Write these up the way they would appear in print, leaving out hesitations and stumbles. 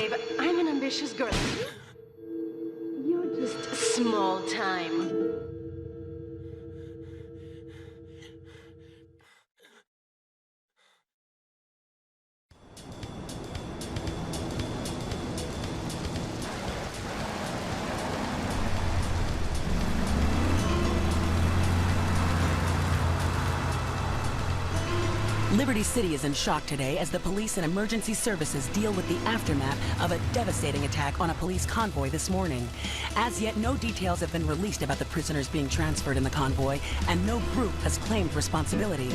babe. I'm an ambitious girl. You're just small time. Liberty City is in shock today as the police and emergency services deal with the aftermath of a devastating attack on a police convoy this morning. As yet, no details have been released about the prisoners being transferred in the convoy, and no group has claimed responsibility.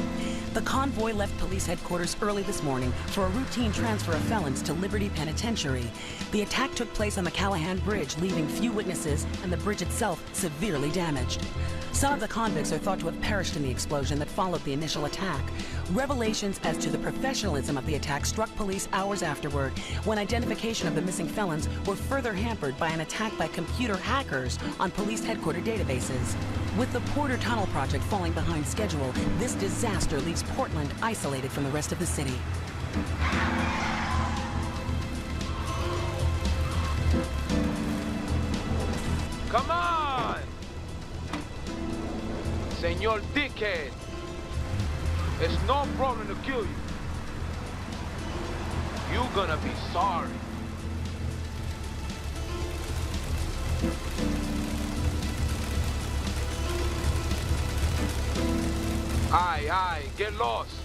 The convoy left police headquarters early this morning for a routine transfer of felons to Liberty Penitentiary. The attack took place on the Callahan Bridge, leaving few witnesses and the bridge itself severely damaged. Some of the convicts are thought to have perished in the explosion that followed the initial attack. Revelations as to the professionalism of the attack struck police hours afterward, when identification of the missing felons were further hampered by an attack by computer hackers on police headquarters databases. With the Porter Tunnel project falling behind schedule, this disaster leaves Portland isolated from the rest of the city. Come on! Señor Dickhead! It's no problem to kill you. You're gonna be sorry. Aye, get lost.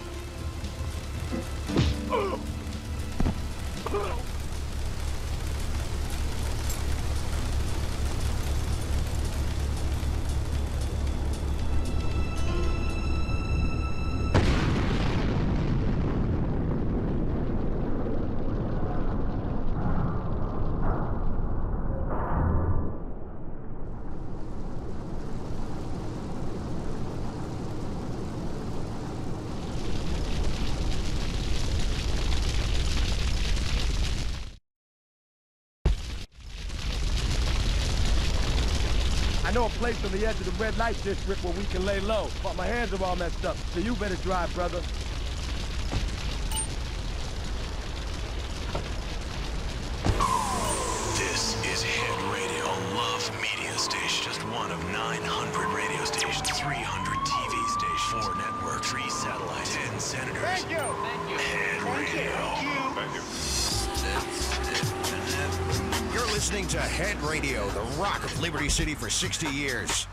I know a place on the edge of the red light district where we can lay low, but my hands are all messed up, so you better drive, brother. This is Head Radio, a love media station. Just one of 900 radio stations, 300 TV stations, 4 networks, 3 satellites, 10 senators. Thank you! Thank you. Head Radio. Thank you. You're listening to Head Radio, the rock of Liberty City for 60 years.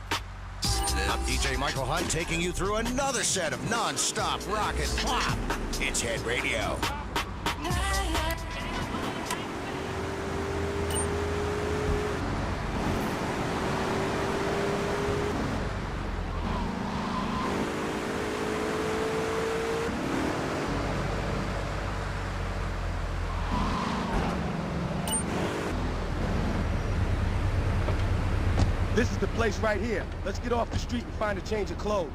I'm DJ Michael Hunt taking you through another set of non-stop rock and pop. It's Head Radio. This is the place right here. Let's get off the street and find a change of clothes.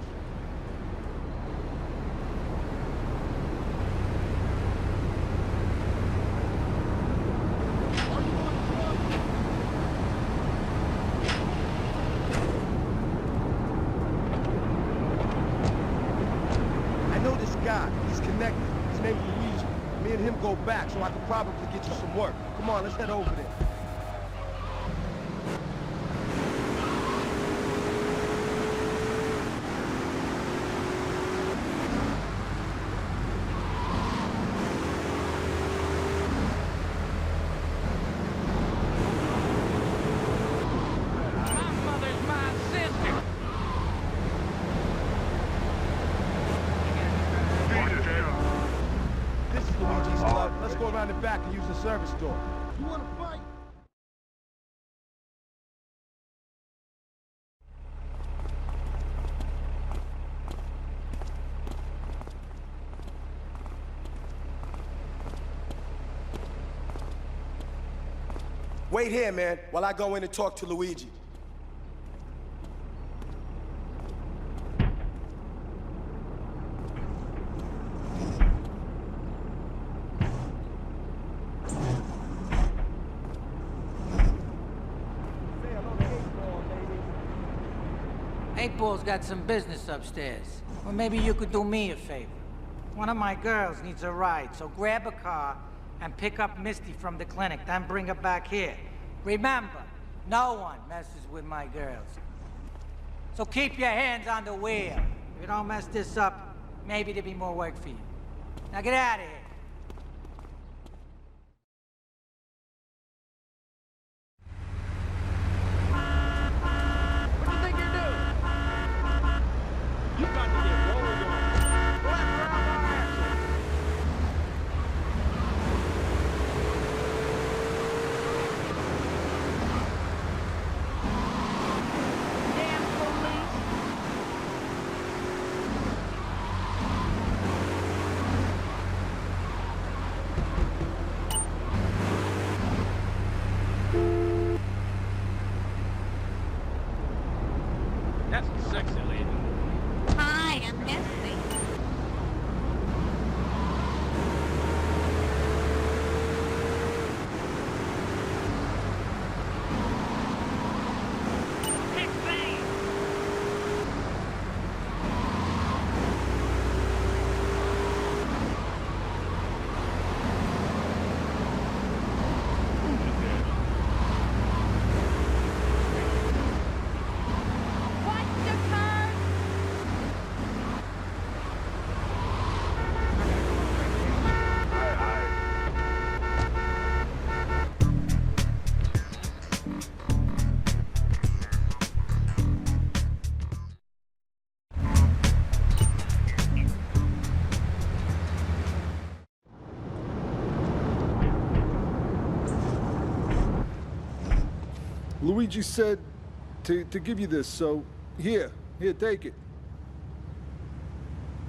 I know this guy. He's connected. His name's Luigi. Me and him go back, so I could probably get you some work. Come on, let's head over there. Back and use the service door. You want to fight? Wait here, man, while I go in and talk to Luigi. Eightball's got some business upstairs. Or maybe you could do me a favor. One of my girls needs a ride, so grab a car and pick up Misty from the clinic, then bring her back here. Remember, no one messes with my girls. So keep your hands on the wheel. If you don't mess this up, maybe there'll be more work for you. Now get out of here. What do you think you're doing? You got to get rolled on. Left around my ass. Damn police! That's a sexy lady. Hi, I'm Misty. Watch the car! Luigi said to give you this, so here, take it.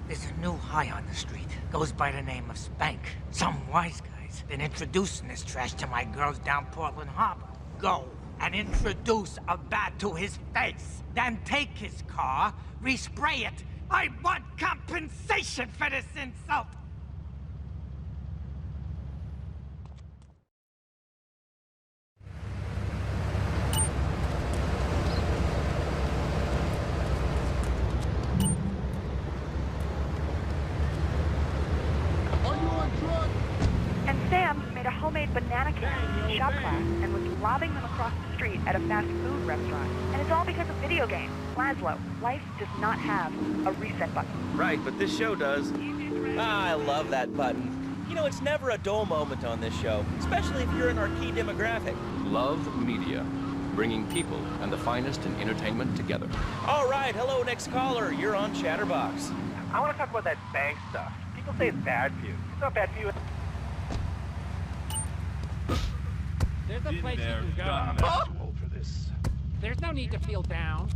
There's a new high on the street. Goes by the name of Spank. Some wise guys been introducing this trash to my girls down Portland Harbor. Go and introduce a bat to his face. Then take his car, respray it. I want compensation for this insult. And Sam made a homemade banana can in shop class and was lobbing them across the street at a fast food restaurant. And it's all because of video games. Laszlo, life does not have a reset button. Right, but this show does. Ah, I love that button. You know, it's never a dull moment on this show, especially if you're in our key demographic. Love Media, bringing people and the finest in entertainment together. All right, hello, next caller. You're on Chatterbox. I want to talk about that bank stuff. People say it's bad for you. It's not bad for you. There's a place you can go. I'm too old for this. There's no need to feel down.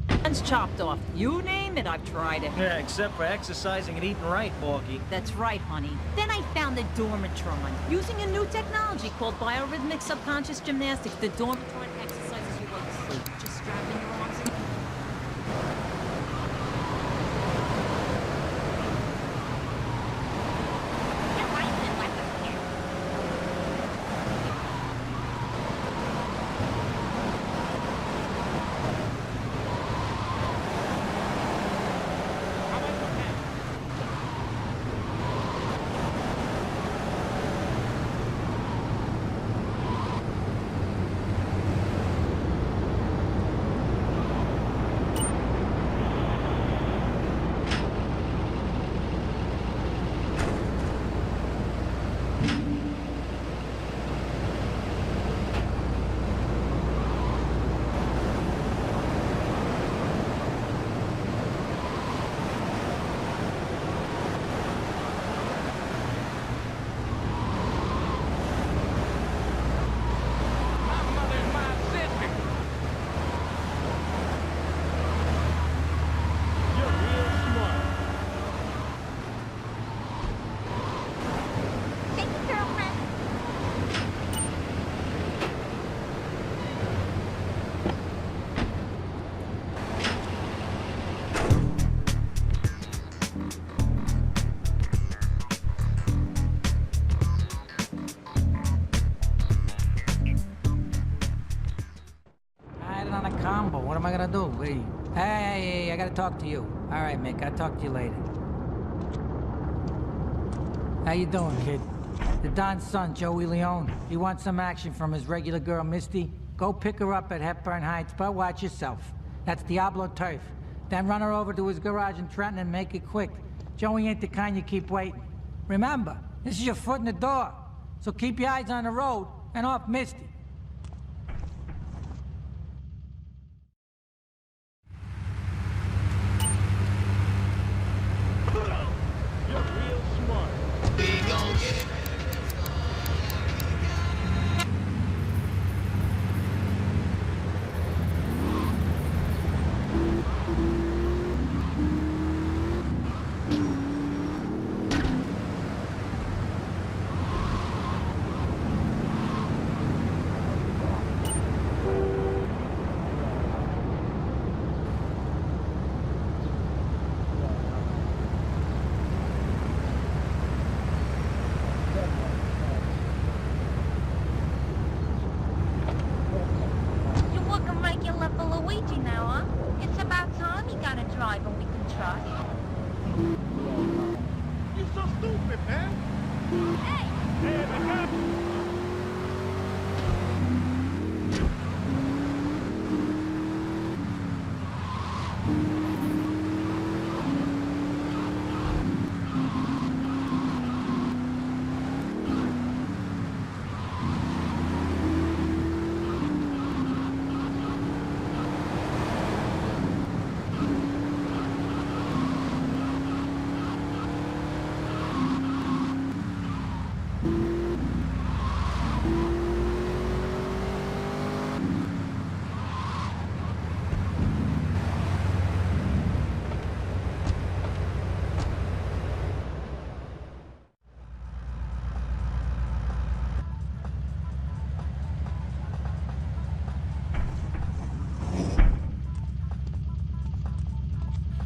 Hands chopped off. You name it, I've tried it. Yeah, except for exercising and eating right, Borky. That's right, honey. Then I found the Dormatron. Using a new technology called biorhythmic subconscious gymnastics, the Dormatron exercises you like sleep. Just strap in your arms and... What am I gonna do? Hey, I gotta talk to you. All right, Mick, I'll talk to you later. How you doing, kid? The Don's son, Joey Leone. He wants some action from his regular girl, Misty. Go pick her up at Hepburn Heights, but watch yourself. That's Diablo turf. Then run her over to his garage in Trenton and make it quick. Joey ain't the kind you keep waiting. Remember, this is your foot in the door. So keep your eyes on the road and off Misty. You're real smart. We gon' get it. You're working regular for Luigi now, huh? It's about time you got a driver we can trust. You so stupid, man. Hey! Hey, my God.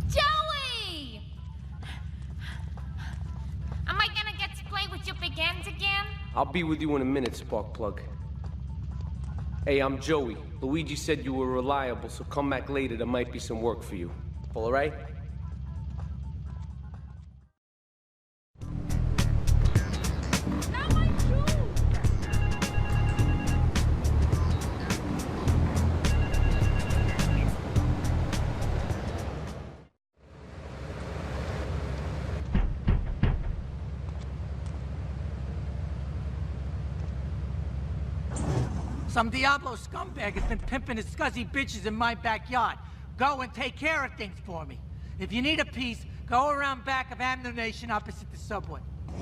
Joey! Am I gonna get to play with your big ends again? I'll be with you in a minute, Sparkplug. Hey, I'm Joey. Luigi said you were reliable, so come back later. There might be some work for you. All right? Not my shoes! Some Diablo scumbag has been pimping his scuzzy bitches in my backyard. Go and take care of things for me. If you need a piece, go around back of Ammunition opposite the subway. You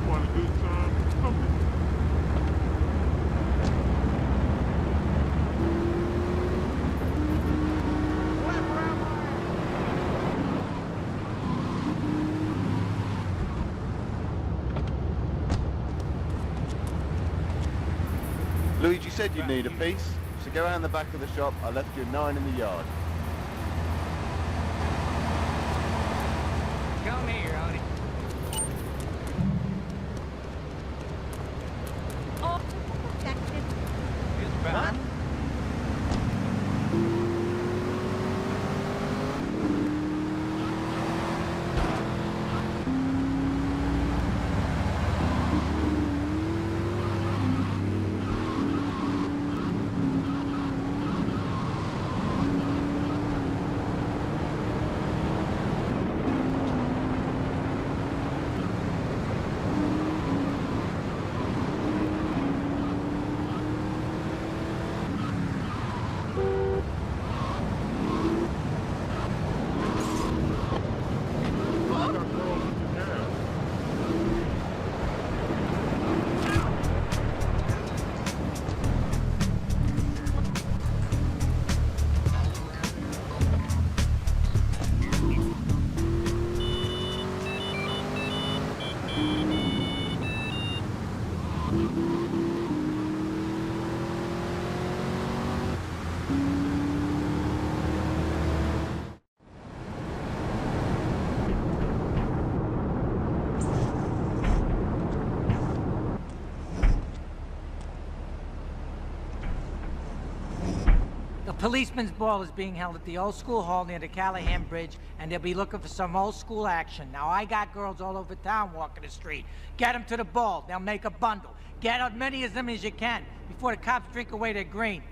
want a good time? Come here. Luigi said you'd need a piece, so go around the back of the shop. I left you 9 in the yard. Come here, Odie. Oh, protected. It's bad. policeman's ball is being held at the old school hall near the Callahan Bridge, and they'll be looking for some old school action. Now, I got girls all over town walking the street. Get them to the ball. They'll make a bundle. Get as many of them as you can before the cops drink away their green.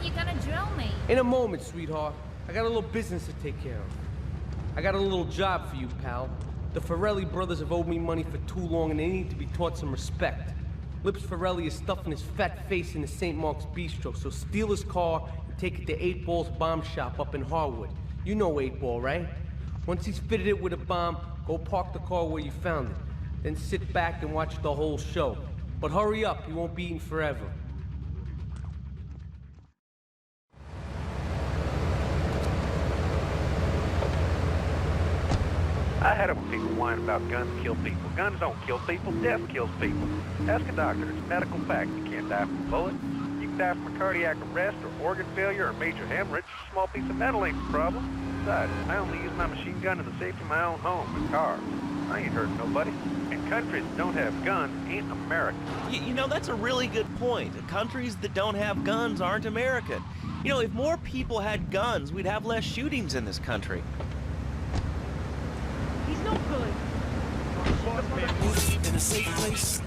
When you gonna drill me? In a moment, sweetheart. I got a little business to take care of. I got a little job for you, pal. The Farrelly brothers have owed me money for too long, and they need to be taught some respect. Lips Farrelly is stuffing his fat face in the St. Mark's Bistro, so steal his car and take it to 8 Ball's bomb shop up in Harwood. You know 8 Ball, right? Once he's fitted it with a bomb, go park the car where you found it. Then sit back and watch the whole show. But hurry up, he won't be eating forever. I had it when people whine about guns kill people. Guns don't kill people, death kills people. Ask a doctor, it's a medical fact. You can't die from a bullet. You can die from a cardiac arrest or organ failure or major hemorrhage. A small piece of metal ain't the problem. Besides, I only use my machine gun in the safety of my own home and car. I ain't hurting nobody. And countries that don't have guns ain't American. You know, that's a really good point. Countries that don't have guns aren't American. You know, if more people had guns, we'd have less shootings in this country. He's no good. In a safe place.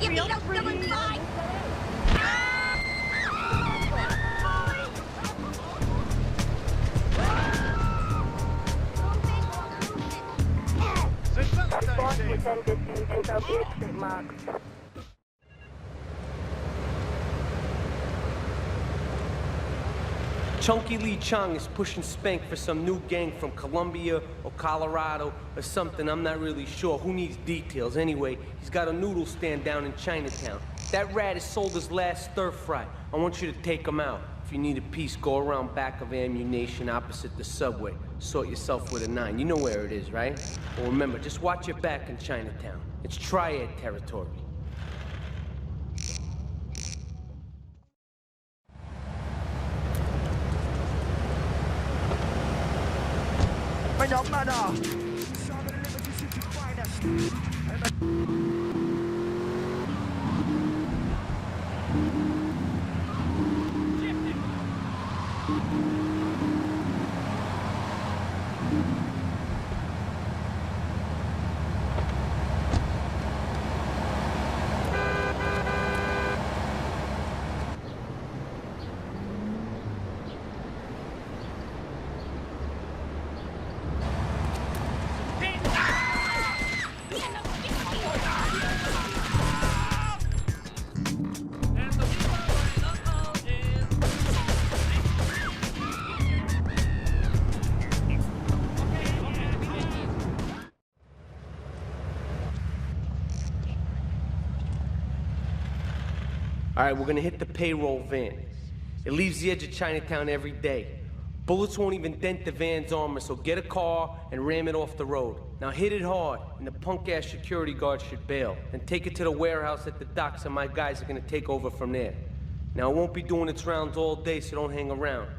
You need us still inside? Chunky Lee Chong is pushing Spank for some new gang from Colombia or Colorado or something, I'm not really sure. Who needs details? Anyway, he's got a noodle stand down in Chinatown. That rat has sold his last stir fry. I want you to take him out. If you need a piece, go around back of Ammunition opposite the subway. Sort yourself with a 9. You know where it is, right? Well, remember, just watch your back in Chinatown. It's Triad territory. All right, we're gonna hit the payroll van. It leaves the edge of Chinatown every day. Bullets won't even dent the van's armor, so get a car and ram it off the road. Now hit it hard, and the punk-ass security guard should bail. Then take it to the warehouse at the docks, and my guys are gonna take over from there. Now, it won't be doing its rounds all day, so don't hang around.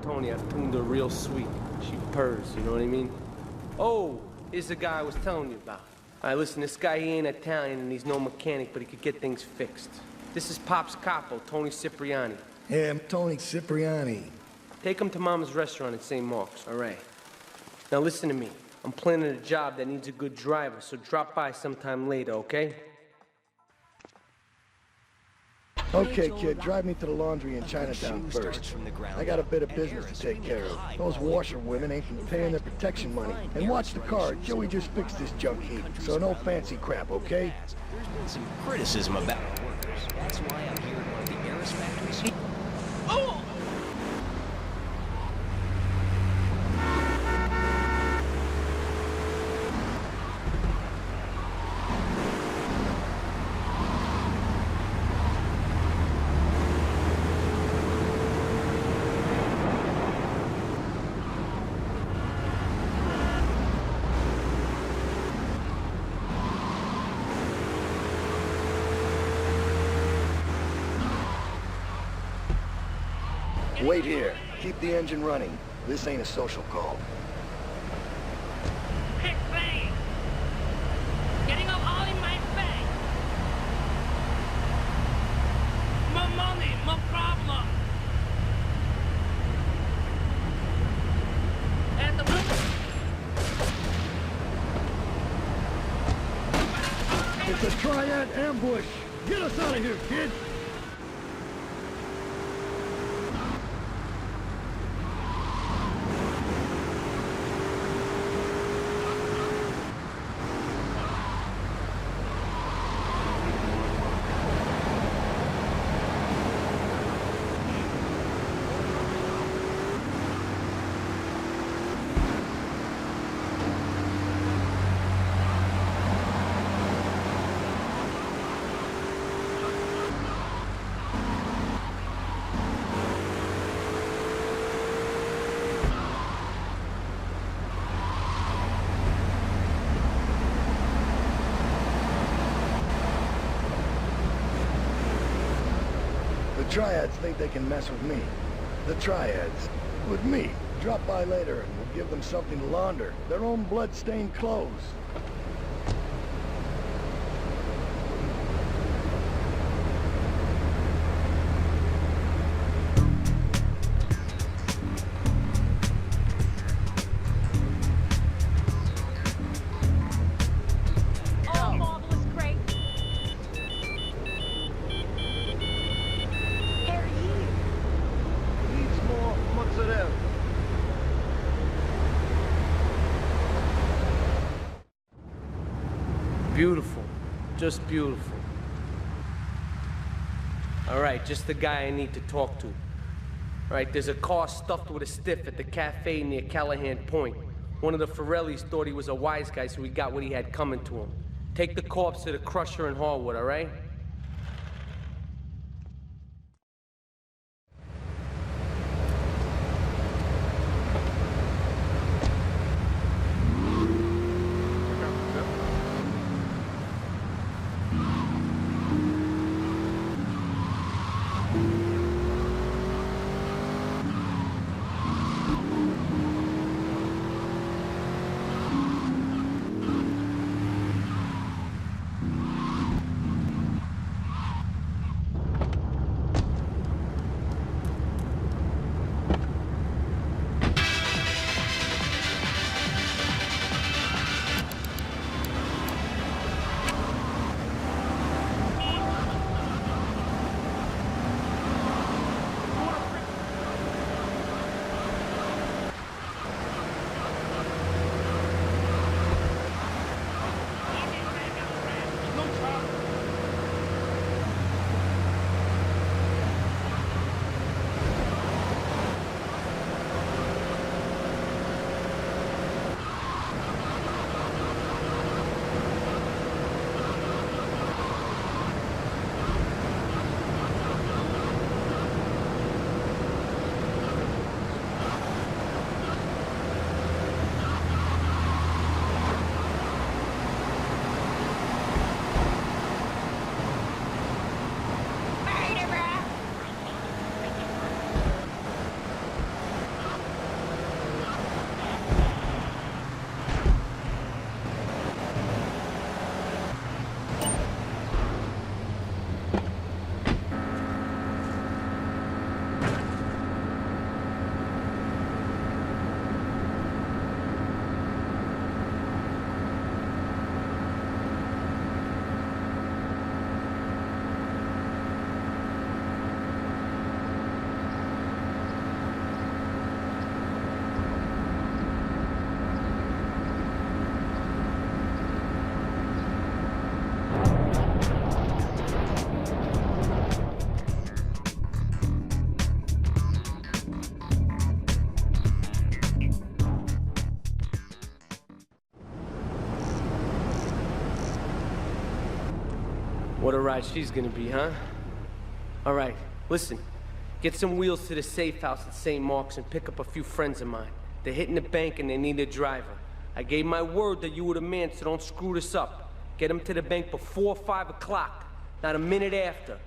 Tony, I've tuned her real sweet. She purrs, you know what I mean? Oh, here's the guy I was telling you about. All right, listen, this guy, he ain't Italian and he's no mechanic, but he could get things fixed. This is Pop's capo, Tony Cipriani. Yeah, I'm Tony Cipriani. Take him to Mama's restaurant at St. Mark's, all right? Now listen to me. I'm planning a job that needs a good driver, so drop by sometime later, okay? Okay, kid, drive me to the laundry in Chinatown first. I got a bit of business to take care of. Those washerwomen ain't been paying their protection money. And watch the car, Joey just fixed this junk heap, so no fancy crap, okay? There's been some criticism about our workers. That's why I'm here at one of the Aris factories. Oh! Wait here. Keep the engine running. This ain't a social call. Quick plane! Getting up all in my face! More money, more problem! And the... It's a triad ambush! Get us out of here, kid! The Triads think they can mess with me. The Triads. With me. Drop by later and we'll give them something to launder. Their own blood-stained clothes. Beautiful. Just beautiful. All right, just the guy I need to talk to. All right, there's a car stuffed with a stiff at the cafe near Callahan Point. One of the Forellis thought he was a wise guy, so he got what he had coming to him. Take the corpse to the crusher in Harwood, all right? What a ride she's gonna be, huh? All right, listen. Get some wheels to the safe house at St. Mark's and pick up a few friends of mine. They're hitting the bank and they need a driver. I gave my word that you were the man, so don't screw this up. Get them to the bank before 5 o'clock, not a minute after.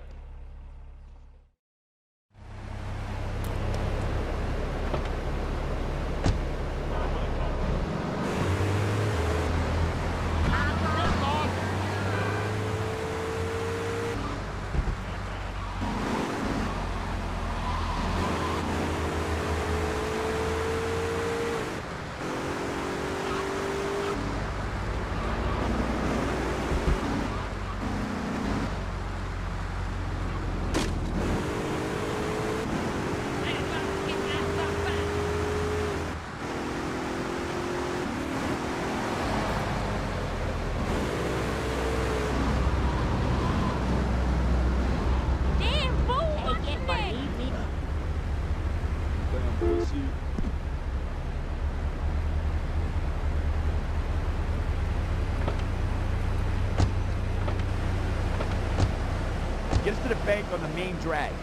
Get us to the bank on the main drag.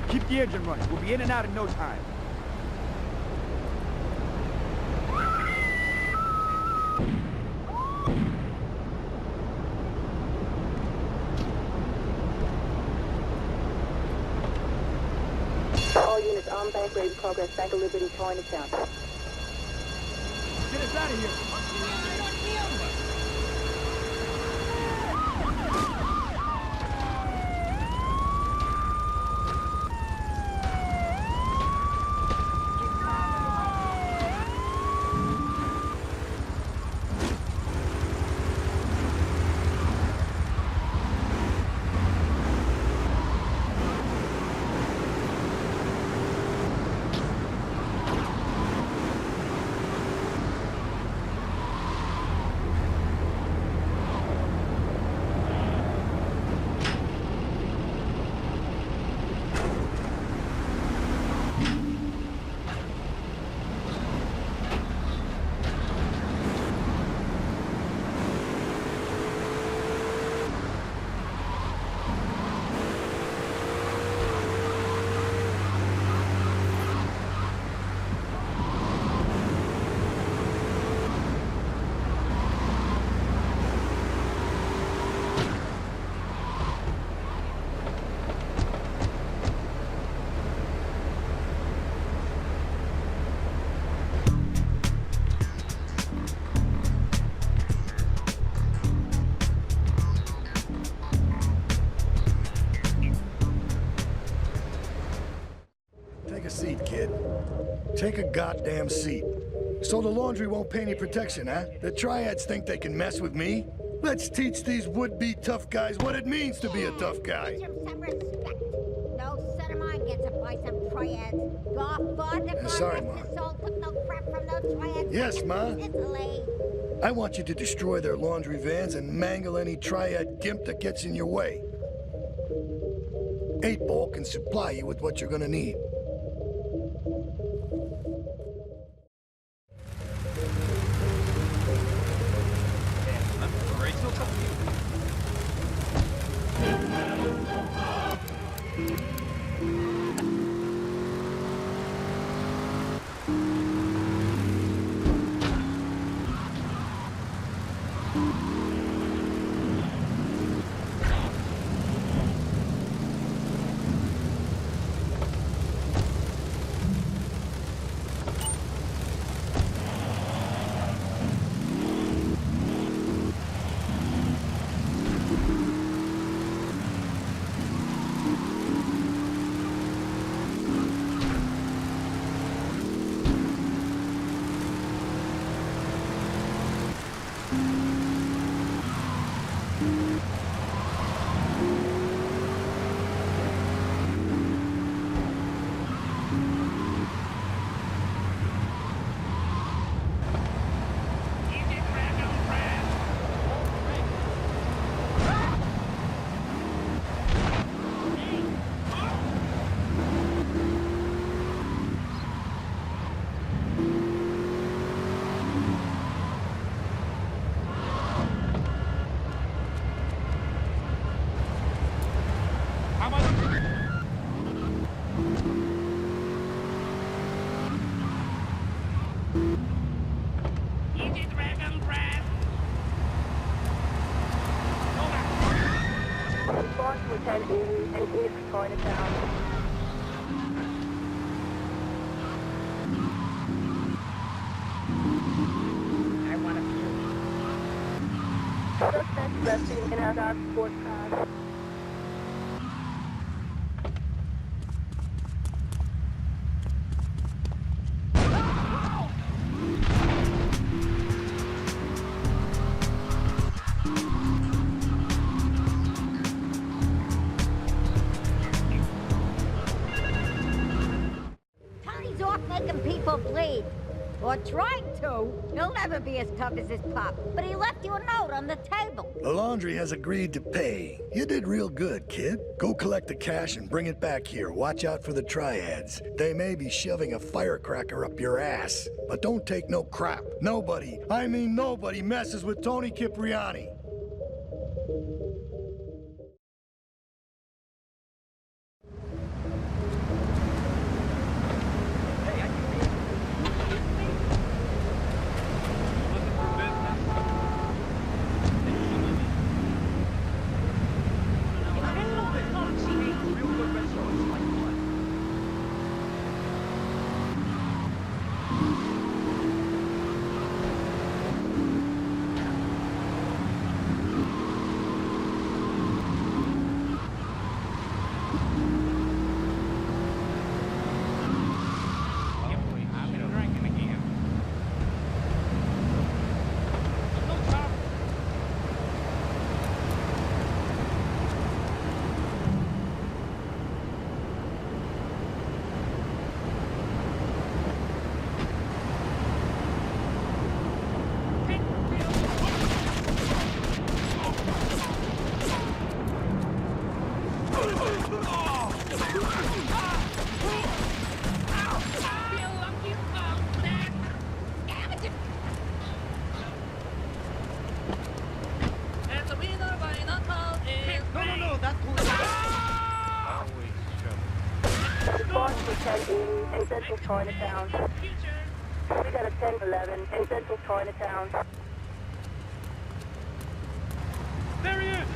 Keep the engine running. We'll be in and out in no time. All units on bank ready to progress. Bank of Liberty, Chinatown. Get us out of here. Seat, kid. Take a goddamn seat. So the laundry won't pay any protection, huh? The triads think they can mess with me? Let's teach these would-be tough guys what it means to be a tough guy. Some respect. No son of mine gets to buy some triads. Godfather, Sorry, Ma. took no crap from those triads. Yes, Ma. Italy. I want you to destroy their laundry vans and mangle any triad gimp that gets in your way. 8-Ball can supply you with what you're gonna need. Resting in our dog sports car. Or tried to. He'll never be as tough as his pop, but he left you a note on the table. The laundry has agreed to pay. You did real good, kid. Go collect the cash and bring it back here. Watch out for the Triads. They may be shoving a firecracker up your ass. But don't take no crap. Nobody, I mean nobody, messes with Tony Cipriani. In Central Chinatown. We got a 10-11 in Central Chinatown. There he is!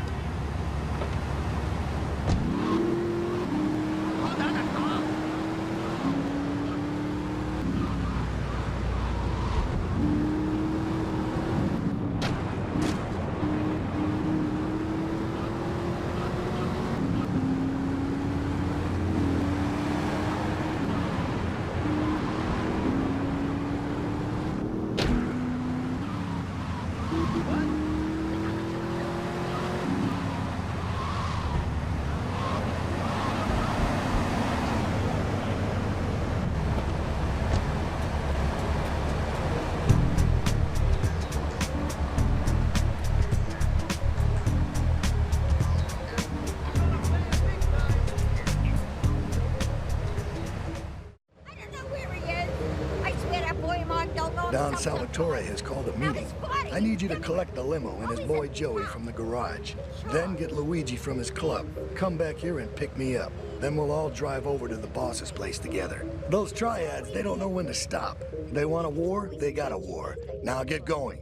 Don Salvatore has called a meeting. I need you to collect the limo and his boy Joey from the garage. Then get Luigi from his club. Come back here and pick me up. Then we'll all drive over to the boss's place together. Those Triads, they don't know when to stop. They want a war, they got a war. Now get going.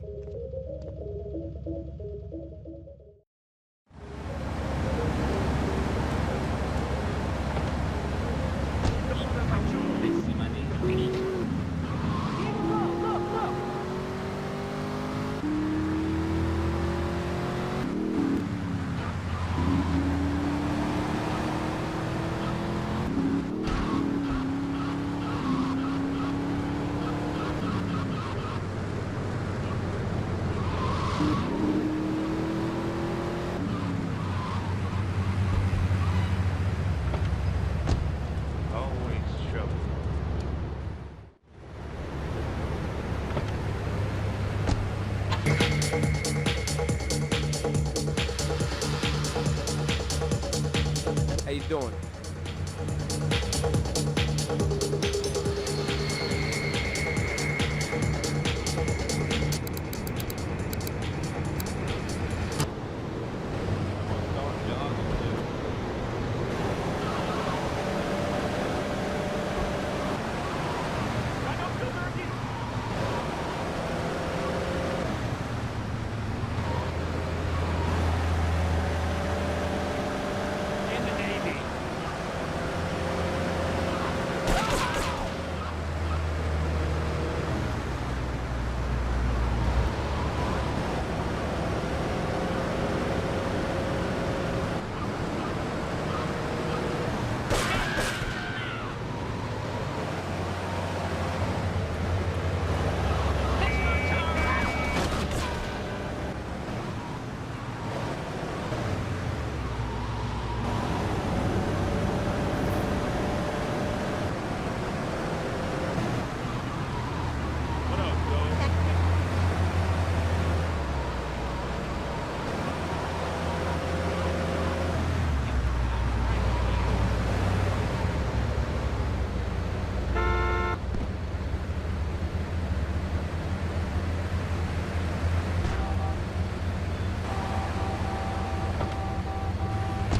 How you doing?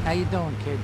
How you doing, kid?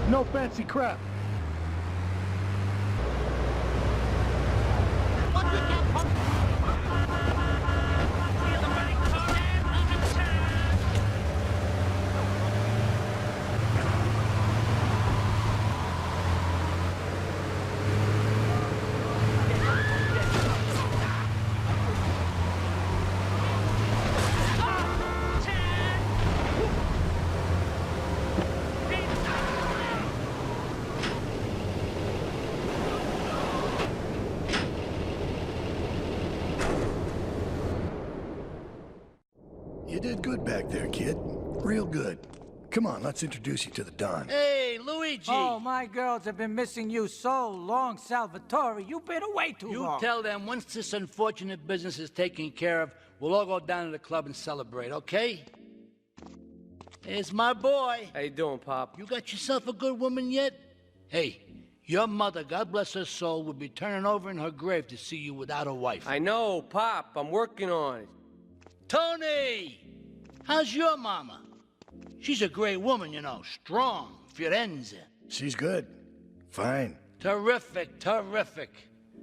No fancy crap. You did good back there, kid. Real good. Come on, let's introduce you to the Don. Hey, Luigi! Oh, my girls have been missing you so long, Salvatore. You've been away too long. You tell them once this unfortunate business is taken care of, we'll all go down to the club and celebrate, okay? There's my boy. How you doing, Pop? You got yourself a good woman yet? Hey, your mother, God bless her soul, would be turning over in her grave to see you without a wife. I know, Pop. I'm working on it. Tony! How's your mama? She's a great woman, you know. Strong. Firenze. She's good. Fine. Terrific, terrific.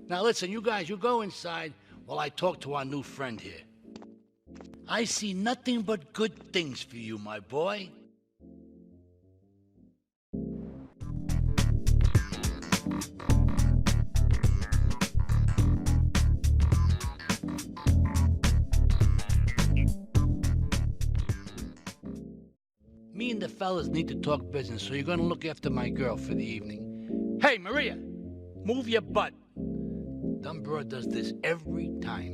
Now listen, you guys, you go inside while I talk to our new friend here. I see nothing but good things for you, my boy. Me and the fellas need to talk business, so you're gonna look after my girl for the evening. Hey, Maria, move your butt. Dumb broad does this every time.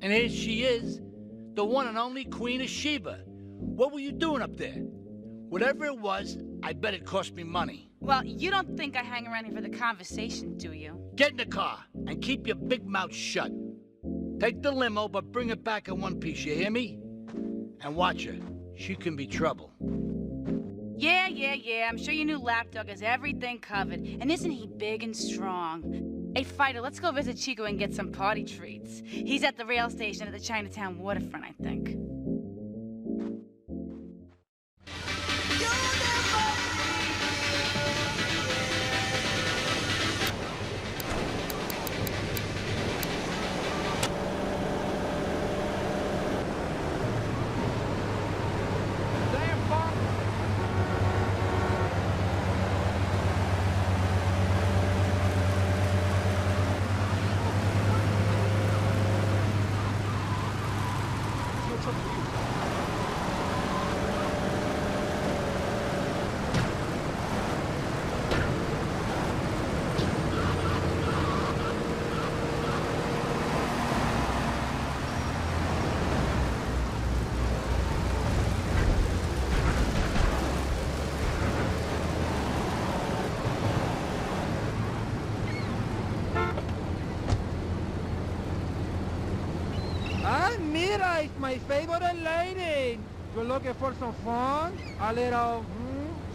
And here she is, the one and only Queen of Sheba. What were you doing up there? Whatever it was, I bet it cost me money. Well, you don't think I hang around here for the conversation, do you? Get in the car and keep your big mouth shut. Take the limo, but bring it back in one piece, you hear me? And watch her. She can be trouble. Yeah. I'm sure your new lapdog has everything covered. And isn't he big and strong? Hey, Fido, let's go visit Chico and get some party treats. He's at the rail station at the Chinatown waterfront, I think. Mira, it's my favorite lady. You're looking for some fun? A little,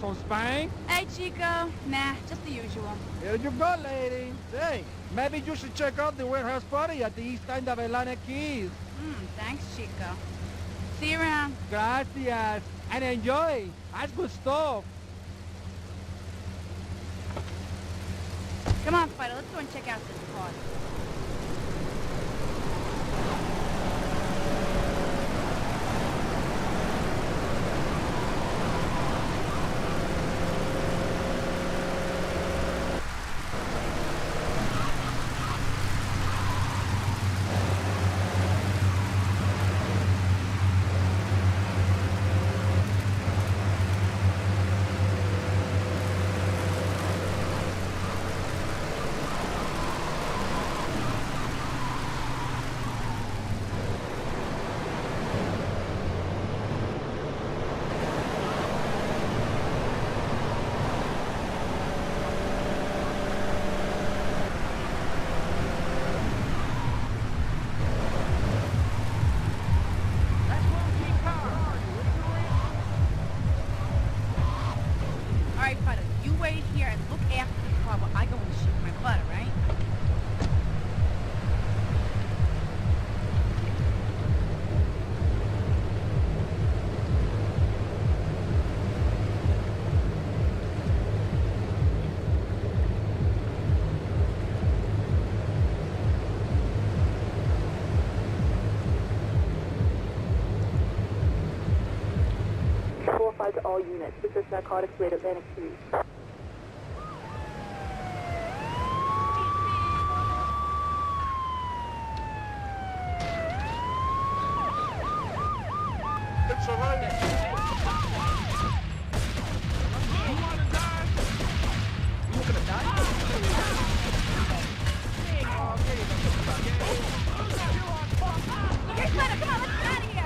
some spank? Hey, Chico. Nah, just the usual. Here you go, lady. Hey, maybe you should check out the warehouse party at the east end of Atlantic Keys. Thanks, Chico. See you around. Gracias. And enjoy. That's good stuff. Come on, Fido. Let's go and check out this party. wait here and look after the car while I go and shoot my butter, right? To all units. This is narcotics rate Atlantic 2. It's all right. You want to die? You want to die? Here's Leonard. Come on, let's get out of here.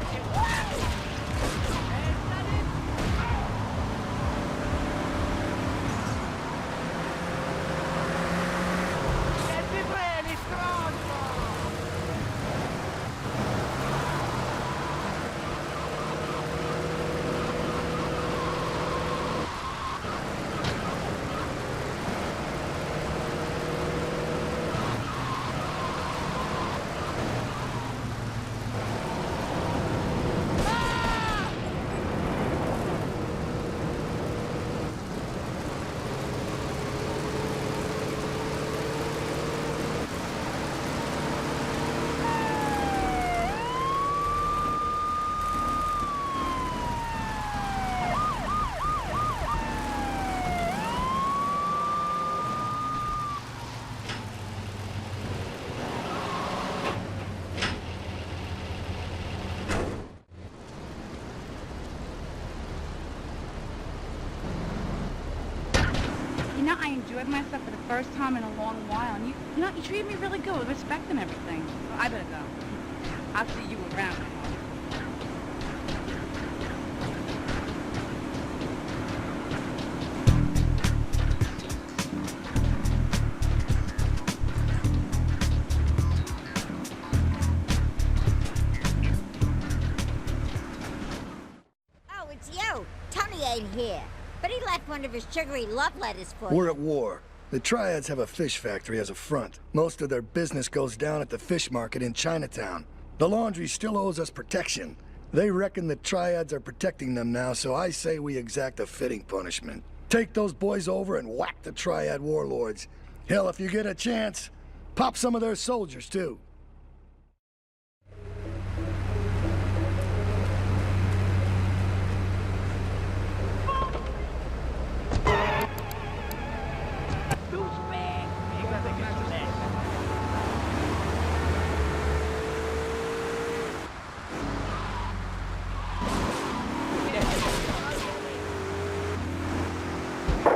I enjoyed myself for the first time in a long while, and you treated me really good with respect and everything. So I better go. I'll see you around. Oh, it's you. Tony ain't here. But he left one of his sugary love letters for you. We're at war. The Triads have a fish factory as a front. Most of their business goes down at the fish market in Chinatown. The laundry still owes us protection. They reckon the Triads are protecting them now, so I say we exact a fitting punishment. Take those boys over and whack the Triad warlords. Hell, if you get a chance, pop some of their soldiers, too.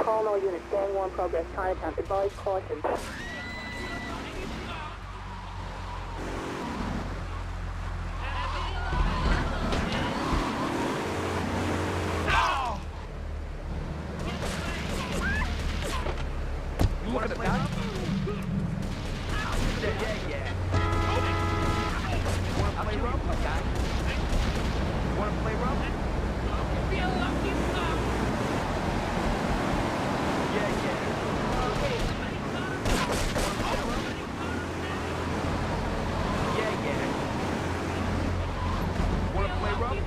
All units, gang war in progress, Chinatown. Advise caution. You want to die? Yeah. You want to play rough, guy? You want to play rough? Feel lucky, son. Wanna play rough?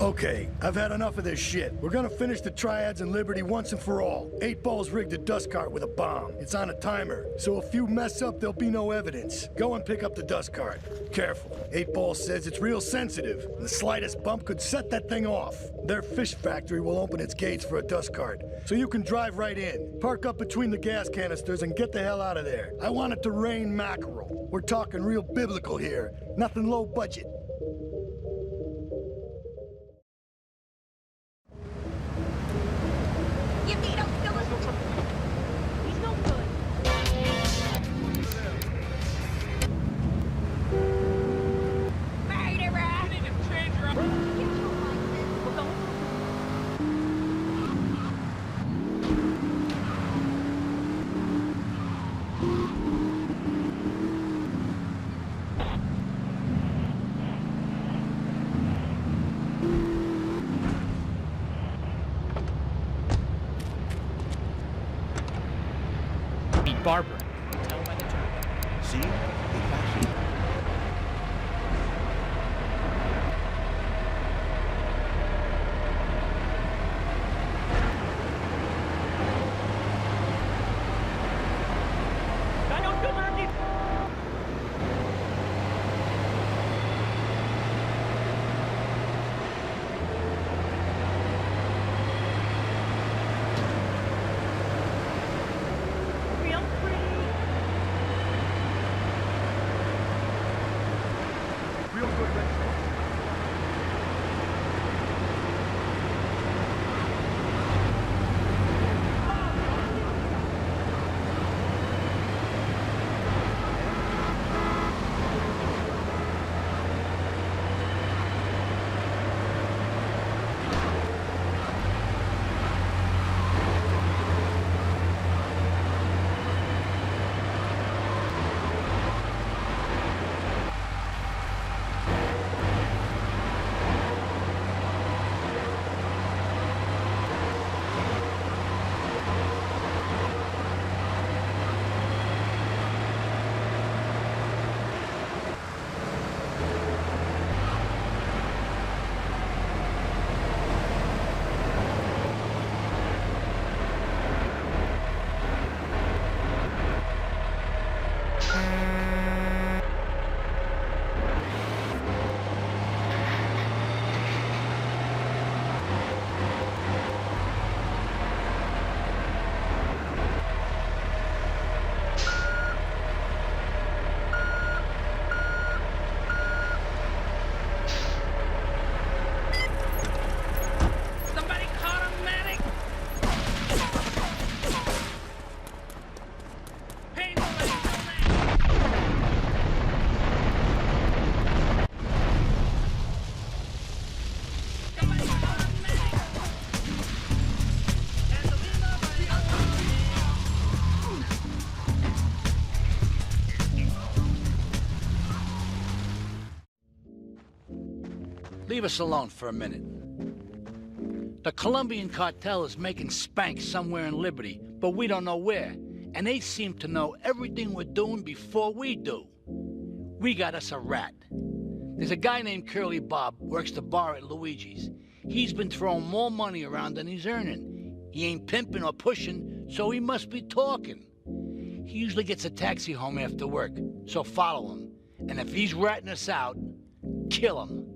Okay, I've had enough of this shit. We're gonna finish the Triads and Liberty once and for all. 8 Ball's rigged a dust cart with a bomb. It's on a timer, so if you mess up, there'll be no evidence. Go and pick up the dust cart. Careful. 8 Ball says it's real sensitive, and the slightest bump could set that thing off. Their fish factory will open its gates for a dust cart, so you can drive right in. Park up between the gas canisters and get the hell out of there. I want it to rain mackerel. We're talking real biblical here, nothing low budget. Barbara. Tell by the turn. See? They got you. Leave us alone for a minute. The Colombian cartel is making spank somewhere in Liberty, but we don't know where. And they seem to know everything we're doing before we do. We got us a rat. There's a guy named Curly Bob, works the bar at Luigi's. He's been throwing more money around than he's earning. He ain't pimping or pushing, so he must be talking. He usually gets a taxi home after work, so follow him. And if he's ratting us out, kill him.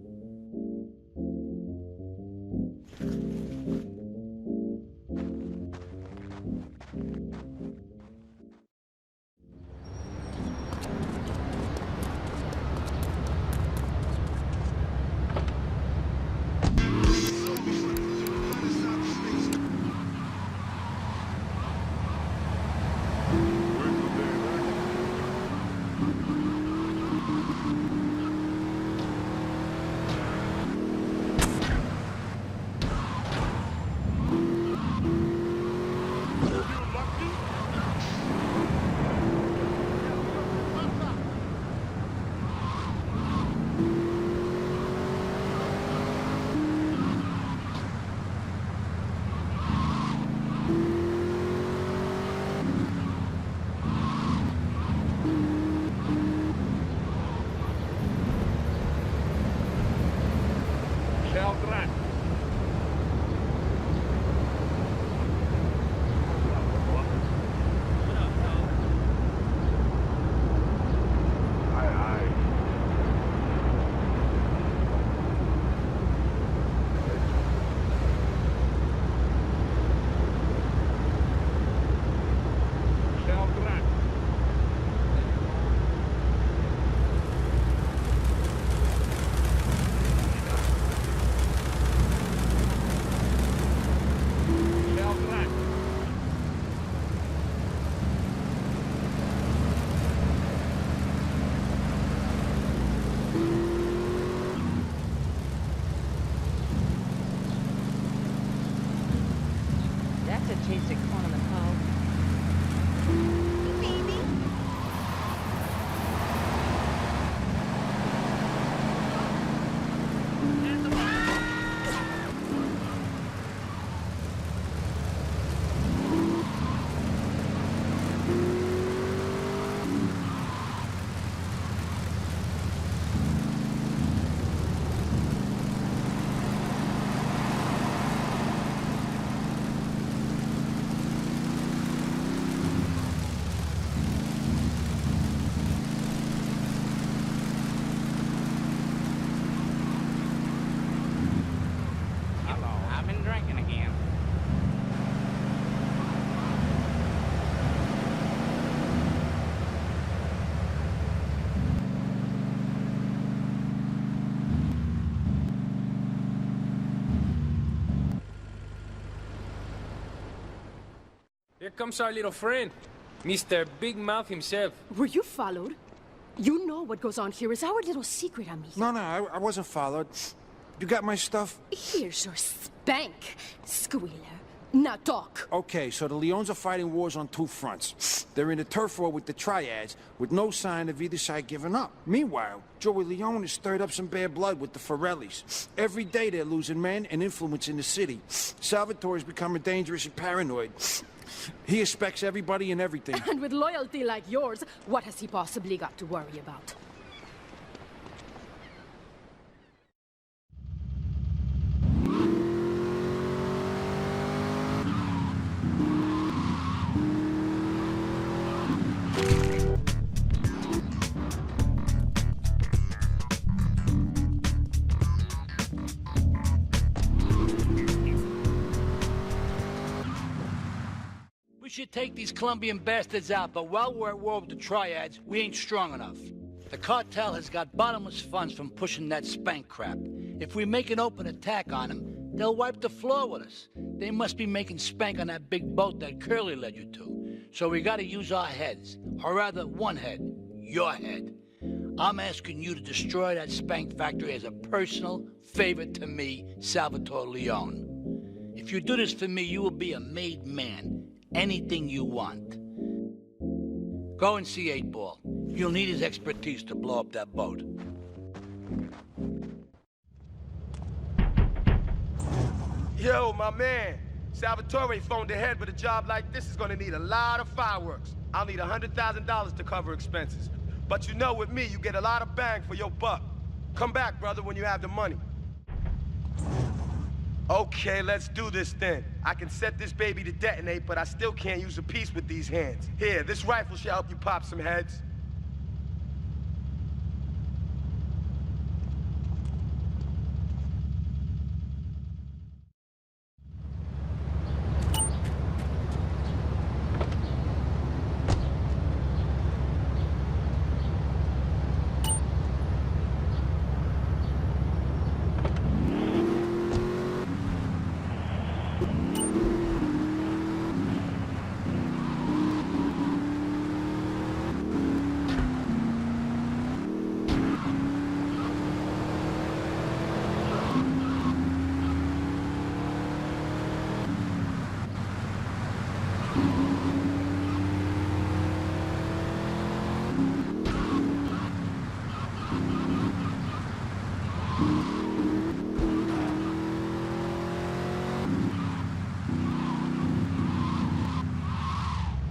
atrás. Here comes our little friend, Mr. Big Mouth himself. Were you followed? You know what goes on here is our little secret, amigo. No, I wasn't followed. You got my stuff? Here's your spank, squealer. Now talk. Okay, so the Leons are fighting wars on two fronts. They're in a turf war with the Triads, with no sign of either side giving up. Meanwhile, Joey Leone has stirred up some bad blood with the Forellis. Every day they're losing men and influence in the city. Salvatore's becoming dangerous and paranoid. He expects everybody and everything. And with loyalty like yours, what has he possibly got to worry about? We should take these Colombian bastards out, but while we're at war with the Triads, we ain't strong enough. The cartel has got bottomless funds from pushing that spank crap. If we make an open attack on them, they'll wipe the floor with us. They must be making spank on that big boat that Curly led you to. So we gotta use our heads, or rather one head, your head. I'm asking you to destroy that spank factory as a personal favor to me, Salvatore Leone. If you do this for me, you will be a made man. Anything you want. Go and see 8-Ball. You'll need his expertise to blow up that boat. Yo, my man. Salvatore phoned ahead, but a job like this is gonna need a lot of fireworks. I'll need $100,000 to cover expenses. But you know, with me, you get a lot of bang for your buck. Come back, brother, when you have the money. Okay, let's do this then. I can set this baby to detonate, but I still can't use a piece with these hands. Here, this rifle should help you pop some heads.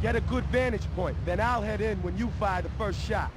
Get a good vantage point, then I'll head in when you fire the first shot.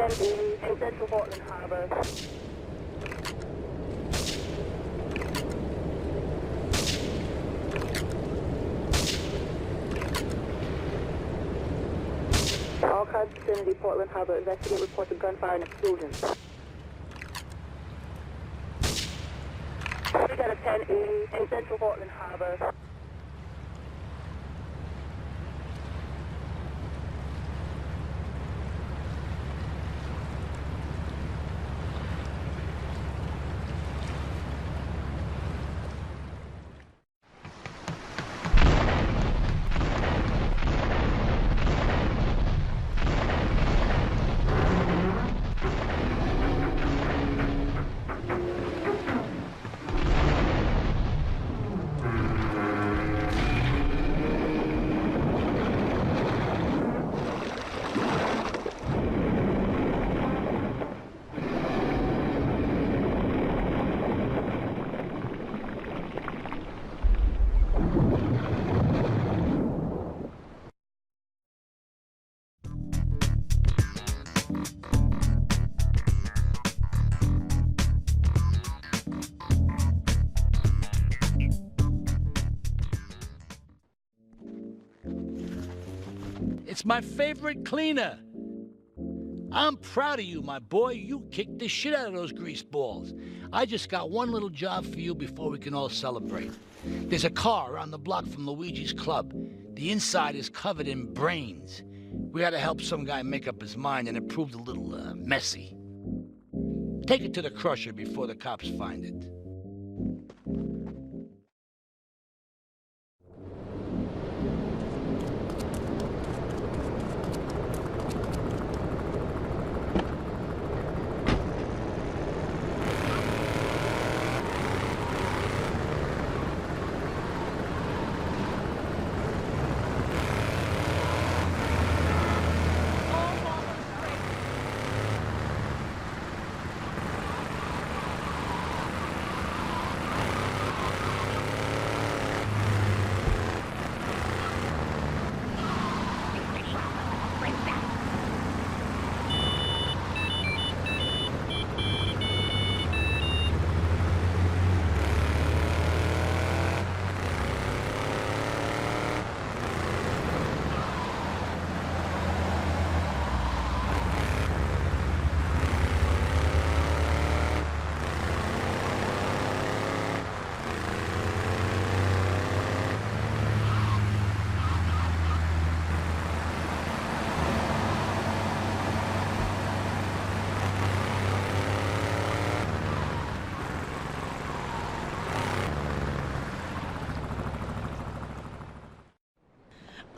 10E in central Portland Harbor. All cars vicinity, Portland Harbor. Investigate reports of gunfire and explosions. We got a 10E in central Portland Harbor. It's my favorite cleaner. I'm proud of you, my boy. You kicked the shit out of those grease balls. I just got one little job for you before we can all celebrate. There's a car around the block from Luigi's club. The inside is covered in brains. We had to help some guy make up his mind, and it proved a little, messy. Take it to the crusher before the cops find it.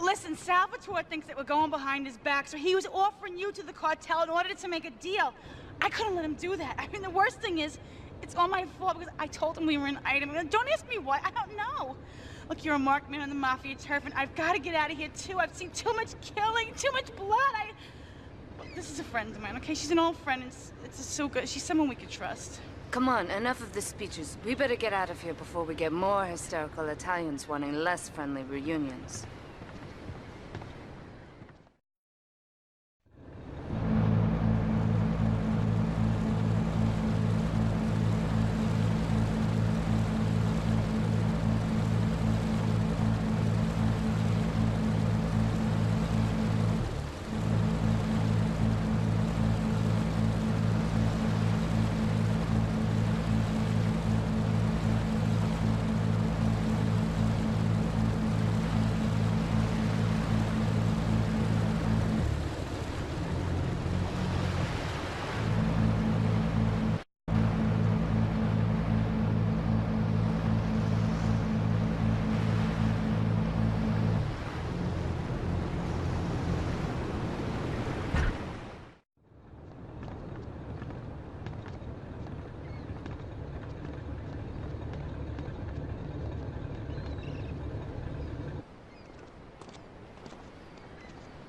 Listen, Salvatore thinks that we're going behind his back, so he was offering you to the cartel in order to make a deal. I couldn't let him do that. I mean, the worst thing is, it's all my fault because I told him we were an item. Don't ask me why. I don't know. Look, you're a marked man on the Mafia turf, and I've got to get out of here, too. I've seen too much killing, too much blood. This is a friend of mine, okay? She's an old friend. It's so good. She's someone we could trust. Come on, enough of the speeches. We better get out of here before we get more hysterical Italians wanting less friendly reunions.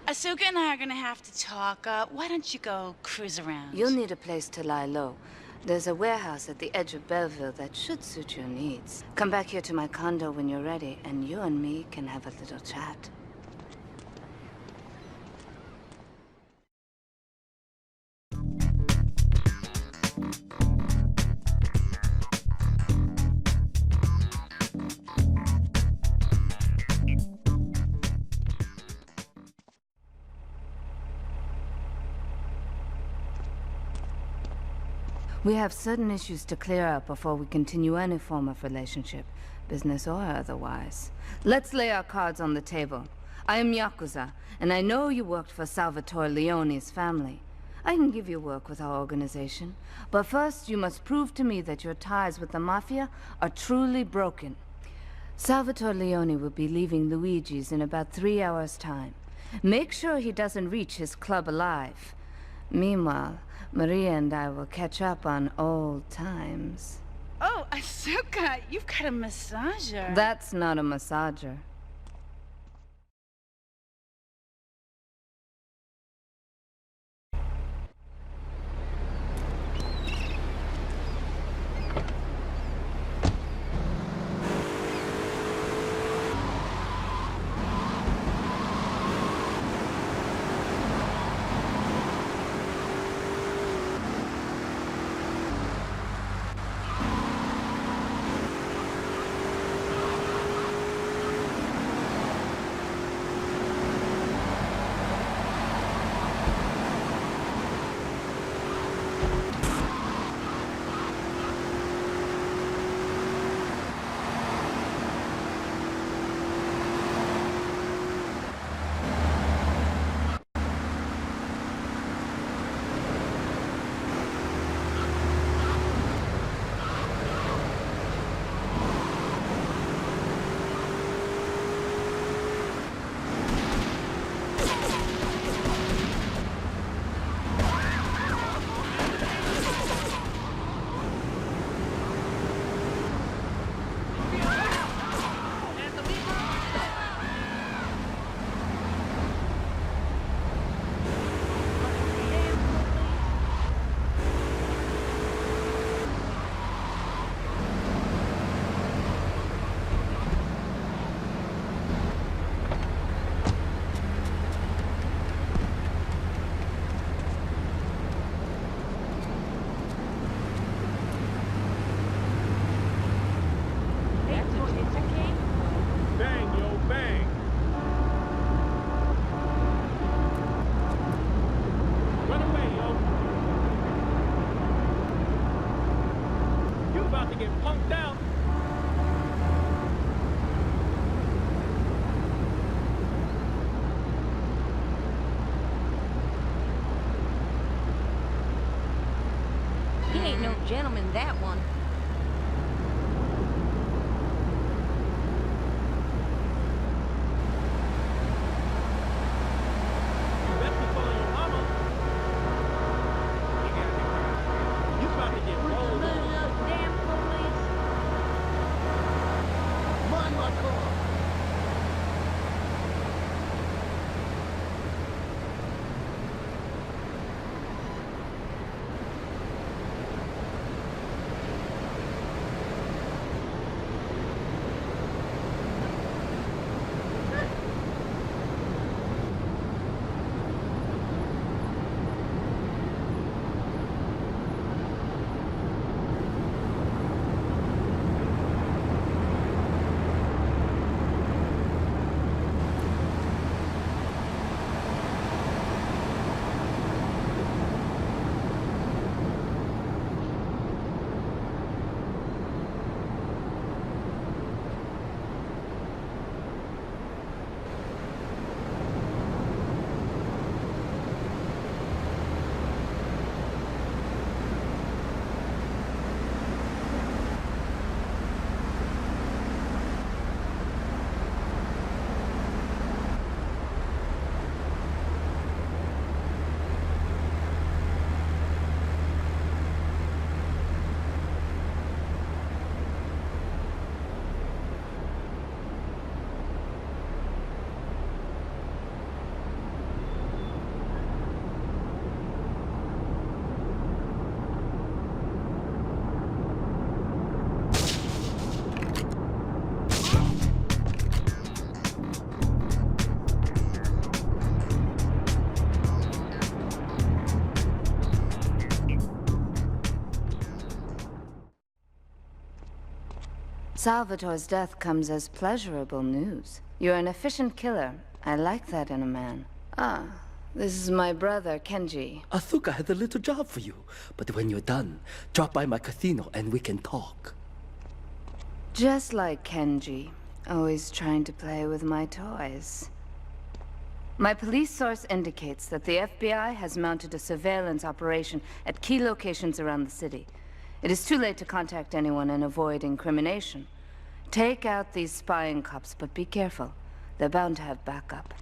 Asuka and I are gonna have to talk. Why don't you go cruise around? You'll need a place to lie low. There's a warehouse at the edge of Belleville that should suit your needs. Come back here to my condo when you're ready, and you and me can have a little chat. We have certain issues to clear up before we continue any form of relationship, business or otherwise. Let's lay our cards on the table. I am Yakuza, and I know you worked for Salvatore Leone's family. I can give you work with our organization, but first you must prove to me that your ties with the Mafia are truly broken. Salvatore Leone will be leaving Luigi's in about 3 hours' time. Make sure he doesn't reach his club alive. Meanwhile, Maria and I will catch up on old times. Oh, Asuka, you've got a massager. That's not a massager. Gentleman, that one. Salvatore's death comes as pleasurable news. You're an efficient killer. I like that in a man. Ah, This is my brother, Kenji. Asuka has a little job for you, but when you're done, drop by my casino and we can talk. Just like Kenji, always trying to play with my toys. My police source indicates that the FBI has mounted a surveillance operation at key locations around the city. It is too late to contact anyone and avoid incrimination. Take out these spying cops, but be careful. They're bound to have backup.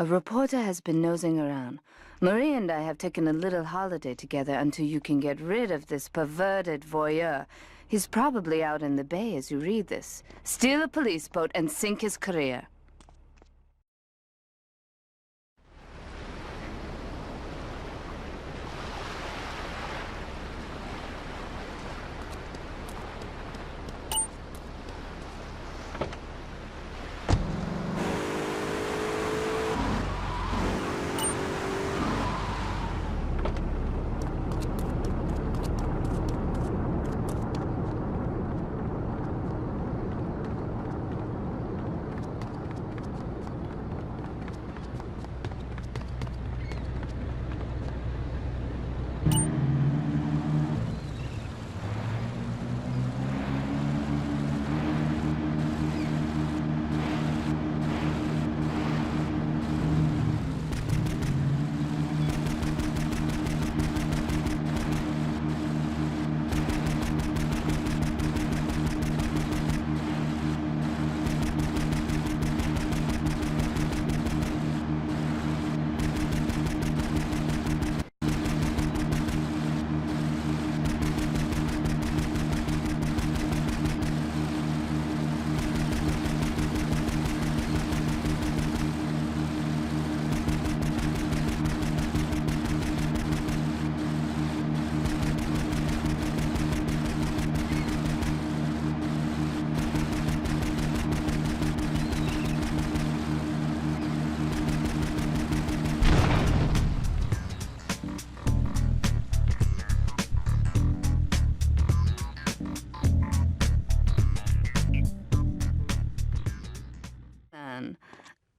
A reporter has been nosing around. Marie and I have taken a little holiday together until you can get rid of this perverted voyeur. He's probably out in the bay as you read this. Steal a police boat and sink his career.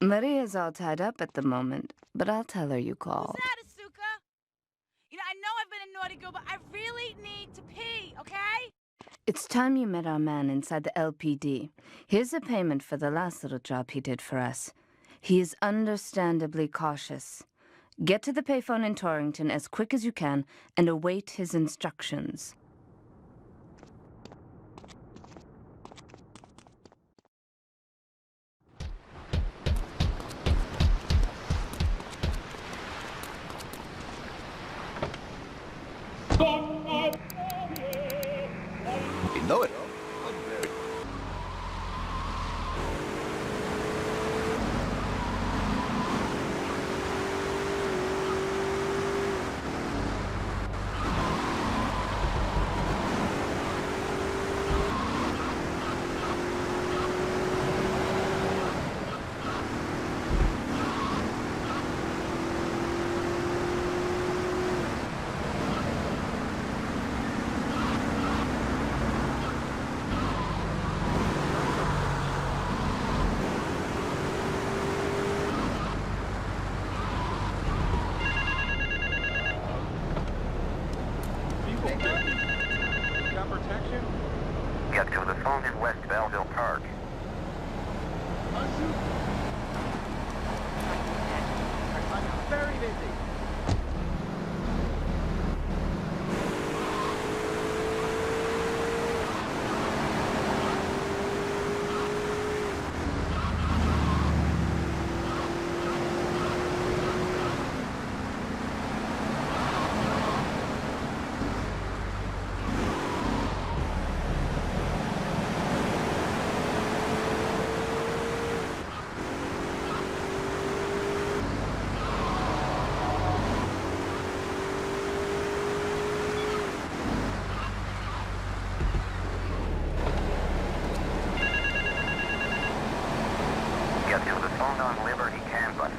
Maria's all tied up at the moment, but I'll tell her you called. Who's that, Asuka? You know, I know I've been a naughty girl, but I really need to pee, okay? It's time you met our man inside the LPD. Here's a payment for the last little job he did for us. He is understandably cautious. Get to the payphone in Torrington as quick as you can and await his instructions. You know it. Get to the phone in West Belleville Park. I'm very busy. Get to the phone on Liberty campus.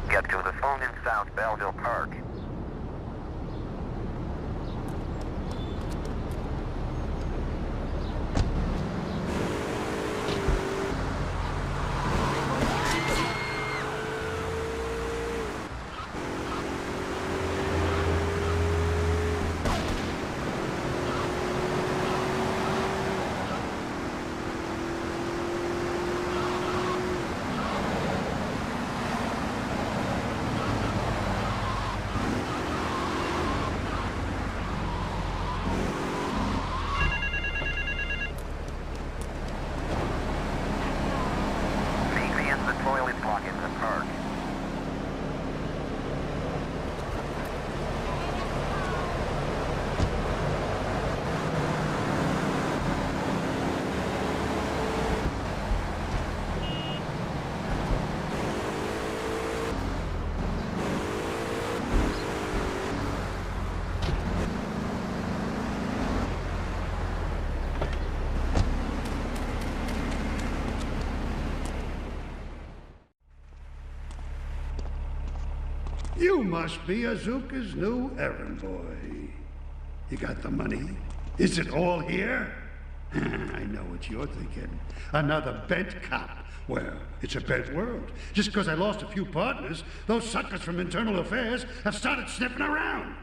Get to the phone in South Belleville Park. Meet me in the toilet block in the park. You must be Azuka's new errand boy. You got the money? Is it all here? I know what you're thinking. Another bent cop. Well, it's a bent world. Just because I lost a few partners, those suckers from Internal Affairs have started sniffing around.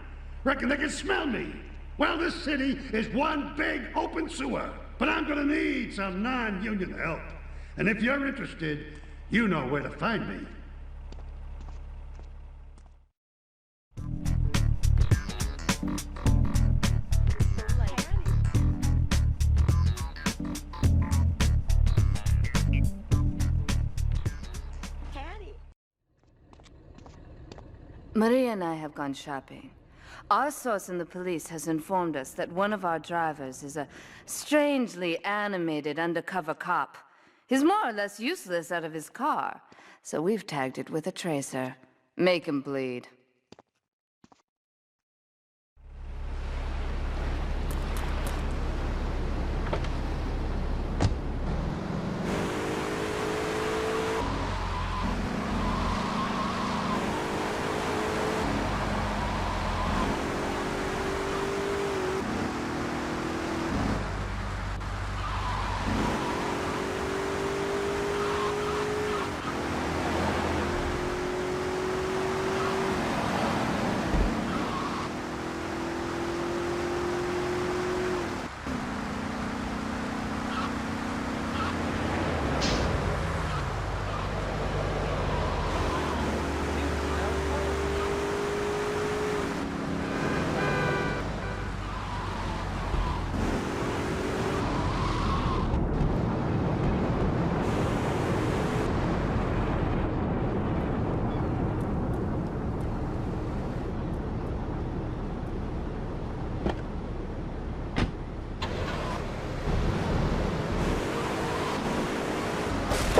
Reckon they can smell me. Well, this city is one big open sewer. But I'm gonna need some non-union help. And if you're interested, you know where to find me. Maria and I have gone shopping. Our source in the police has informed us that one of our drivers is a strangely animated undercover cop. He's more or less useless out of his car, so we've tagged it with a tracer. Make him bleed.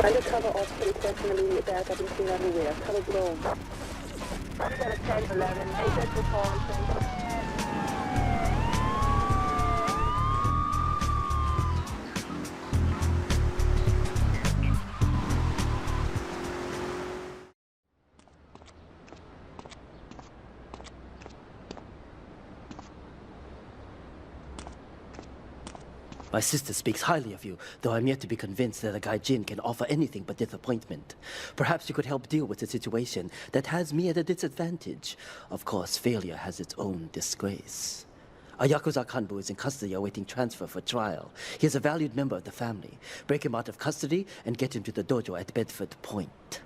Undercover off to request an immediate backup and clean everywhere. Cover blow. We got a 10-11. Hey, Central calling, please. My sister speaks highly of you, though I'm yet to be convinced that a gaijin can offer anything but disappointment. Perhaps you could help deal with a situation that has me at a disadvantage. Of course, failure has its own disgrace. A Yakuza Kanbu is in custody awaiting transfer for trial. He is a valued member of the family. Break him out of custody and get him to the dojo at Bedford Point.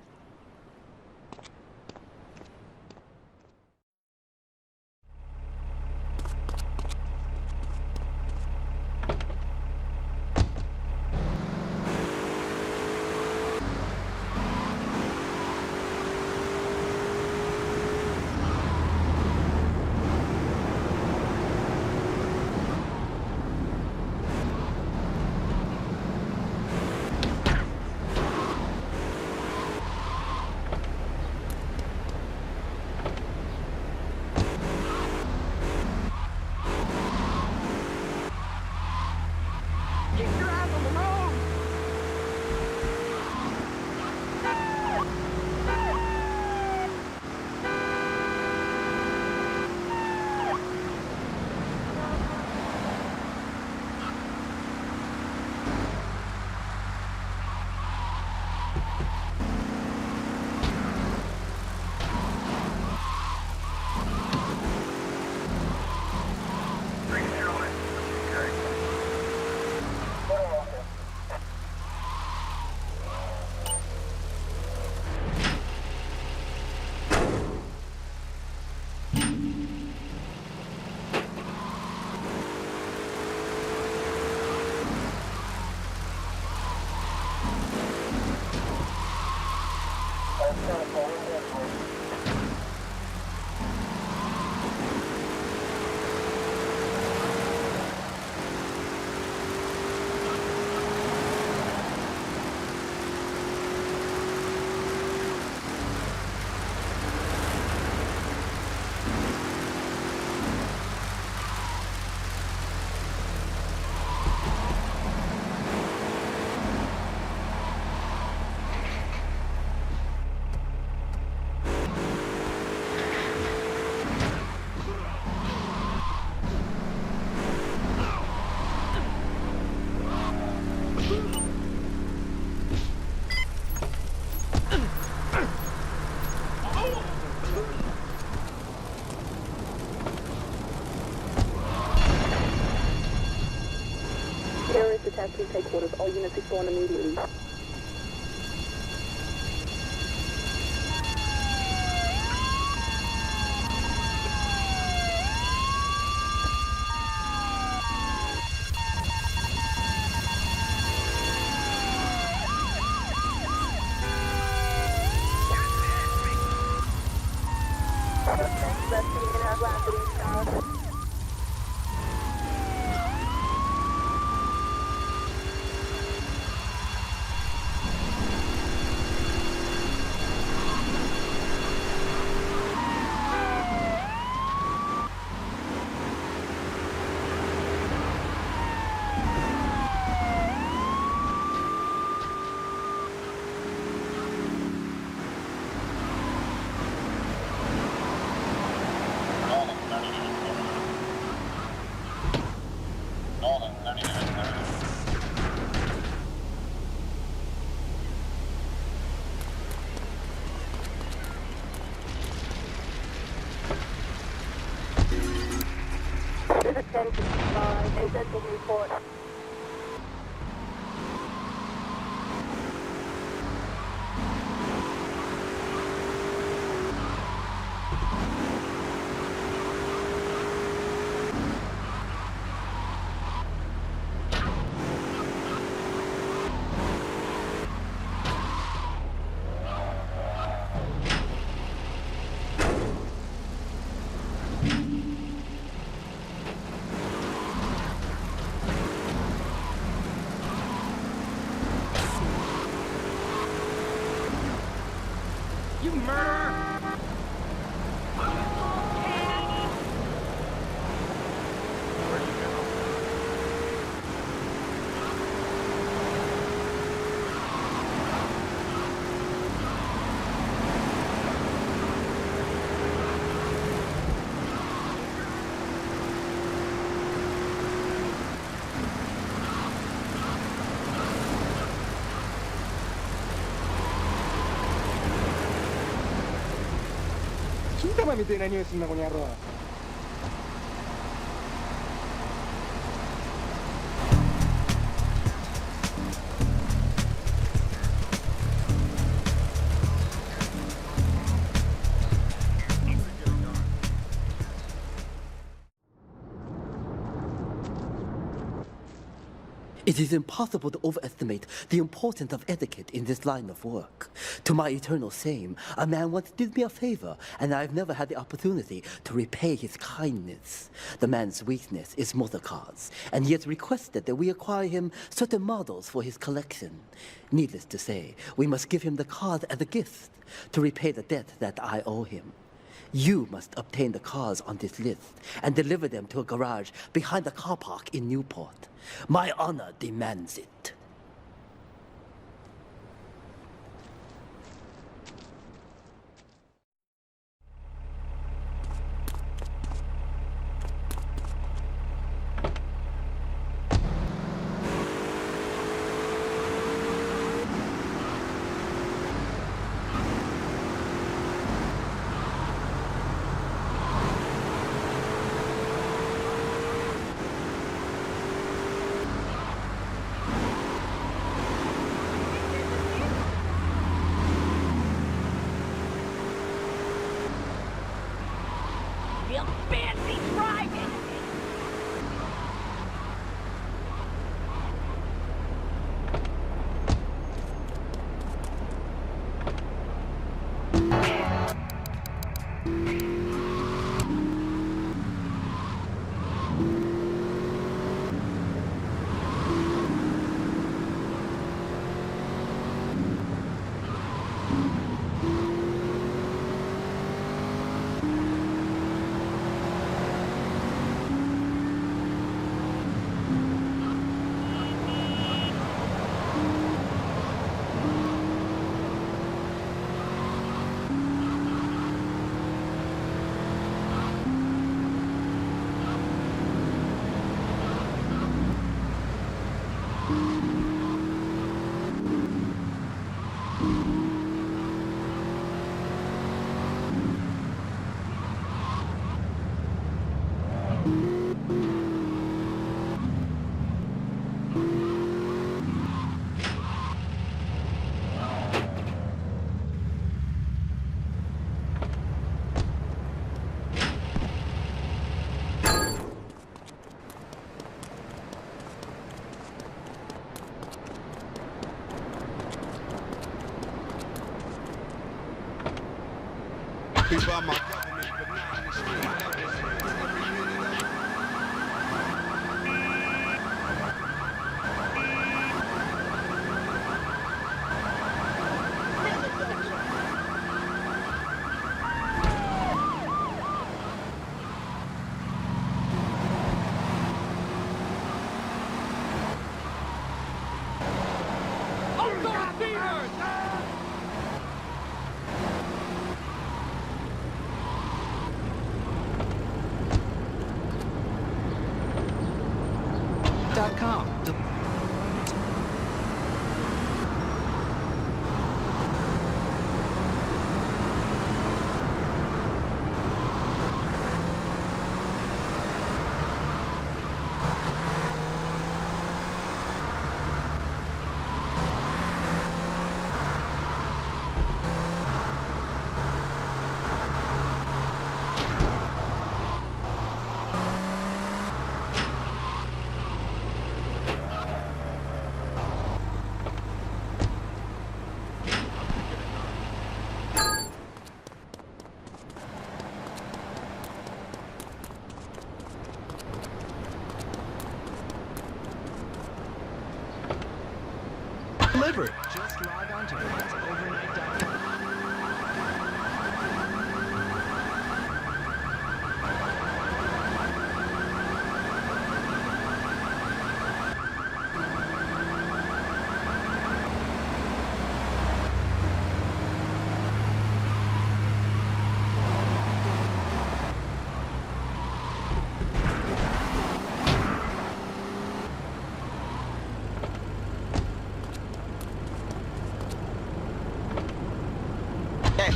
Taxi headquarters. All units respond immediately. Let's see in our rapid This is 1065, essential report. You murderer! It is impossible to overestimate the importance of etiquette in this line of work. To my eternal shame, a man once did me a favor, and I've never had the opportunity to repay his kindness. The man's weakness is motor cars, and he has requested that we acquire him certain models for his collection. Needless to say, we must give him the cars as a gift to repay the debt that I owe him. You must obtain the cars on this list and deliver them to a garage behind the car park in Newport. My honor demands it. Real fancy driving! By my government, but not in the street. Libertad.com. Delivered. Just log on to overnight.com.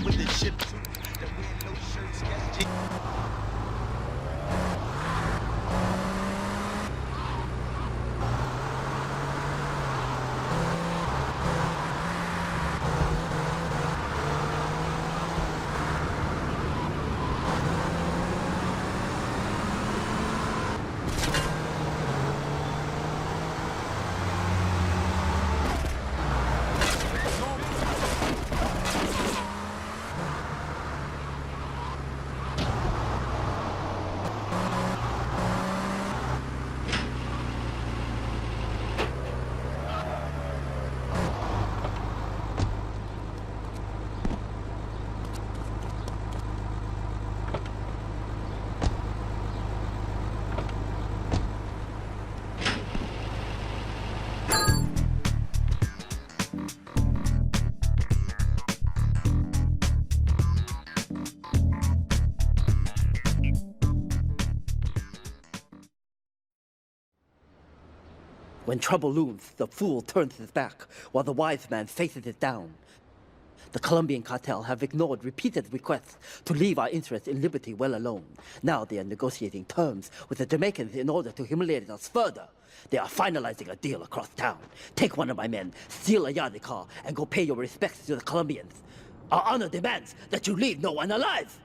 With the ship too, that wear no shirts, yes. When trouble looms, the fool turns his back, while the wise man faces it down. The Colombian cartel have ignored repeated requests to leave our interests in liberty well alone. Now they are negotiating terms with the Jamaicans in order to humiliate us further. They are finalizing a deal across town. Take one of my men, steal a Yardie car, and go pay your respects to the Colombians. Our honor demands that you leave no one alive!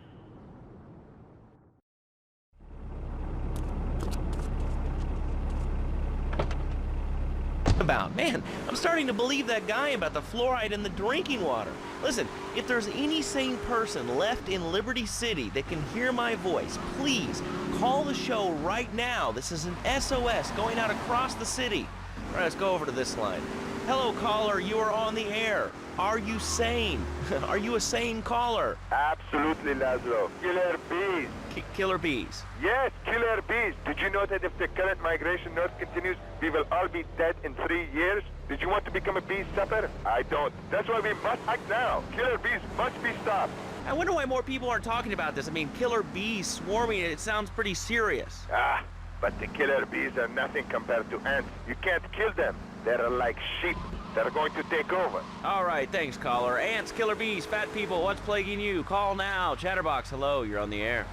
About, man, I'm starting to believe that guy about the fluoride in the drinking water. Listen, if there's any sane person left in Liberty City that can hear my voice, please call the show right now. This is an SOS going out across the city. All right, let's go over to this line. Hello, caller, you are on the air. Are you sane? Are you a sane caller? Absolutely, Laszlo. Killer bees. Killer bees. Yes, killer bees. Did you know that if the current migration north continues, we will all be dead in 3 years? Did you want to become a bee stopper? I don't. That's why we must act now. Killer bees must be stopped. I wonder why more people aren't talking about this. I mean, killer bees swarming, it sounds pretty serious. Ah, but the killer bees are nothing compared to ants. You can't kill them. They're like sheep. They're going to take over. All right, thanks, caller. Ants, killer bees, fat people, what's plaguing you? Call now. Chatterbox, hello, you're on the air.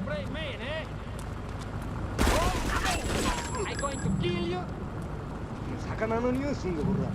brave man, eh? Oh, I'm going to kill you. 魚の匂いすんだ、こら。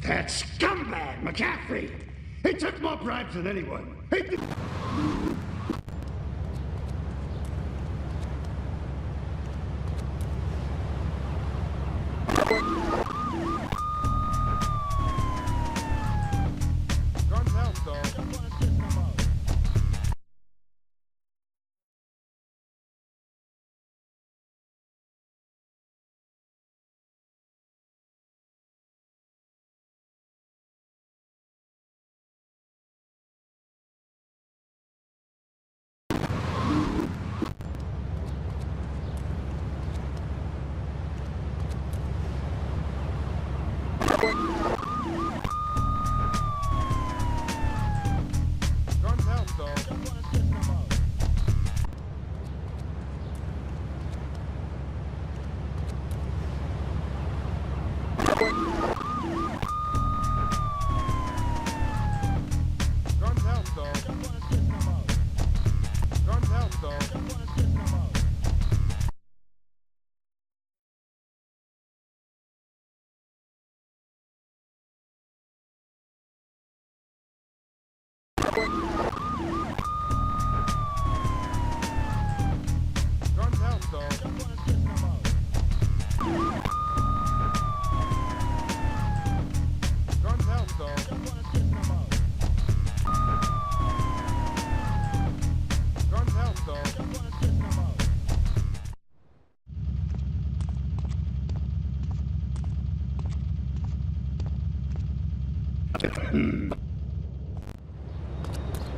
That scumbag, McCaffrey! He took more bribes than anyone. Guns out, though.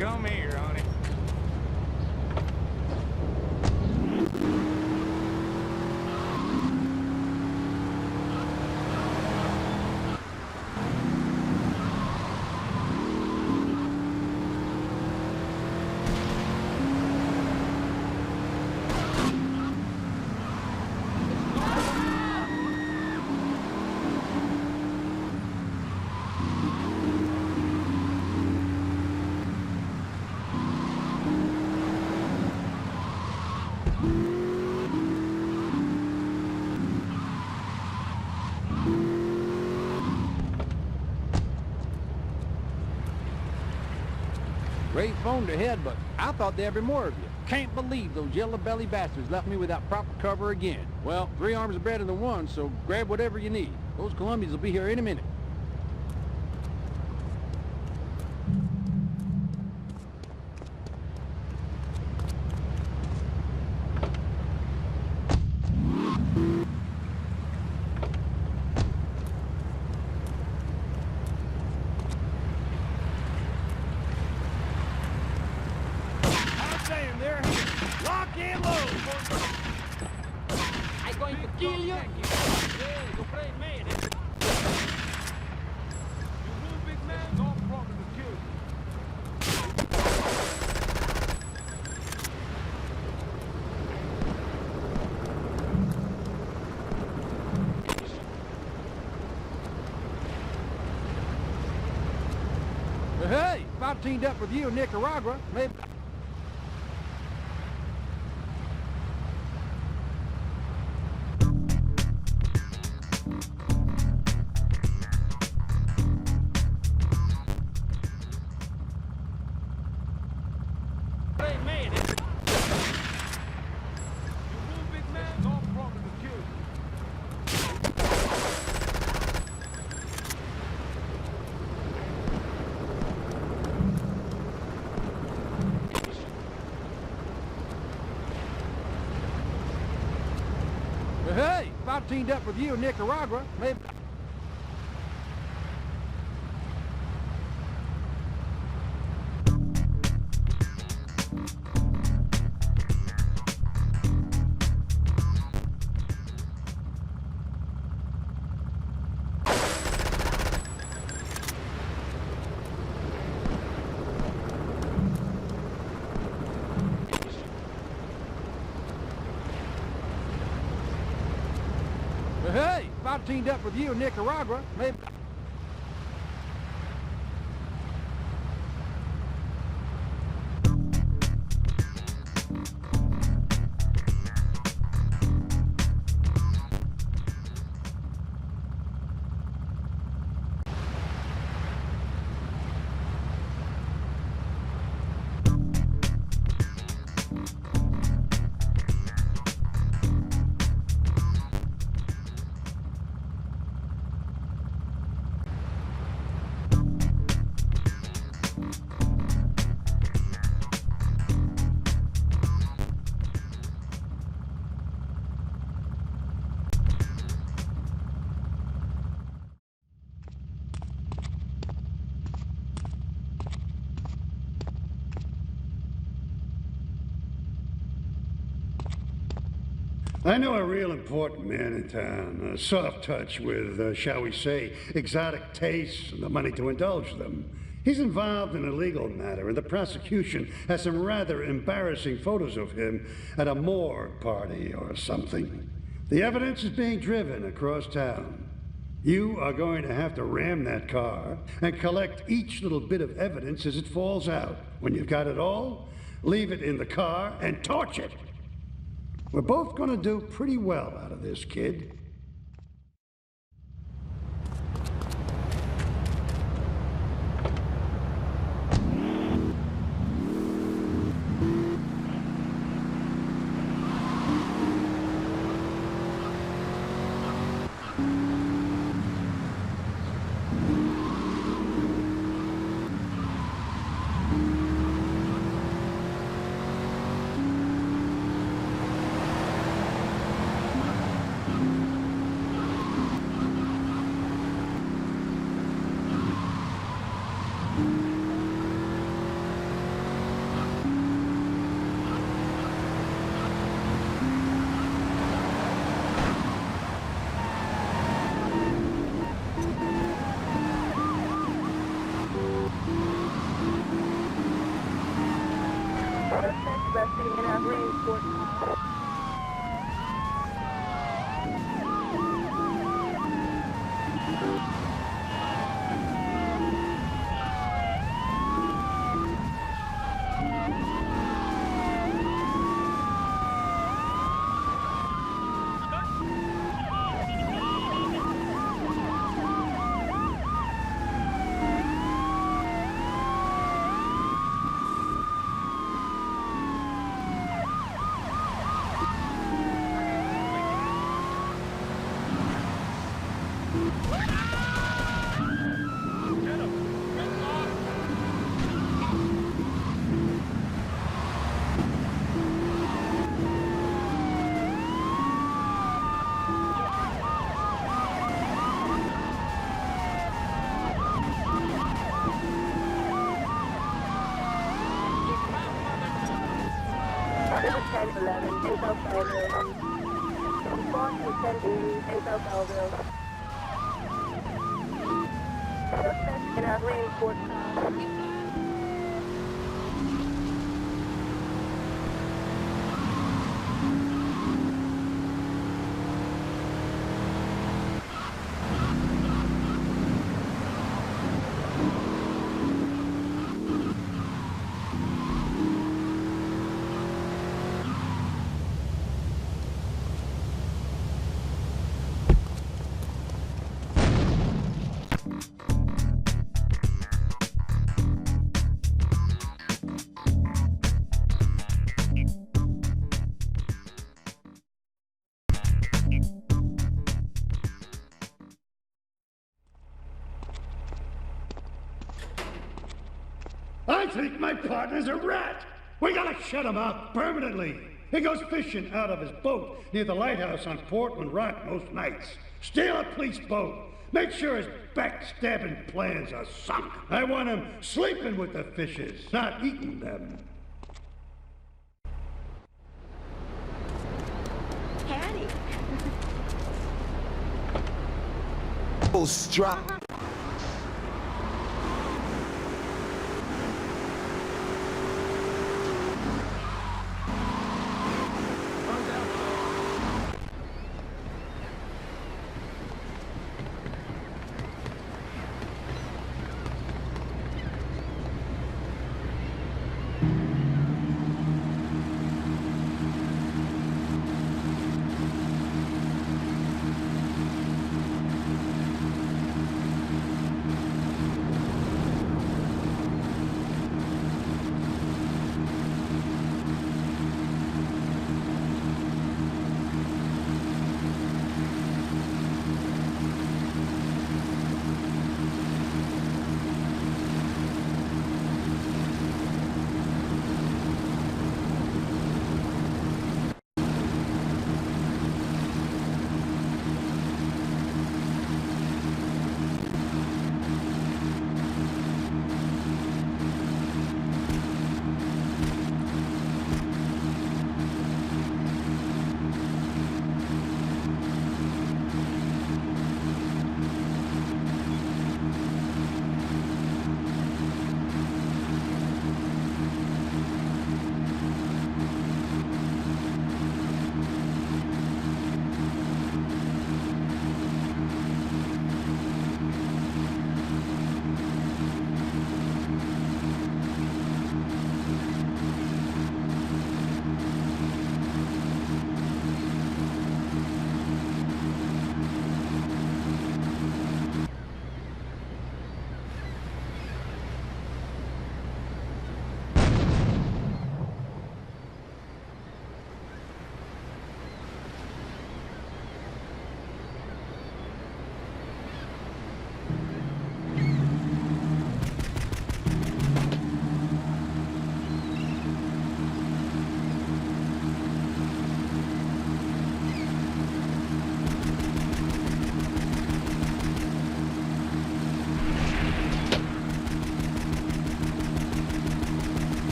Come here, honey. Great phone to head, but I thought there'd be more of you. Can't believe those yellow-belly bastards left me without proper cover again. Well, 3 arms are better than 1, so grab whatever you need. Those Colombians will be here any minute. saying they're here. Lock and load. I'm going to kill you. Yeah, you play man. You move, big man, no problem to kill you. Hey, if I teamed up with you in Nicaragua, maybe... Play man. You move, big man, no problem to kill you. Hey, if I teamed up with you in Nicaragua, maybe... Hey, if I teamed up with you in Nicaragua, maybe... I know a real important man in town, a soft touch with, shall we say, exotic tastes and the money to indulge them. He's involved in a legal matter, and the prosecution has some rather embarrassing photos of him at a morgue party or something. The evidence is being driven across town. You are going to have to ram that car and collect each little bit of evidence as it falls out. When you've got it all, leave it in the car and torch it. We're both going to do pretty well out of this, kid. 1011 to South Belleville. Respond to 1080 to South Belleville. Suspect in our reinforced town. I think my partner's a rat. We gotta shut him up permanently. He goes fishing out of his boat near the lighthouse on Portland Rock most nights. Steal a police boat. Make sure his backstabbing plans are sunk. I want him sleeping with the fishes, not eating them. Hattie. Oh, strap.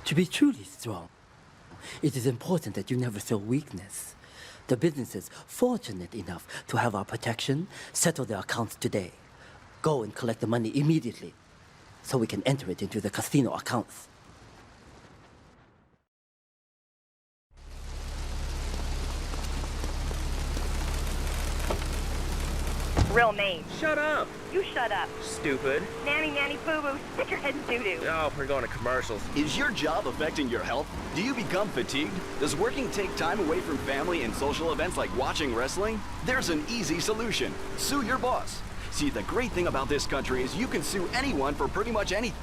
To be truly strong, it is important that you never show weakness. The business is fortunate enough to have our protection. Settle their accounts today. Go and collect the money immediately so we can enter it into the casino accounts. real name. Shut up. You shut up. Stupid. Nanny, nanny, boo-boo. Stick your head in doo-doo. Oh, we're going to commercials. Is your job affecting your health? Do you become fatigued? Does working take time away from family and social events like watching wrestling? There's an easy solution. Sue your boss. See, the great thing about this country is you can sue anyone for pretty much anything.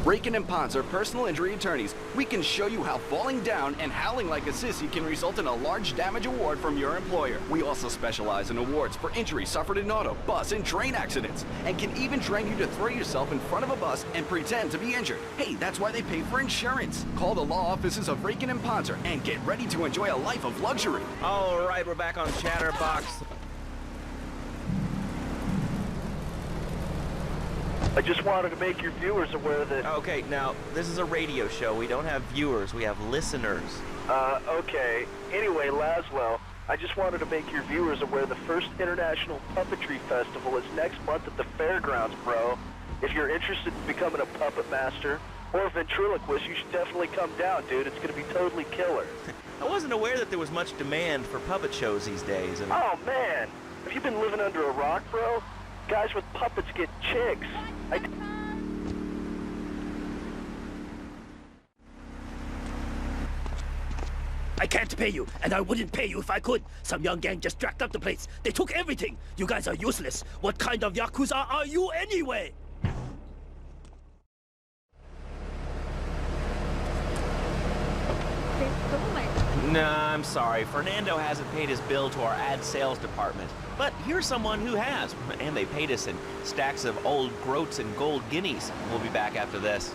Rakin and Pons are personal injury attorneys. We can show you how falling down and howling like a sissy can result in a large damage award from your employer. We also specialize in awards for injuries suffered in auto, bus, and train accidents, and can even train you to throw yourself in front of a bus and pretend to be injured. Hey, that's why they pay for insurance. Call the law offices of Rakin and Ponser and get ready to enjoy a life of luxury. All right, we're back on Chatterbox. I just wanted to make your viewers aware that... Okay, now, this is a radio show. We don't have viewers, we have listeners. Okay. Anyway, Laszlo, I just wanted to make your viewers aware the first International Puppetry Festival is next month at the fairgrounds, bro. If you're interested in becoming a puppet master or a ventriloquist, you should definitely come down, dude. It's gonna be totally killer. I wasn't aware that there was much demand for puppet shows these days. Oh, man! Have you been living under a rock, bro? Guys with puppets get chicks. I can't pay you, and I wouldn't pay you if I could. Some young gang just jacked up the place. They took everything. You guys are useless. What kind of Yakuza are you anyway? Nah, I'm sorry. Fernando hasn't paid his bill to our ad sales department. But here's someone who has, and they paid us in stacks of old groats and gold guineas. We'll be back after this.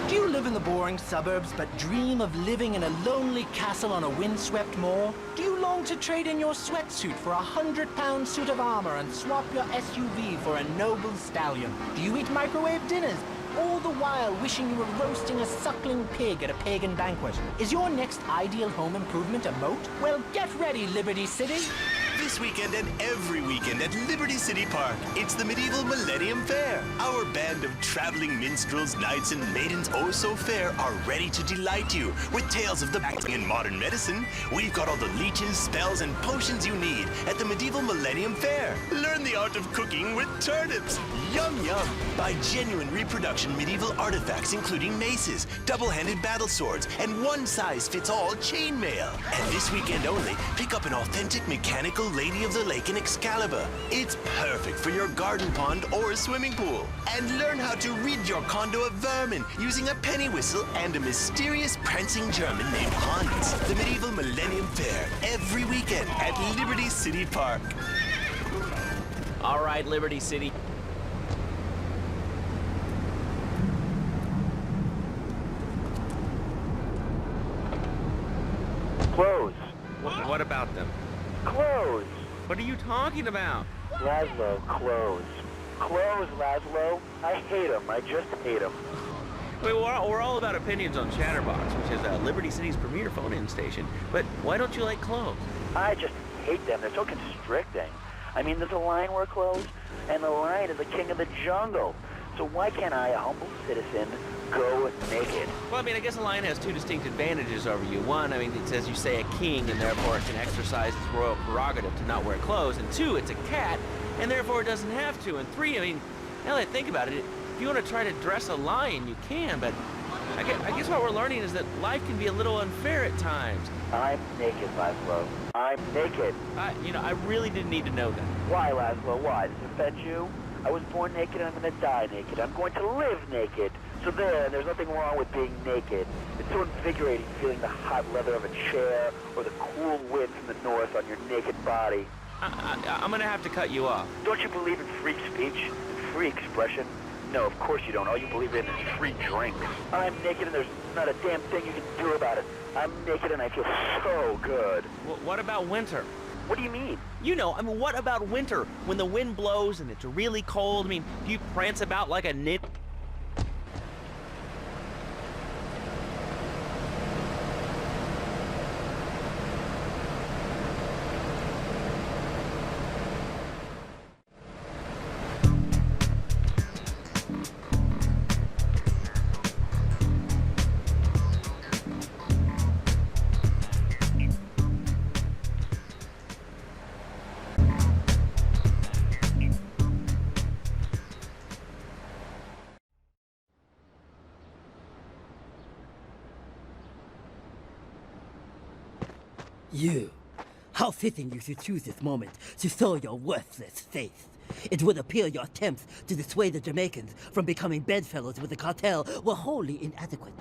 Do you live in the boring suburbs but dream of living in a lonely castle on a windswept moor? Do you long to trade in your sweatsuit for a 100-pound suit of armor and swap your SUV for a noble stallion? Do you eat microwave dinners, all the while wishing you were roasting a suckling pig at a pagan banquet? Is your next ideal home improvement a moat? Well, get ready, Liberty City. This weekend and every weekend at Liberty City Park, it's the Medieval Millennium Fair. Our band of traveling minstrels, knights, and maidens oh so fair are ready to delight you with tales of the acting in modern medicine. We've got all the leeches, spells, and potions you need at the Medieval Millennium Fair. Learn the art of cooking with turnips. Yum yum! Buy genuine reproduction medieval artifacts including maces, double-handed battle swords, and one-size-fits-all chainmail. And this weekend only, pick up an authentic mechanical Lady of the Lake in Excalibur. It's perfect for your garden pond or swimming pool. And learn how to rid your condo of vermin using a penny whistle and a mysterious prancing German named Hans. The Medieval Millennium Fair, every weekend at Liberty City Park. All right, Liberty City. Clothes. What about them? Clothes. What are you talking about? Laszlo, clothes. Clothes, Laszlo. I hate them. I just hate them. Wait, we're all about opinions on Chatterbox, which is Liberty City's premier phone-in station. But why don't you like clothes? I just hate them. They're so constricting. I mean, there's a lion wear clothes, and the lion is the king of the jungle. So why can't I, a humble citizen, go naked? Well, I mean, I guess a lion has two distinct advantages over you. One, I mean, it's, as you say, a king, and therefore it can exercise its royal prerogative to not wear clothes. And two, it's a cat, and therefore it doesn't have to. And three, I mean, now that I think about it, if you want to try to dress a lion, you can, but I guess what we're learning is that life can be a little unfair at times. I'm naked, Laszlo. I'm naked. I really didn't need to know that. Why, Laszlo? Why? Does it offend you? I was born naked and I'm going to die naked. I'm going to live naked. So there's nothing wrong with being naked. It's so invigorating feeling the hot leather of a chair or the cool wind from the north on your naked body. I'm going to have to cut you off. Don't you believe in free speech and free expression? No, of course you don't. All you believe in is free drinks. I'm naked and there's not a damn thing you can do about it. I'm naked and I feel so good. What about winter? What do you mean? You know, I mean, what about winter? When the wind blows and it's really cold, I mean, do you prance about like a nit? You. How fitting you should choose this moment to show your worthless face. It would appear your attempts to dissuade the Jamaicans from becoming bedfellows with the cartel were wholly inadequate.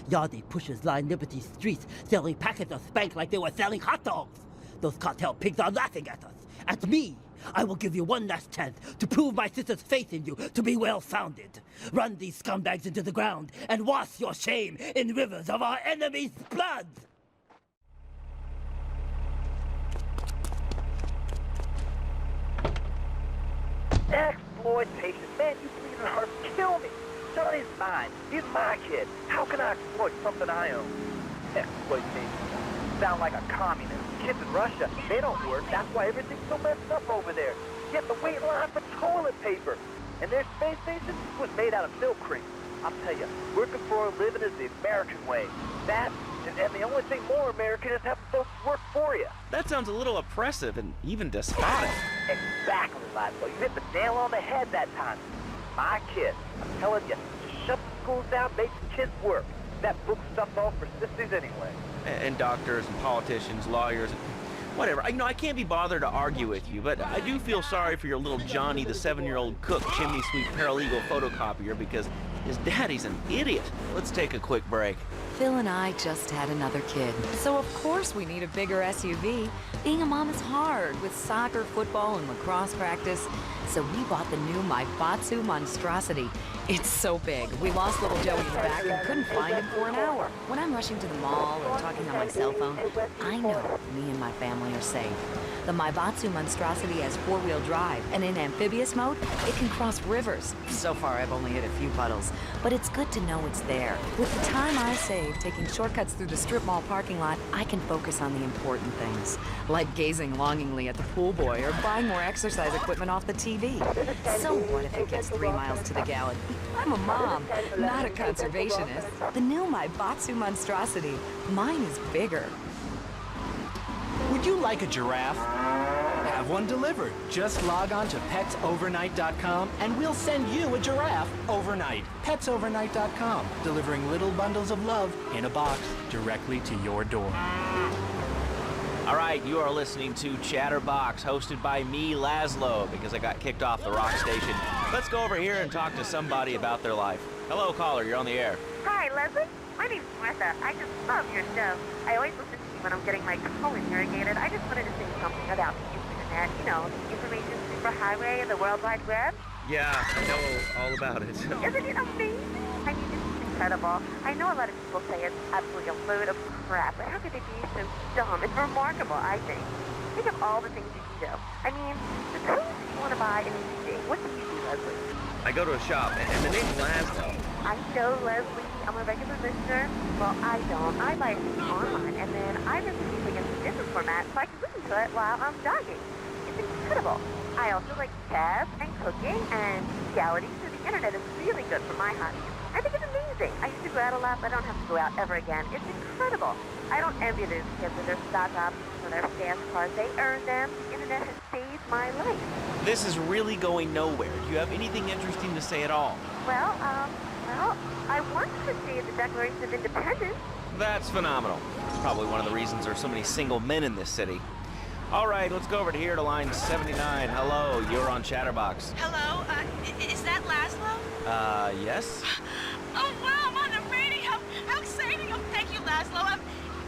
Yardie pushers line Liberty streets selling packets of spank like they were selling hot dogs. Those cartel pigs are laughing at us. At me. I will give you one last chance to prove my sister's faith in you to be well-founded. Run these scumbags into the ground and wash your shame in rivers of our enemy's blood! Exploitation. Man, you bleeding heart kill me. Johnny's mine. He's my kid. How can I exploit something I own? Exploitation. Sound like a communist. Kids in Russia, they don't work. That's why everything's so messed up over there. You have to wait in line for toilet paper. And their space station was made out of milk cream. I'll tell you, working for a living is the American way. That, and the only thing more American is having folks work for you. That sounds a little oppressive and even despotic. Exactly, Laszlo. You hit the nail on the head that time. My kid, I'm telling you, just shut the schools down, make the kids work. That book stuff's all for sissies anyway. And doctors and politicians, lawyers, whatever. I can't be bothered to argue with you, but I do feel sorry for your little Johnny, the 7-year-old cook, chimney sweep paralegal photocopier, because his daddy's an idiot. Let's take a quick break. Phil and I just had another kid, so of course we need a bigger SUV. Being a mom is hard, with soccer, football, and lacrosse practice. So we bought the new Maibatsu monstrosity. It's so big, we lost little Joey in the back and couldn't find him for an hour. When I'm rushing to the mall or talking on my cell phone, I know me and my family are safe. The Maibatsu monstrosity has 4-wheel drive, and in amphibious mode, it can cross rivers. So far, I've only hit a few puddles, but it's good to know it's there. With the time I save taking shortcuts through the strip mall parking lot, I can focus on the important things, like gazing longingly at the pool boy or buying more exercise equipment off the TV. So what if it gets 3 miles to the gallon? I'm a mom, not a conservationist. The new Maibatsu monstrosity, mine is bigger. Would you like a giraffe? Have one delivered. Just log on to petsovernight.com and we'll send you a giraffe overnight. Petsovernight.com, delivering little bundles of love in a box directly to your door. All right, you are listening to Chatterbox, hosted by me, Laszlo, because I got kicked off the rock station. Let's go over here and talk to somebody about their life. Hello, caller, you're on the air. Hi, Leslie. My name's Martha. I just love your show. I always listen to you when I'm getting my colon irrigated. I just wanted to say something about the internet. You know, the information superhighway and the World Wide Web. Yeah, I know all about it. Isn't it amazing? I mean, it's incredible. I know a lot of people say it's absolutely a load of crap, but how could they be so dumb? It's remarkable, I think. Think of all the things you can do. I mean, suppose you want to buy an CD. What do you do, Leslie? I go to a shop, and the name's Laszlo. I know, Leslie. I'm a regular listener. Well, I don't. I buy it online, and then I listen to music in different formats so I can listen to it while I'm jogging. It's incredible. I also like chess and cooking and reality, so the internet is really good for my hobby. I think it's amazing. I used to go out a lot, but I don't have to go out ever again. It's incredible. I don't envy those kids with their stock options or their fast cars. They earn them. The internet has saved my life. This is really going nowhere. Do you have anything interesting to say at all? Well, I wanted to say the Declaration of Independence. That's phenomenal. It's probably one of the reasons there's so many single men in this city. All right, let's go over to here to line 79. Hello, you're on Chatterbox. Hello, is that Laszlo? Yes? Oh, wow, I'm on the radio. How exciting. Oh, thank you, Laszlo.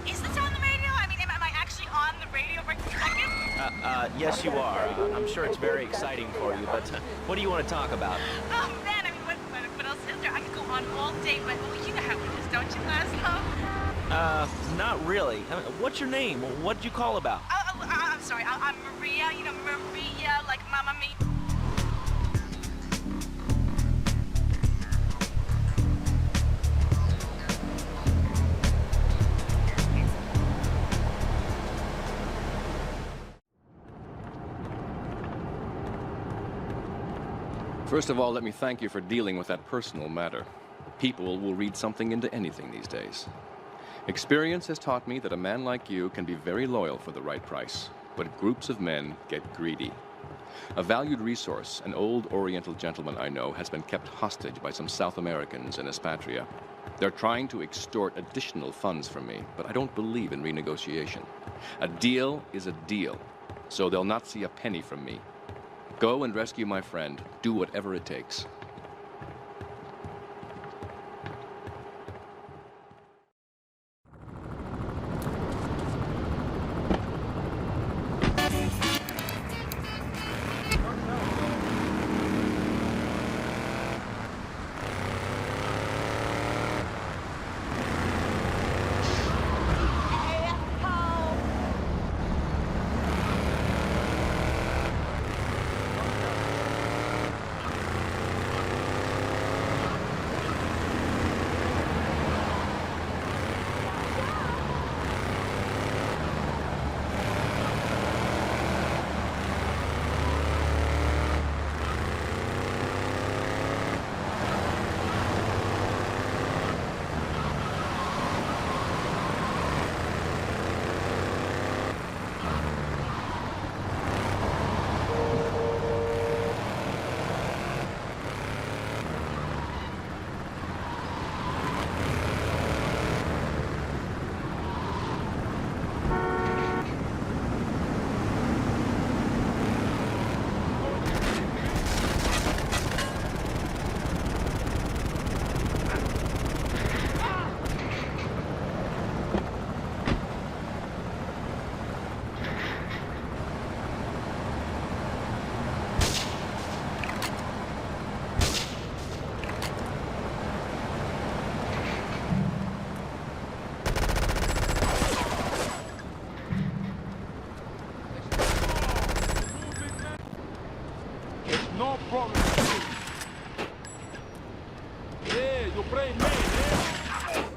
Is this on the radio? I mean, am I actually on the radio for a second? Yes, you are. I'm sure it's very exciting for you, but what do you want to talk about? Oh, man, I mean, what else is there? I could go on all day, but well, you know how it is, don't you, Laszlo? Not really. What's your name? What'd you call about? I'm sorry. I'm Maria. You know, Maria, like Mamma Mia. First of all, let me thank you for dealing with that personal matter. People will read something into anything these days. Experience has taught me that a man like you can be very loyal for the right price, but groups of men get greedy. A valued resource, an old Oriental gentleman I know, has been kept hostage by some South Americans in Espatria. They're trying to extort additional funds from me, but I don't believe in renegotiation. A deal is a deal, so they'll not see a penny from me. Go and rescue my friend. Do whatever it takes. No problem. Yeah, you play me, yeah?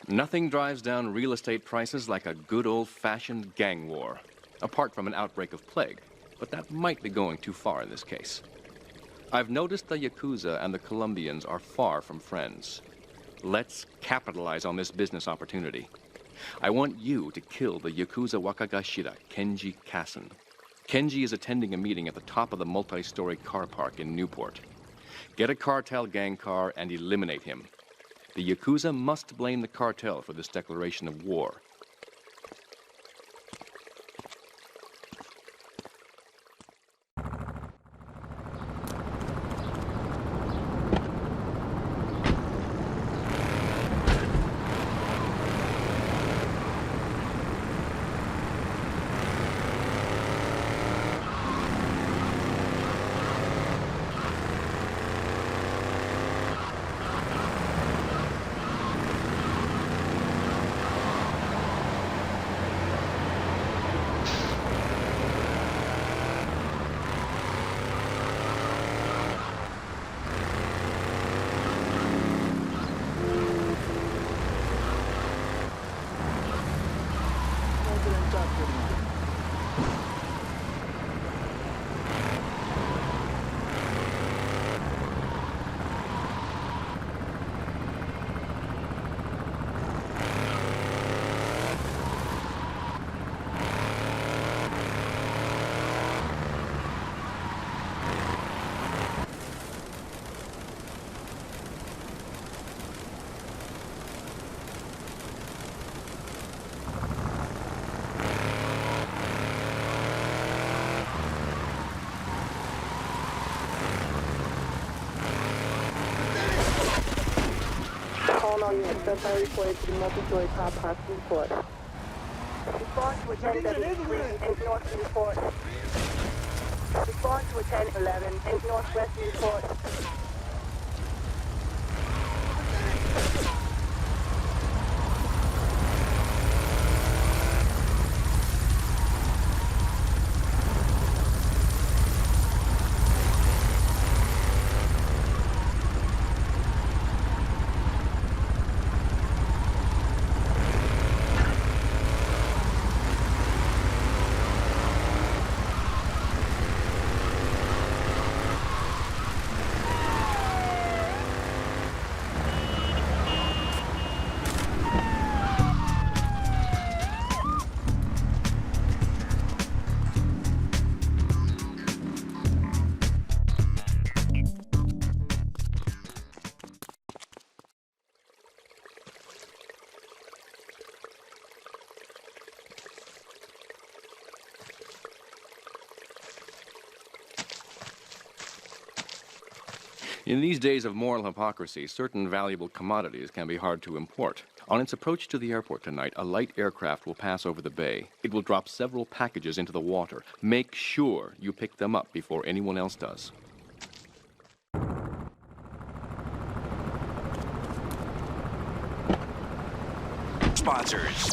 Nothing drives down real estate prices like a good old-fashioned gang war, apart from an outbreak of plague, but that might be going too far in this case. I've noticed the Yakuza and the Colombians are far from friends. Let's capitalize on this business opportunity. I want you to kill the Yakuza Waka-Gashira, Kenji Kassen. Kenji is attending a meeting at the top of the multi-story car park in Newport. Get a cartel gang car and eliminate him. The Yakuza must blame the cartel for this declaration of war. all units. That's all reported to the multi-story top hospital report. Respond to a 1073 in North Report. Respond to a 1011 in Northwest Report. In these days of moral hypocrisy, certain valuable commodities can be hard to import. On its approach to the airport tonight, a light aircraft will pass over the bay. It will drop several packages into the water. Make sure you pick them up before anyone else does. Sponsors.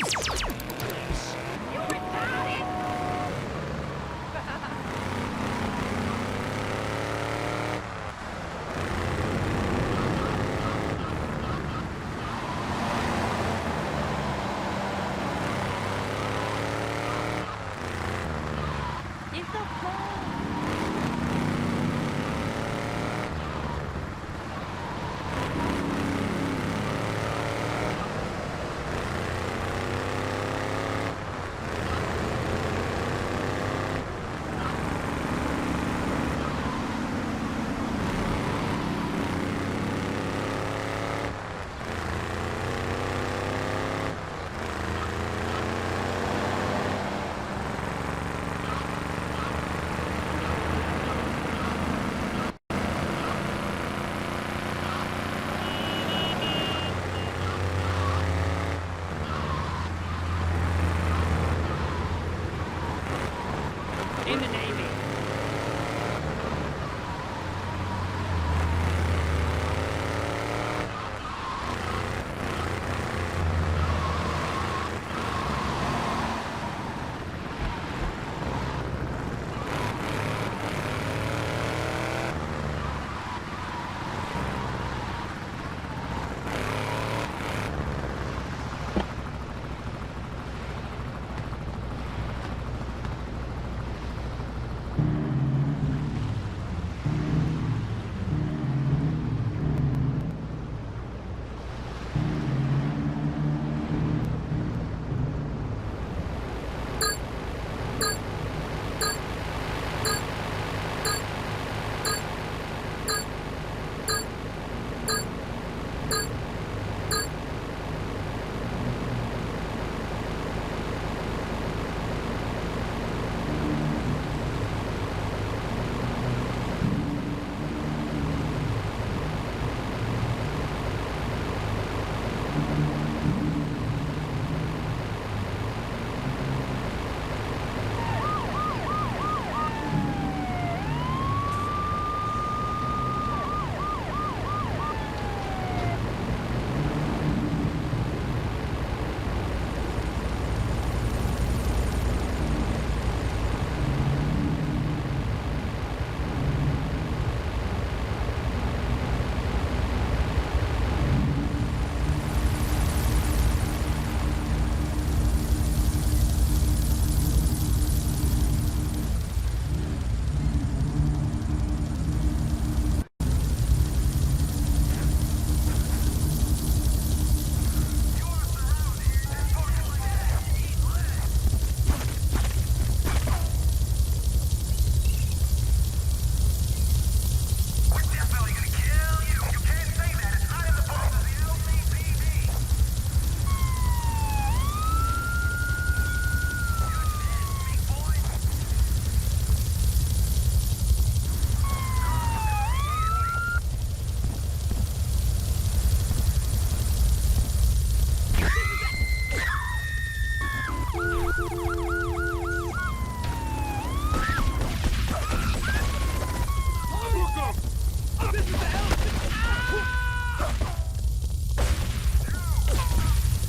Hook 'em! This is the elephant!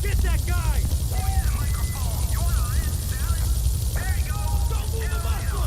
Get that guy! Don't move the muscle!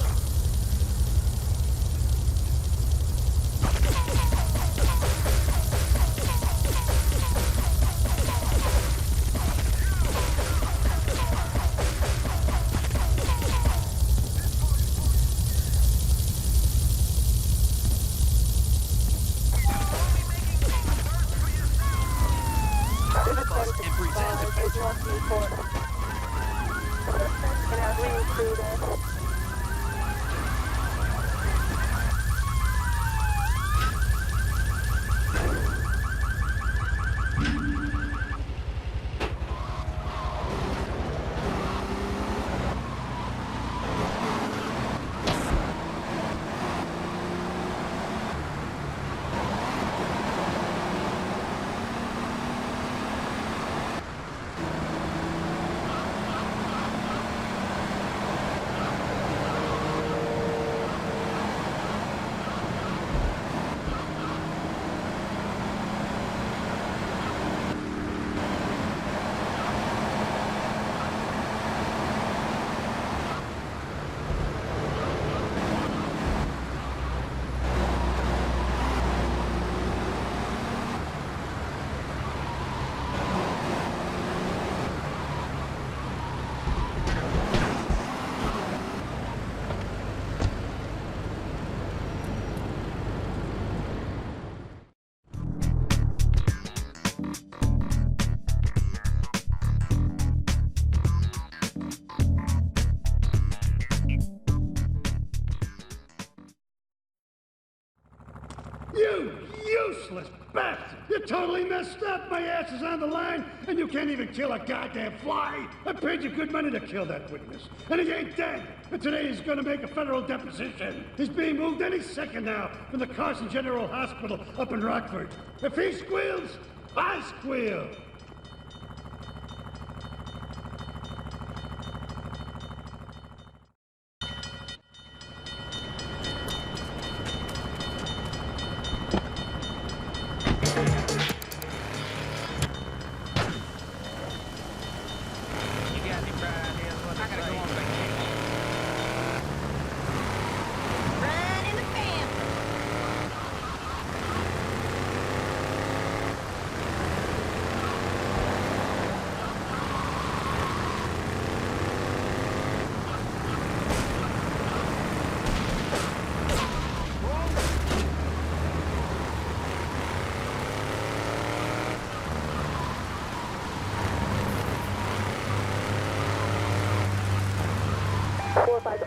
You useless bastard! You totally messed up! My ass is on the line, and you can't even kill a goddamn fly! I paid you good money to kill that witness, and he ain't dead! And today he's gonna make a federal deposition! He's being moved any second now from the Carson General Hospital up in Rockford. If he squeals, I squeal!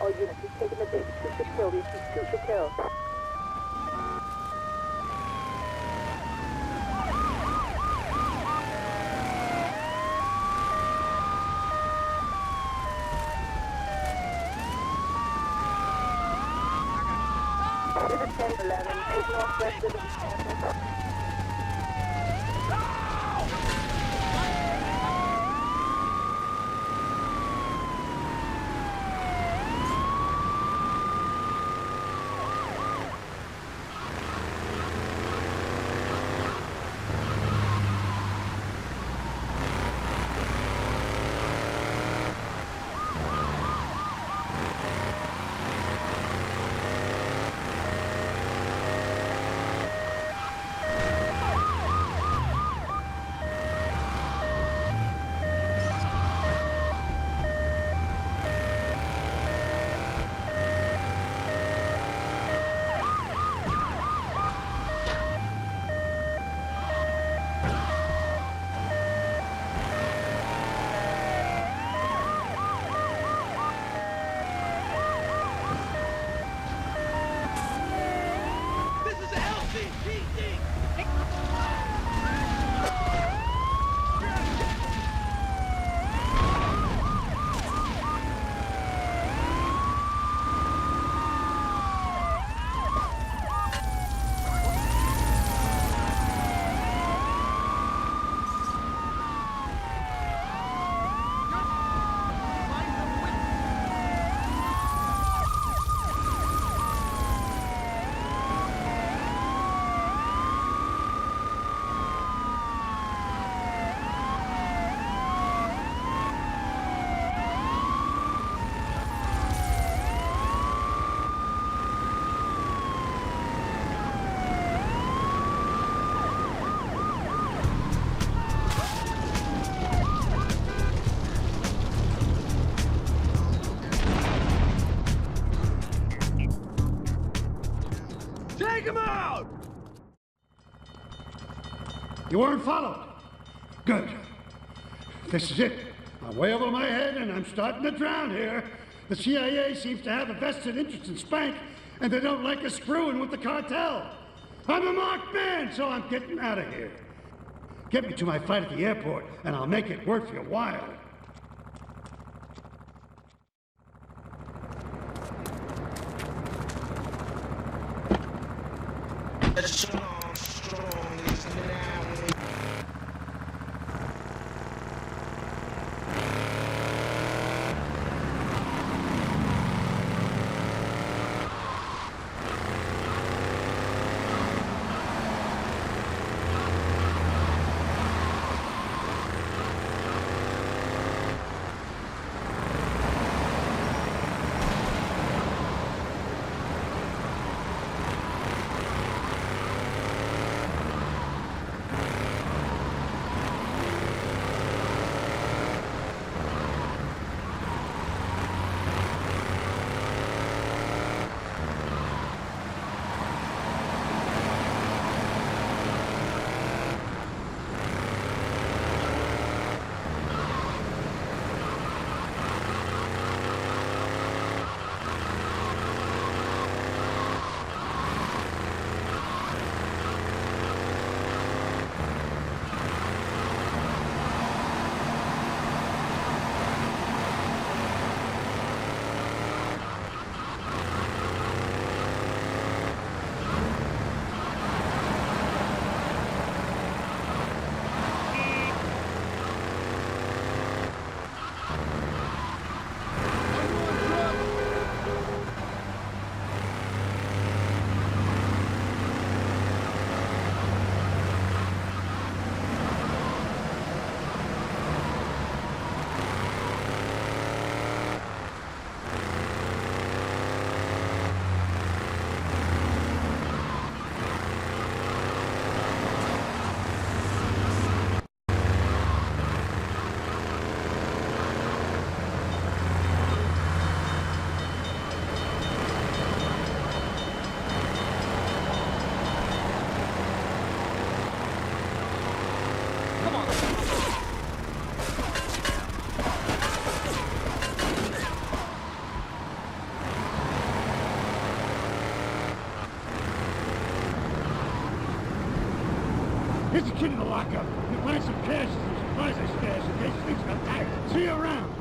All units, he's taking the bait. Shoot to kill. Shoot to kill. This is 1011. Take northwest of the campus. out! You weren't followed. Good. This is it. I'm way over my head and I'm starting to drown here. The CIA seems to have a vested interest in Spank, and they don't like us screwing with the cartel. I'm a marked man, so I'm getting out of here. Get me to my flight at the airport, and I'll make it worth your while. Here's the kid in the lockup. You find some cash and some supplies I stashed in case things got tight. See you around.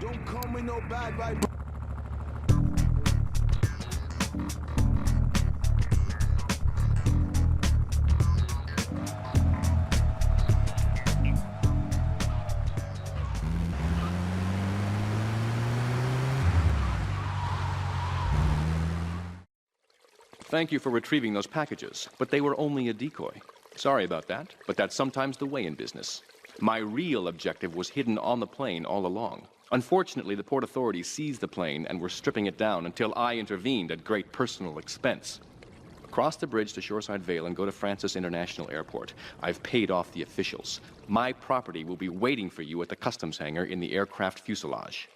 Don't come with no bad vibe. Thank you for retrieving those packages, but they were only a decoy. Sorry about that, but that's sometimes the way in business. My real objective was hidden on the plane all along. Unfortunately, the port authorities seized the plane and were stripping it down until I intervened at great personal expense. Cross the bridge to Shoreside Vale and go to Francis International Airport. I've paid off the officials. My property will be waiting for you at the customs hangar in the aircraft fuselage.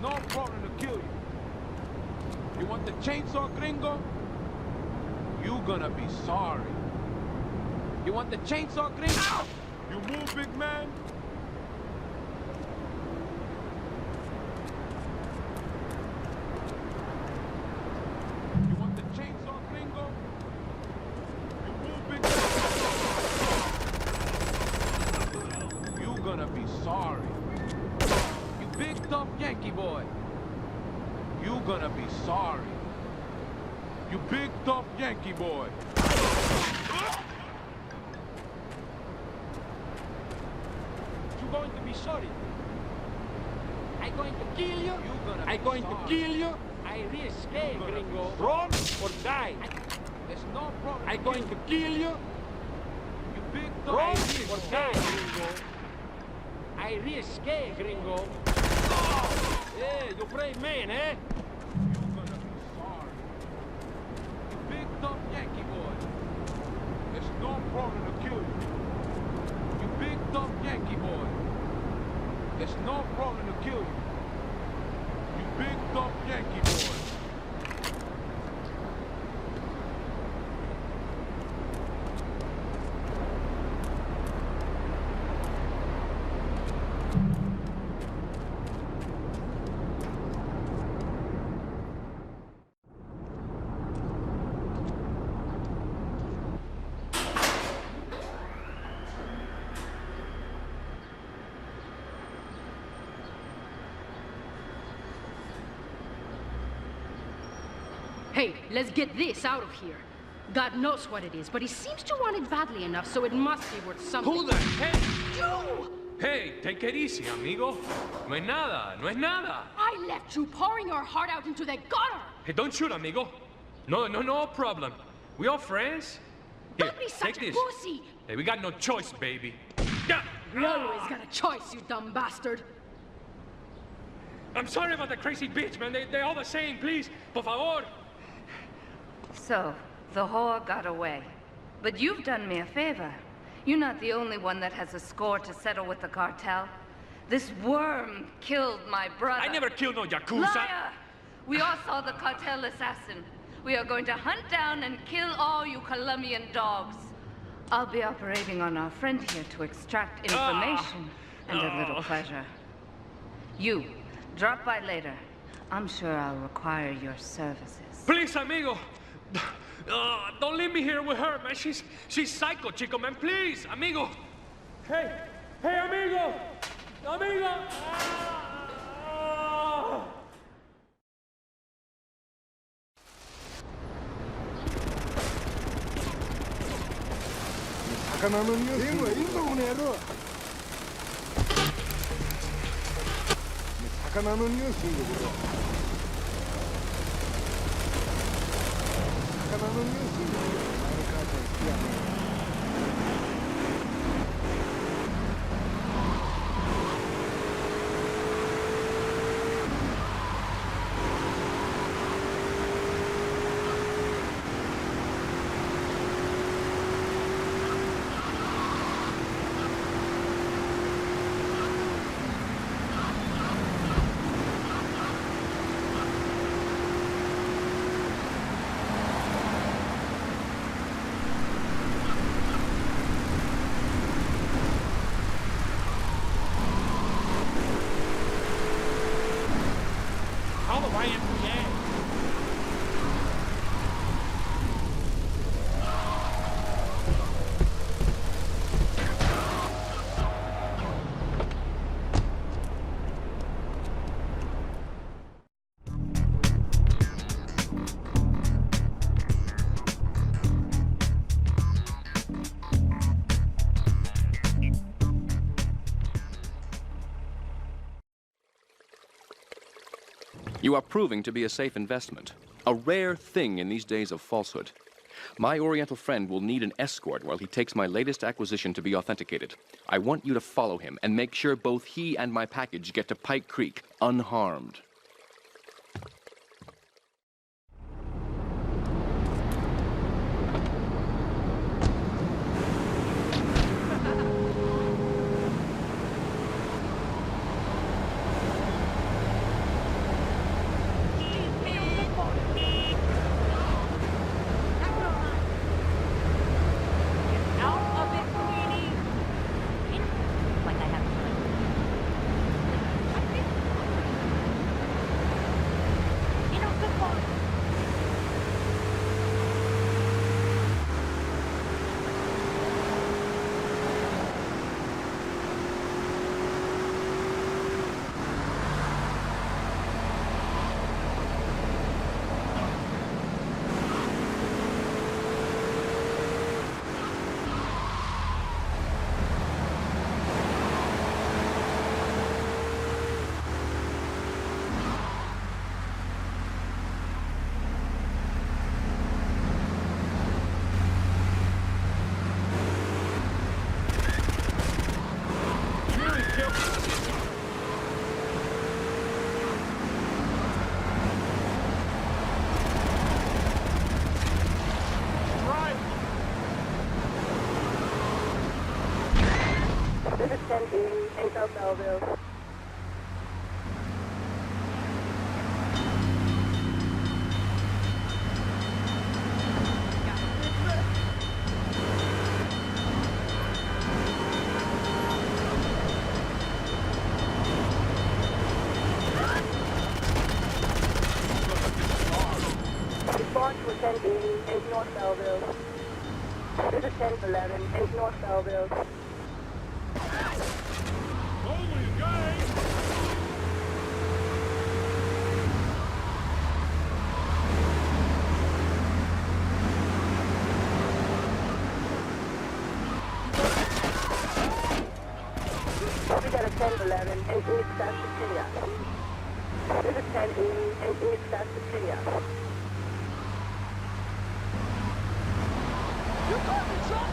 no problem to kill you. You want the chainsaw, gringo? You gonna be sorry. You want the chainsaw, gringo? You move, big man. You want the chainsaw, gringo? You move, big man. You gonna be sorry. You big tough Yankee boy. You gonna be sorry. You big tough Yankee boy. You going to be sorry. I'm going to kill you. I'm going to kill you. I risk, gringo. Run or die. There's no problem. I'm going to kill you. You big tough. Run or die, gringo. I risk, gringo. Hey, you brave man, eh? You gonna be sorry. You big tough Yankee boy. There's no problem to kill you. You big tough Yankee boy. There's no problem to kill you. You big tough Yankee boy. Hey, let's get this out of here. God knows what it is, but he seems to want it badly enough, so it must be worth something. Who the heck? You! Hey, take it easy, amigo. No es nada, no es nada. I left you pouring your heart out into the gutter! Hey, don't shoot, amigo. No problem. We all friends? Here, Don't be such take a this. pussy! Hey, we got no choice, baby. We always got a choice, you dumb bastard. I'm sorry about the crazy bitch, man. They're all the same, please. Por favor. So, the whore got away. But you've done me a favor. You're not the only one that has a score to settle with the cartel. This worm killed my brother. I never killed no Yakuza. Liar! We all saw the cartel assassin. We are going to hunt down and kill all you Colombian dogs. I'll be operating on our friend here to extract information and a little pleasure. You, drop by later. I'm sure I'll require your services. Please, amigo. Don't leave me here with her, man. She's psycho, chico, man. Please, amigo. Hey, amigo. Amigo. You are proving to be a safe investment, a rare thing in these days of falsehood. My Oriental friend will need an escort while he takes my latest acquisition to be authenticated. I want you to follow him and make sure both he and my package get to Pike Creek unharmed. 1080, 8 North Belleville. This is 1011, 8 North Belleville. Holy guys! We got a 1011 in East Saskatoon. This is 1080 in East Saskatoon. You got me, Chong!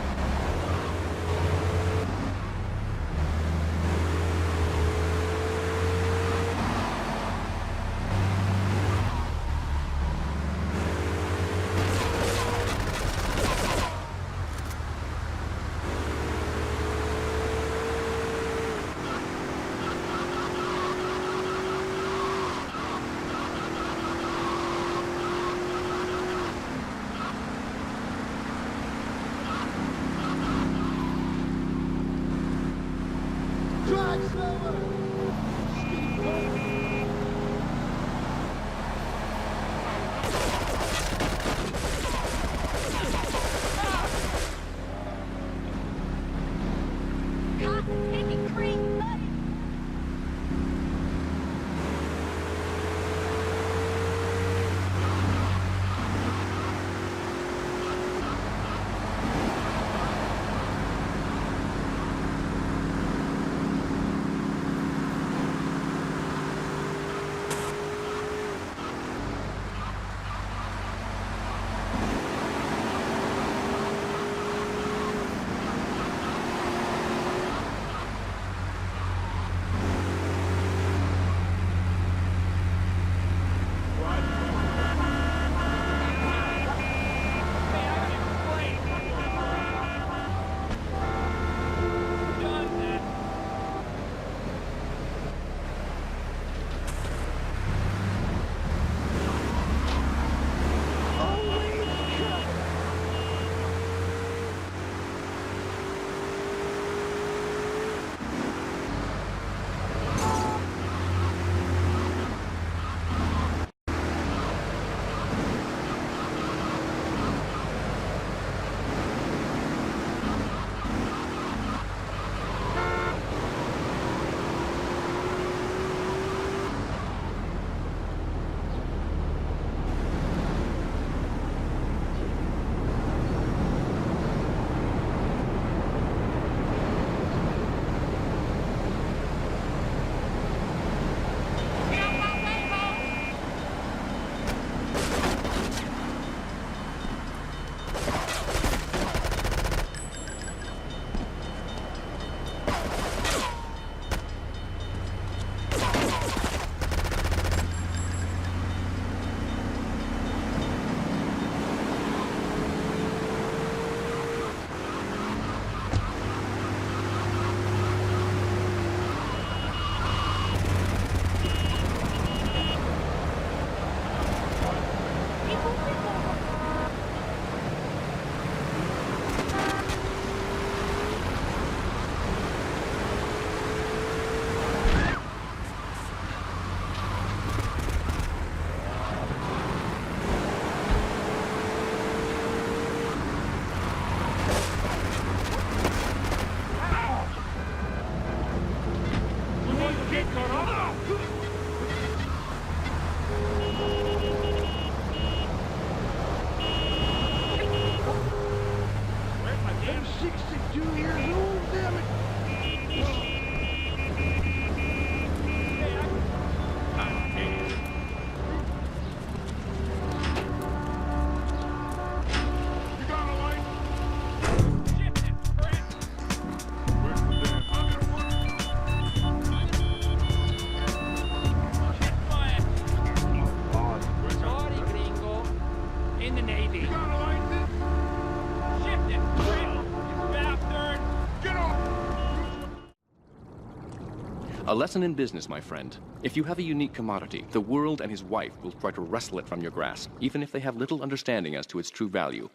A lesson in business, my friend. If you have a unique commodity, the world and his wife will try to wrestle it from your grasp, even if they have little understanding as to its true value.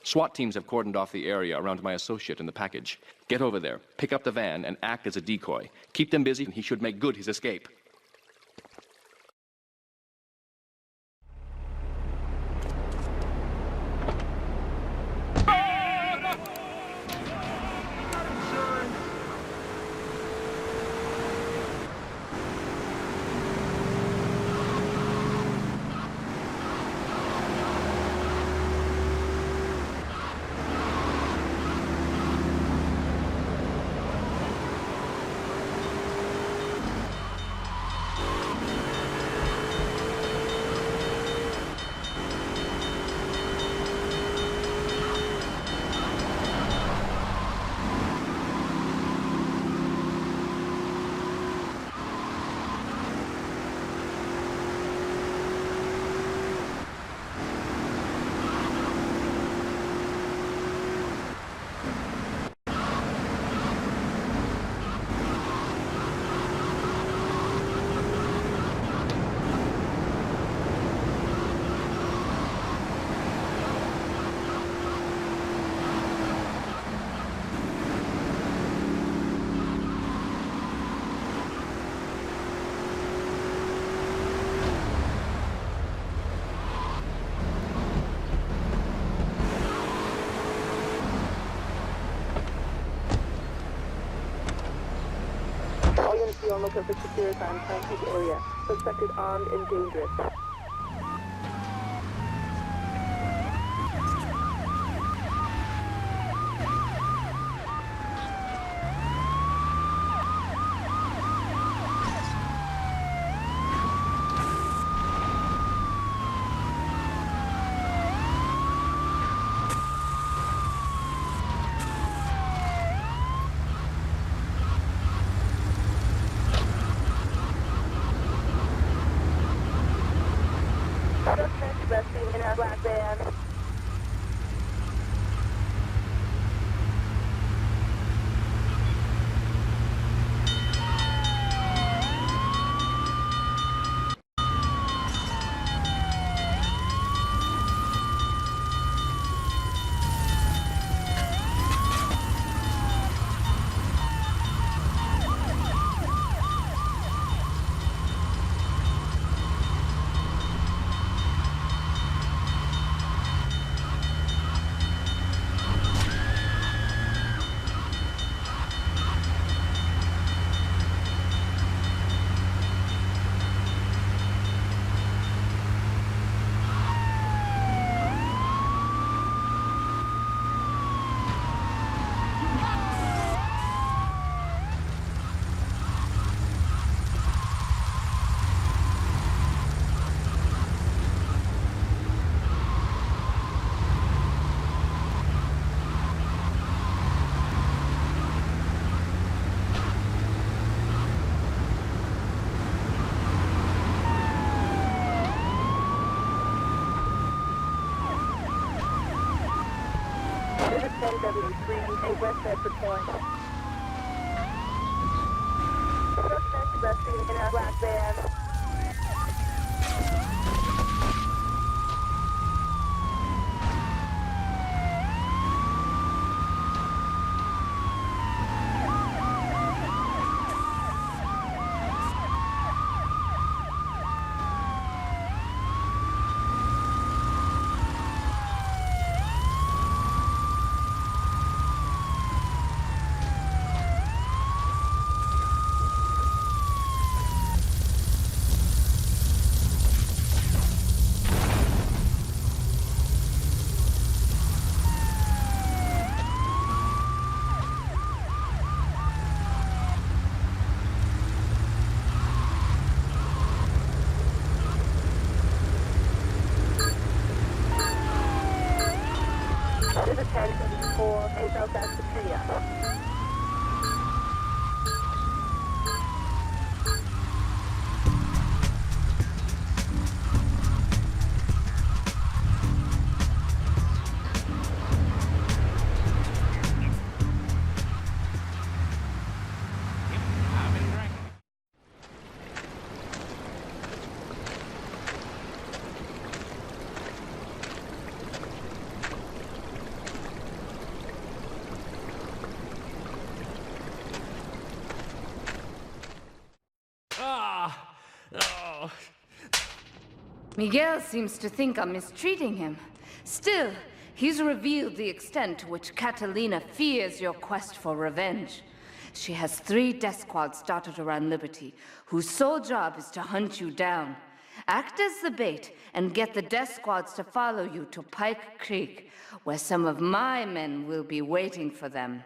SWAT teams have cordoned off the area around my associate in the package. Get over there, pick up the van, and act as a decoy. Keep them busy, and he should make good his escape. Be on lookout for security on Pagues area. Suspect is armed and dangerous. Suspect resting in a black van. This is 10W3, a West Bedford point. Suspect resting in a black van. This is 10W4, a southbound to Tríadas. Miguel seems to think I'm mistreating him. Still, he's revealed the extent to which Catalina fears your quest for revenge. She has 3 death squads dotted around Liberty, whose sole job is to hunt you down. Act as the bait and get the death squads to follow you to Pike Creek, where some of my men will be waiting for them.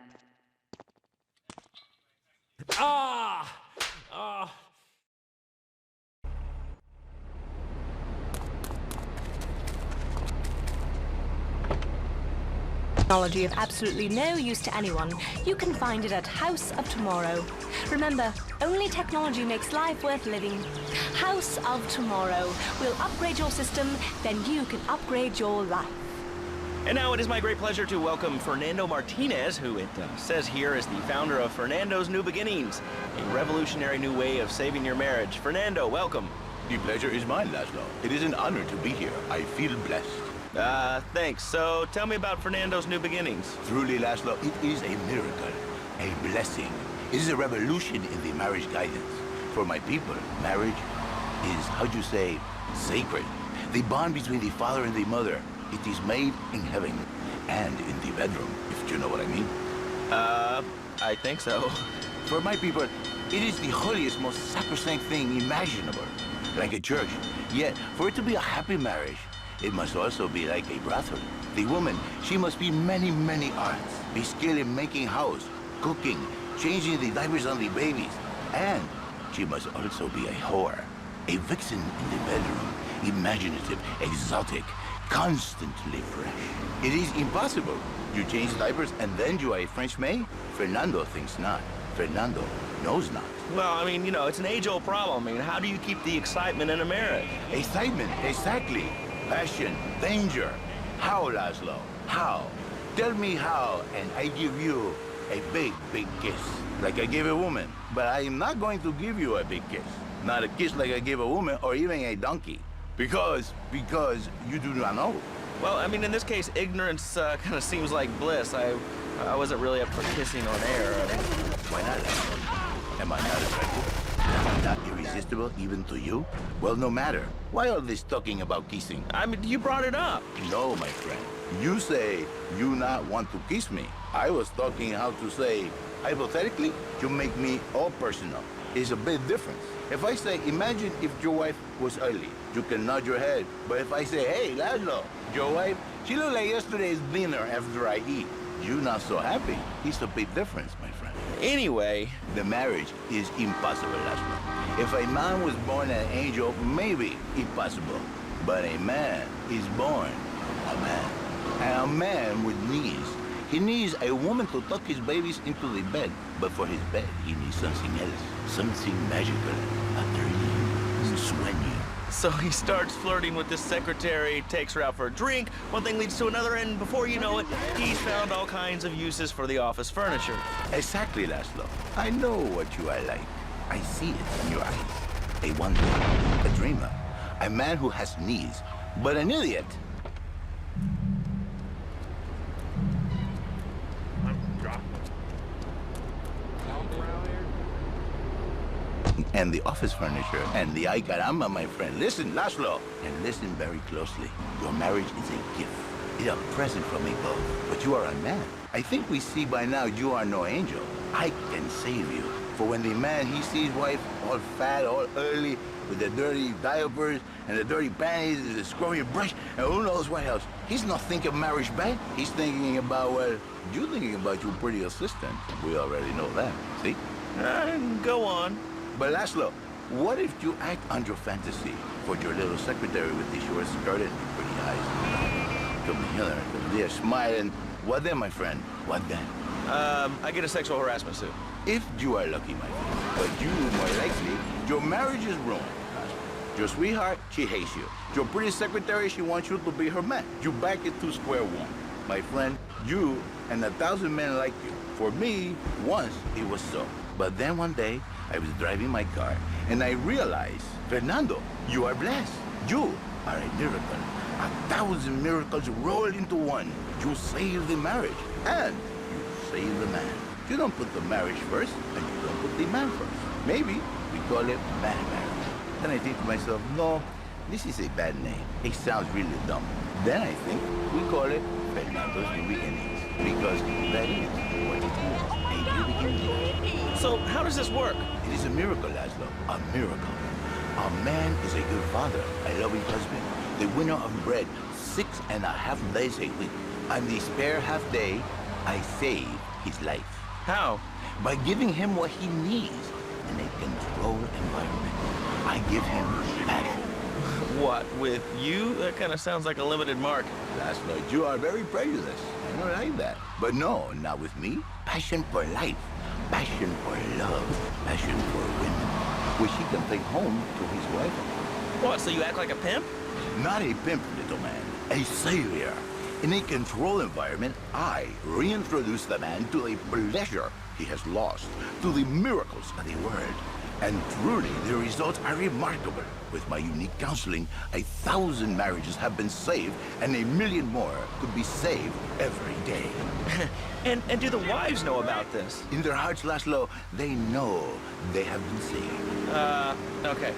Technology of absolutely no use to anyone. You can find it at House of Tomorrow. Remember, only technology makes life worth living. House of Tomorrow. We'll upgrade your system, then you can upgrade your life. And now it is my great pleasure to welcome Fernando Martinez, who it says here is the founder of Fernando's New Beginnings, a revolutionary new way of saving your marriage. Fernando, welcome. The pleasure is mine, Laszlo. It is an honor to be here. I feel blessed. Thanks. So tell me about Fernando's New Beginnings. Truly, Laszlo, it is a miracle, a blessing. It is a revolution in the marriage guidance. For my people, marriage is, how'd you say, sacred. The bond between the father and the mother. It is made in heaven and in the bedroom, if you know what I mean. I think so. For my people, It is the holiest, most sacrosanct thing imaginable, like a church. Yet, for it to be a happy marriage, it must also be like a brothel. The woman, she must be many, many arts. Be skilled in making house, cooking, changing the diapers on the babies. And she must also be a whore, a vixen in the bedroom, imaginative, exotic, constantly fresh. It is impossible. You change diapers and then you are a French maid? Fernando thinks not. Fernando knows not. Well, I mean, you know, it's an age-old problem. I mean, how do you keep the excitement in a marriage? Excitement, exactly. Passion, danger. How, Laszlo? How? Tell me how, and I give you a big, big kiss, like I gave a woman. But I am not going to give you a big kiss. Not a kiss like I gave a woman or even a donkey. Because you do not know. Well, I mean, in this case, ignorance kind of seems like bliss. I wasn't really up for kissing on air. Why not, Laszlo? Am I not attractive? Am I not irresistible even to you? Well, no matter. Why all this talking about kissing? I mean, you brought it up. No, my friend. You say you not want to kiss me. I was talking how to say, hypothetically, you make me all personal. It's a big difference. If I say, imagine if your wife was early, you can nod your head. But if I say, hey, Laszlo, your wife, she looked like yesterday's dinner after I eat. You not so happy. It's a big difference, my friend. Anyway, the marriage is impossible, Laszlo. If a man was born an angel, maybe impossible. But a man is born a man. And a man with knees. He needs a woman to tuck his babies into the bed. But for his bed, he needs something else. Something magical, a dream, swinging. So he starts flirting with this secretary, takes her out for a drink, one thing leads to another, and before you know it, he's found all kinds of uses for the office furniture. Exactly, Laszlo. I know what you are like. I see it in your eyes. A wanderer, a dreamer, a man who has knees, but an idiot. And the office furniture, and the ay caramba, my friend. Listen, Laszlo, and listen very closely. Your marriage is a gift. It's a present from above, but you are a man. I think we see by now you are no angel. I can save you. For when the man, he sees wife all fat, all early, with the dirty diapers, and the dirty panties, and the scrubby brush, and who knows what else. He's not thinking marriage bad. He's thinking about, well, you're thinking about your pretty assistant. We already know that, see? Go on. But Laszlo, what if you act on your fantasy for your little secretary with the short skirt and the pretty eyes? Come here, come there, smiling. What then, my friend? What then? I get a sexual harassment suit. If you are lucky, my friend. But you, more likely, your marriage is ruined. Your sweetheart, she hates you. Your pretty secretary, she wants you to be her man. You back it to square one. My friend, you and 1,000 men like you. For me, once it was so. But then one day, I was driving my car, and I realized, Fernando, you are blessed. You are a miracle. 1,000 miracles rolled into one. You save the marriage, and you save the man. You don't put the marriage first, and you don't put the man first. Maybe we call it bad marriage. Then I think to myself, no, this is a bad name. It sounds really dumb. Then I think we call it Fernando's New Beginnings, because that is what it is, a new beginning. So how does this work? It is a miracle, Laszlo, a miracle. A man is a good father, a loving husband, the winner of bread 6.5 days a week. On the spare half day, I save his life. How? By giving him what he needs in a controlled environment. I give him passion. What, with you? That kind of sounds like a limited market. Laszlo, you are very prejudiced. I don't like that. But no, not with me. Passion for life. Passion for love. Passion for women. Which he can take home to his wife. What, so you act like a pimp? Not a pimp, little man. A savior. In a controlled environment, I reintroduce the man to the pleasure he has lost, to the miracles of the world. And truly, the results are remarkable. With my unique counseling, 1,000 marriages have been saved, and 1,000,000 more could be saved every day. And do the wives know about this? In their hearts, Laszlo, they know they have been saved. Okay.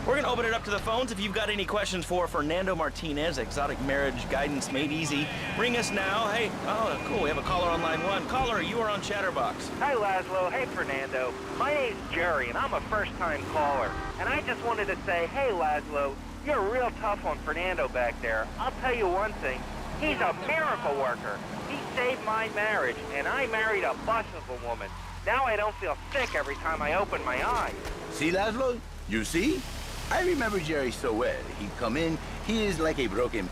We're gonna open it up to the phones. If you've got any questions for Fernando Martinez, Exotic Marriage Guidance Made Easy, ring us now. Hey, oh, cool, we have a caller on line 1. Caller, you are on Chatterbox. Hi, Laszlo. Hey, Fernando. My name's Jerry, and I'm a first-time caller. And I just wanted to say, hey, Laszlo, you're real tough on Fernando back there. I'll tell you one thing. He's a miracle worker. He saved my marriage, and I married a bus of a woman. Now I don't feel sick every time I open my eyes. See, Laszlo? You see? I remember Jerry so well. He'd come in, he is like a broken...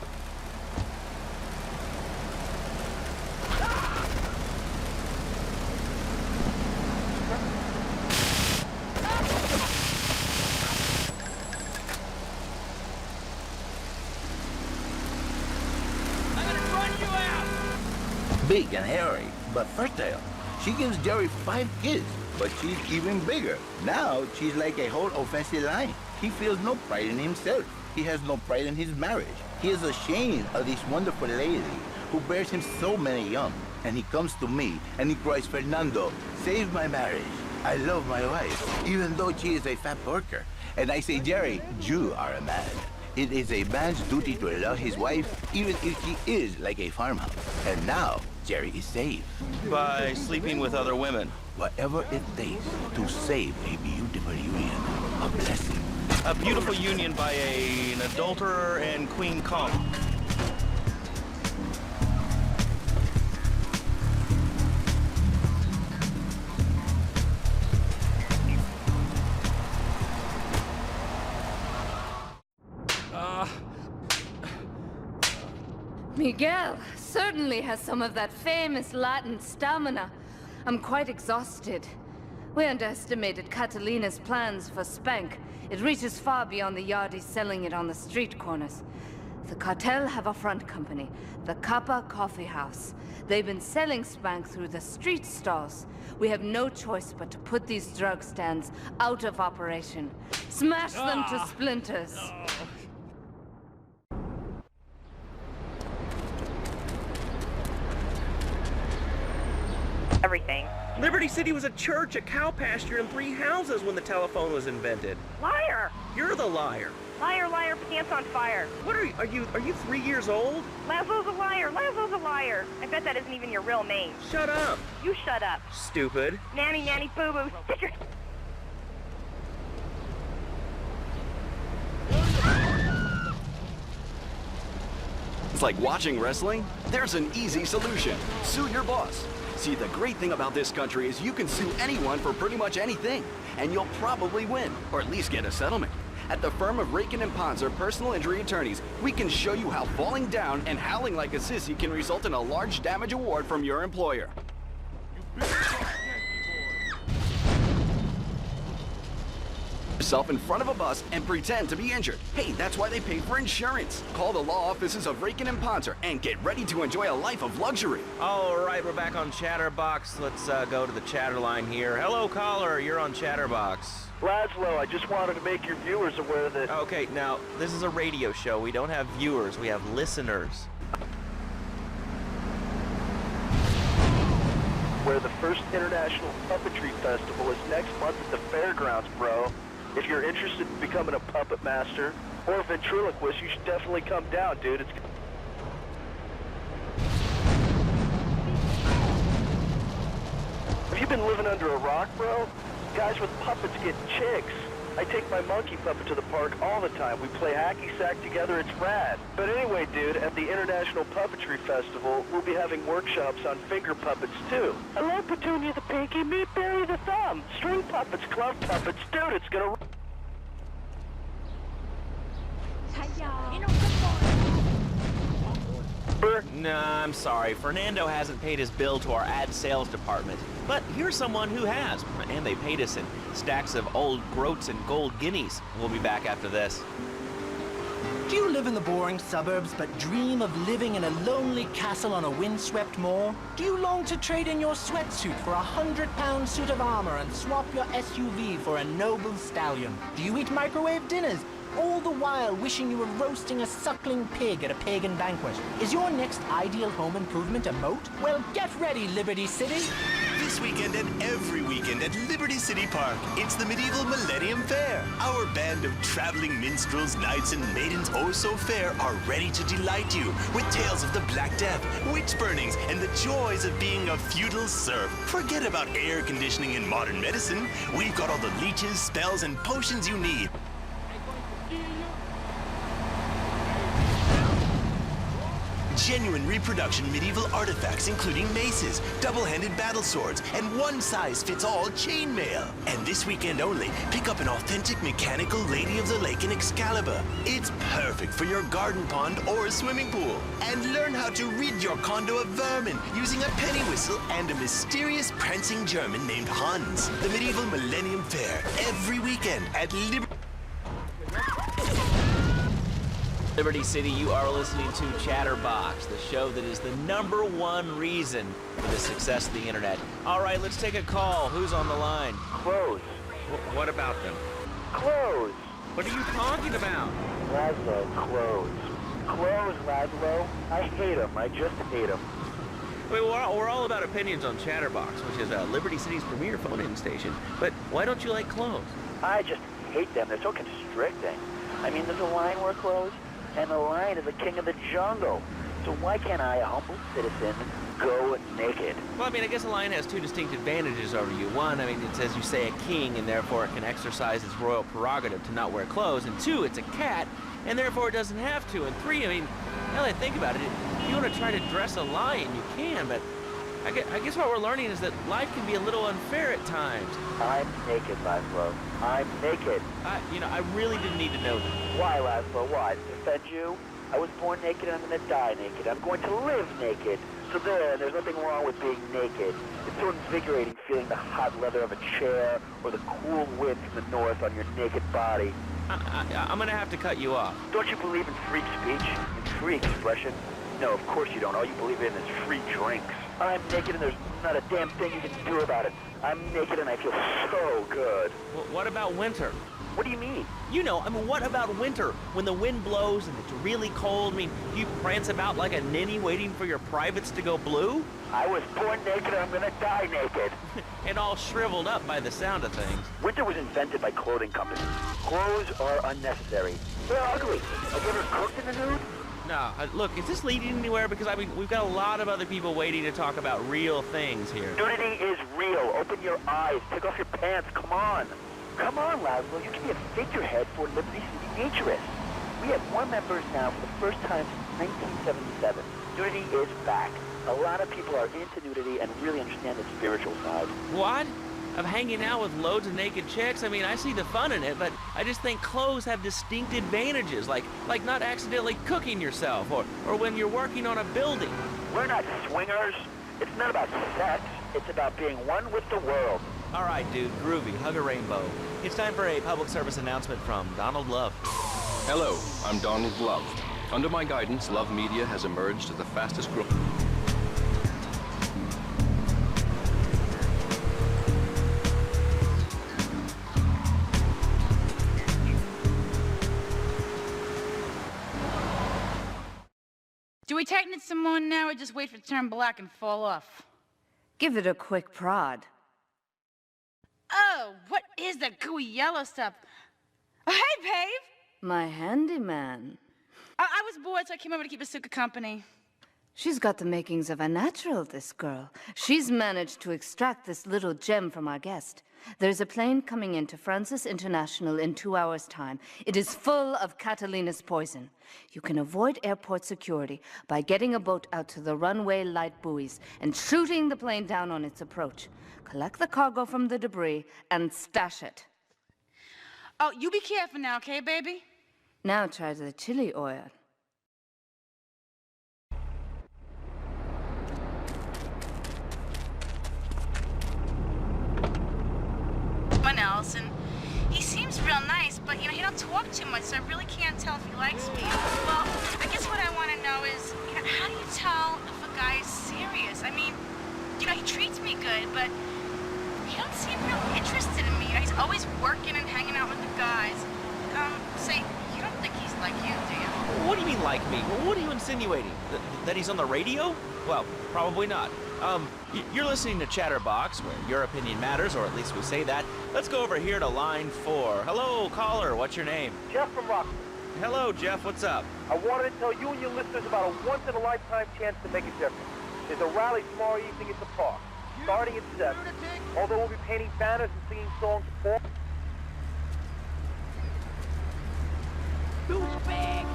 Big and hairy, but fertile. She gives Jerry 5 kids, but she's even bigger. Now, she's like a whole offensive line. He feels no pride in himself. He has no pride in his marriage. He is ashamed of this wonderful lady who bears him so many young. And he comes to me and he cries, Fernando, save my marriage. I love my wife, even though she is a fat worker. And I say, Jerry, you are a man. It is a man's duty to love his wife, even if she is like a farmhouse. And now, Jerry is saved. By sleeping with other women. Whatever it takes to save a beautiful union. A blessing. A beautiful union by an adulterer and Queen Kong. Miguel certainly has some of that famous Latin stamina. I'm quite exhausted. We underestimated Catalina's plans for Spank. It reaches far beyond the yardies selling it on the street corners. The cartel have a front company, the Kappa Coffee House. They've been selling Spank through the street stalls. We have no choice but to put these drug stands out of operation. Smash them to splinters. Everything. Liberty City was a church, a cow pasture, and 3 houses when the telephone was invented. Liar! You're the liar. Liar, liar, pants on fire. What are you 3 years old? Laszlo's a liar. Laszlo's a liar. I bet that isn't even your real name. Shut up. You shut up. Stupid. Nanny, nanny, boo-boo. Stick your... It's like watching wrestling? There's an easy solution. Sue your boss. See, the great thing about this country is you can sue anyone for pretty much anything, and you'll probably win, or at least get a settlement. At the firm of Rakin & Ponzer Personal Injury Attorneys, we can show you how falling down and howling like a sissy can result in a large damage award from your employer. Yourself in front of a bus and pretend to be injured. Hey, that's why they pay for insurance. Call the law offices of Rakin & Ponzer and get ready to enjoy a life of luxury. All right, we're back on Chatterbox. Let's go to the chatter line here. Hello, caller. You're on Chatterbox. Laszlo, I just wanted to make your viewers aware that... Okay, now, this is a radio show. We don't have viewers. We have listeners. Where the first International Puppetry Festival is next month at the fairgrounds, bro. If you're interested in becoming a puppet master or a ventriloquist, you should definitely come down, dude. It's... Have you been living under a rock, bro? Guys with puppets get chicks. I take my monkey puppet to the park all the time. We play hacky sack together. It's rad. But anyway, dude, at the International Puppetry Festival, we'll be having workshops on finger puppets, too. I love Petunia the Pinky, Meat Barry the Thumb, string puppets, glove puppets. Dude, it's gonna... Nah, I'm sorry. Fernando hasn't paid his bill to our ad sales department. But here's someone who has, and they paid us in stacks of old groats and gold guineas. We'll be back after this. Do you live in the boring suburbs but dream of living in a lonely castle on a windswept moor? Do you long to trade in your sweatsuit for a 100-pound suit of armor and swap your SUV for a noble stallion? Do you eat microwave dinners, all the while wishing you were roasting a suckling pig at a pagan banquet? Is your next ideal home improvement a moat? Well, get ready, Liberty City. This this weekend and every weekend at Liberty City Park. It's the medieval Millennium Fair. Our band of traveling minstrels, knights, and maidens oh so fair are ready to delight you with tales of the Black Death, witch burnings, and the joys of being a feudal serf. Forget about air conditioning and modern medicine. We've got all the leeches, spells, and potions you need. Genuine reproduction medieval artifacts including maces, double-handed battle swords, and one-size-fits-all chainmail. And this weekend only, pick up an authentic mechanical Lady of the Lake in Excalibur. It's perfect for your garden pond or swimming pool. And learn how to rid your condo of vermin using a penny whistle and a mysterious prancing German named Hans. The medieval Millennium Fair, every weekend at Liberty City, you are listening to Chatterbox, the show that is the #1 reason for the success of the internet. All right, let's take a call. Who's on the line? Clothes. What about them? Clothes. What are you talking about? Laszlo, clothes. Clothes, Laszlo. I hate them. I just hate them. Wait, we're all about opinions on Chatterbox, which is Liberty City's premier phone-in station. But why don't you like clothes? I just hate them. They're so constricting. I mean, there's a line where clothes, and the lion is the king of the jungle. So why can't I, a humble citizen, go naked? Well, I mean, I guess a lion has two distinct advantages over you. One, I mean, it's, as you say, a king, and therefore it can exercise its royal prerogative to not wear clothes. And two, it's a cat, and therefore it doesn't have to. And three, I mean, now that I think about it, if you want to try to dress a lion, you can, but I guess what we're learning is that life can be a little unfair at times. I'm naked, Laszlo. I'm naked. I really didn't need to know that. Why, Laszlo? Why? To defend you? I was born naked and I'm going to die naked. I'm going to live naked. So there's nothing wrong with being naked. It's so invigorating feeling the hot leather of a chair or the cool wind from the north on your naked body. I'm going to have to cut you off. Don't you believe in free speech? In free expression? No, of course you don't. All you believe in is free drinks. I'm naked and there's not a damn thing you can do about it. I'm naked and I feel so good. Well, what about winter? What do you mean? You know, I mean, what about winter? When the wind blows and it's really cold, I mean, do you prance about like a ninny waiting for your privates to go blue? I was born naked and I'm gonna die naked. And all shriveled up by the sound of things. Winter was invented by clothing companies. Clothes are unnecessary. They're ugly. Have you ever cooked in the nude? No, look, is this leading anywhere? Because, I mean, we've got a lot of other people waiting to talk about real things here. Nudity is real. Open your eyes. Take off your pants. Come on. Come on, Laszlo. You can be a figurehead for Liberty City Naturists. We have more members now for the first time since 1977. Nudity is back. A lot of people are into nudity and really understand the spiritual side. What? Of hanging out with loads of naked chicks? I mean, I see the fun in it, but I just think clothes have distinct advantages, like not accidentally cooking yourself, or when you're working on a building. We're not swingers. It's not about sex. It's about being one with the world. All right, dude, groovy, hug a rainbow. It's time for a public service announcement from Donald Love. Hello, I'm Donald Love. Under my guidance, Love Media has emerged as the fastest growing. Do we tighten it some more now or just wait for it to turn black and fall off? Give it a quick prod. Oh, what is that gooey yellow stuff? Oh, hey, babe! My handyman. I was bored, so I came over to keep Asuka company. She's got the makings of a natural, this girl. She's managed to extract this little gem from our guest. There's a plane coming into Francis International in 2 hours' time. It is full of Catalina's poison. You can avoid airport security by getting a boat out to the runway light buoys and shooting the plane down on its approach. Collect the cargo from the debris and stash it. Oh, you be careful now, okay, baby? Now try the chili oil. Else, and he seems real nice, but he don't talk too much, so I really can't tell if he likes me. Well, I guess what I want to know is, how do you tell if a guy is serious? I mean, he treats me good, but he don't seem real interested in me. He's always working and hanging out with the guys. Say, you don't think he's like you, do you? What do you mean, like me? What are you insinuating? That he's on the radio? Well, probably not. You're listening to Chatterbox, where your opinion matters, or at least we say that. Let's go over here to line 4. Hello, caller. What's your name? Jeff from Rockford. Hello, Jeff. What's up? I wanted to tell you and your listeners about a once-in-a-lifetime chance to make a difference. There's a rally tomorrow evening at the park, starting at 7. Although we'll be painting banners and singing songs for... Douchebag!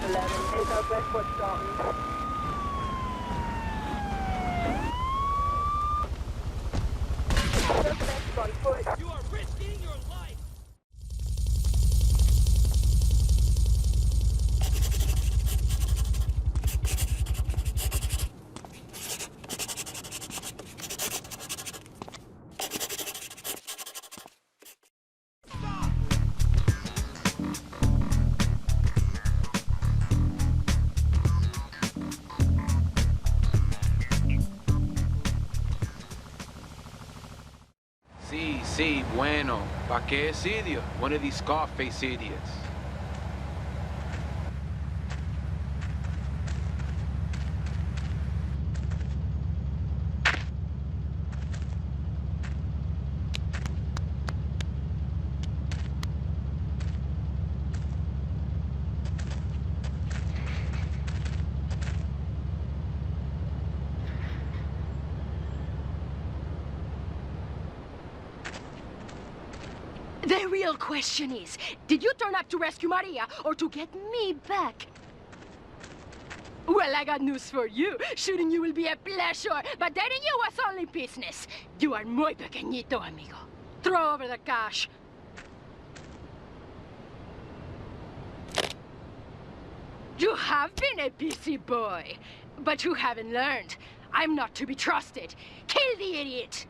1011, 8 Southwest Fort Dalton. Suspect on foot. You are risking your life! Sí, bueno. ¿Pa' qué es idiot? One of these Scarface idiots. The real question is, did you turn up to rescue Maria or to get me back? Well, I got news for you. Shooting you will be a pleasure, but dating you was only business. You are muy pequeñito, amigo. Throw over the cash. You have been a busy boy, but you haven't learned. I'm not to be trusted. Kill the idiot!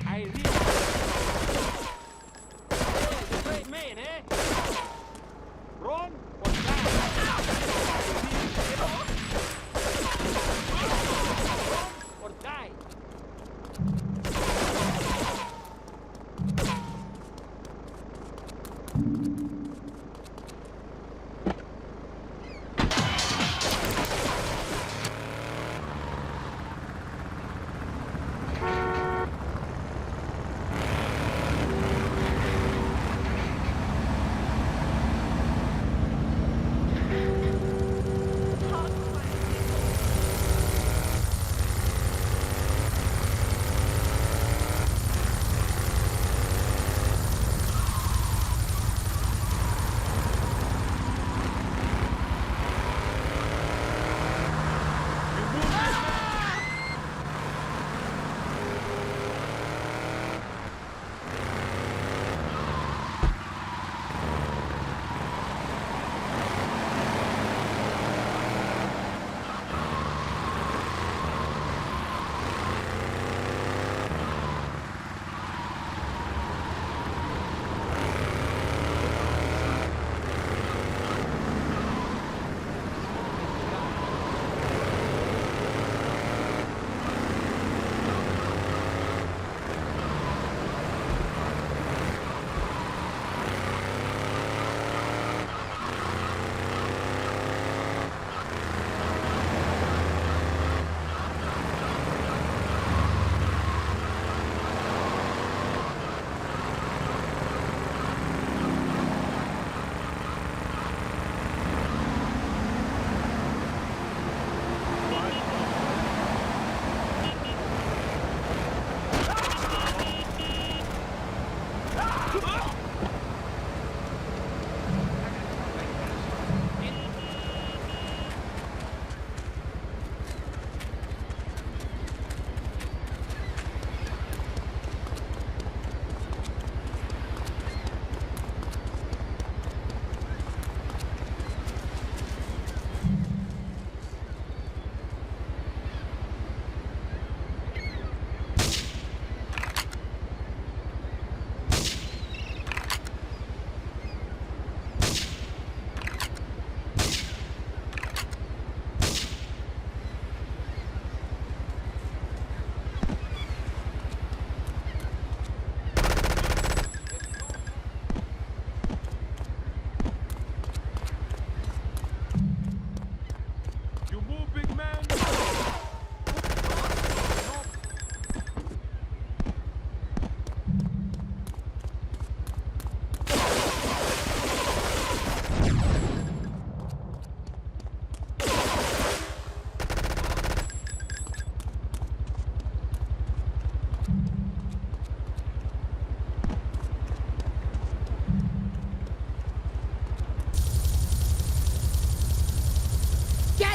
I really... Hey, great man, eh? Run or die? Run or die?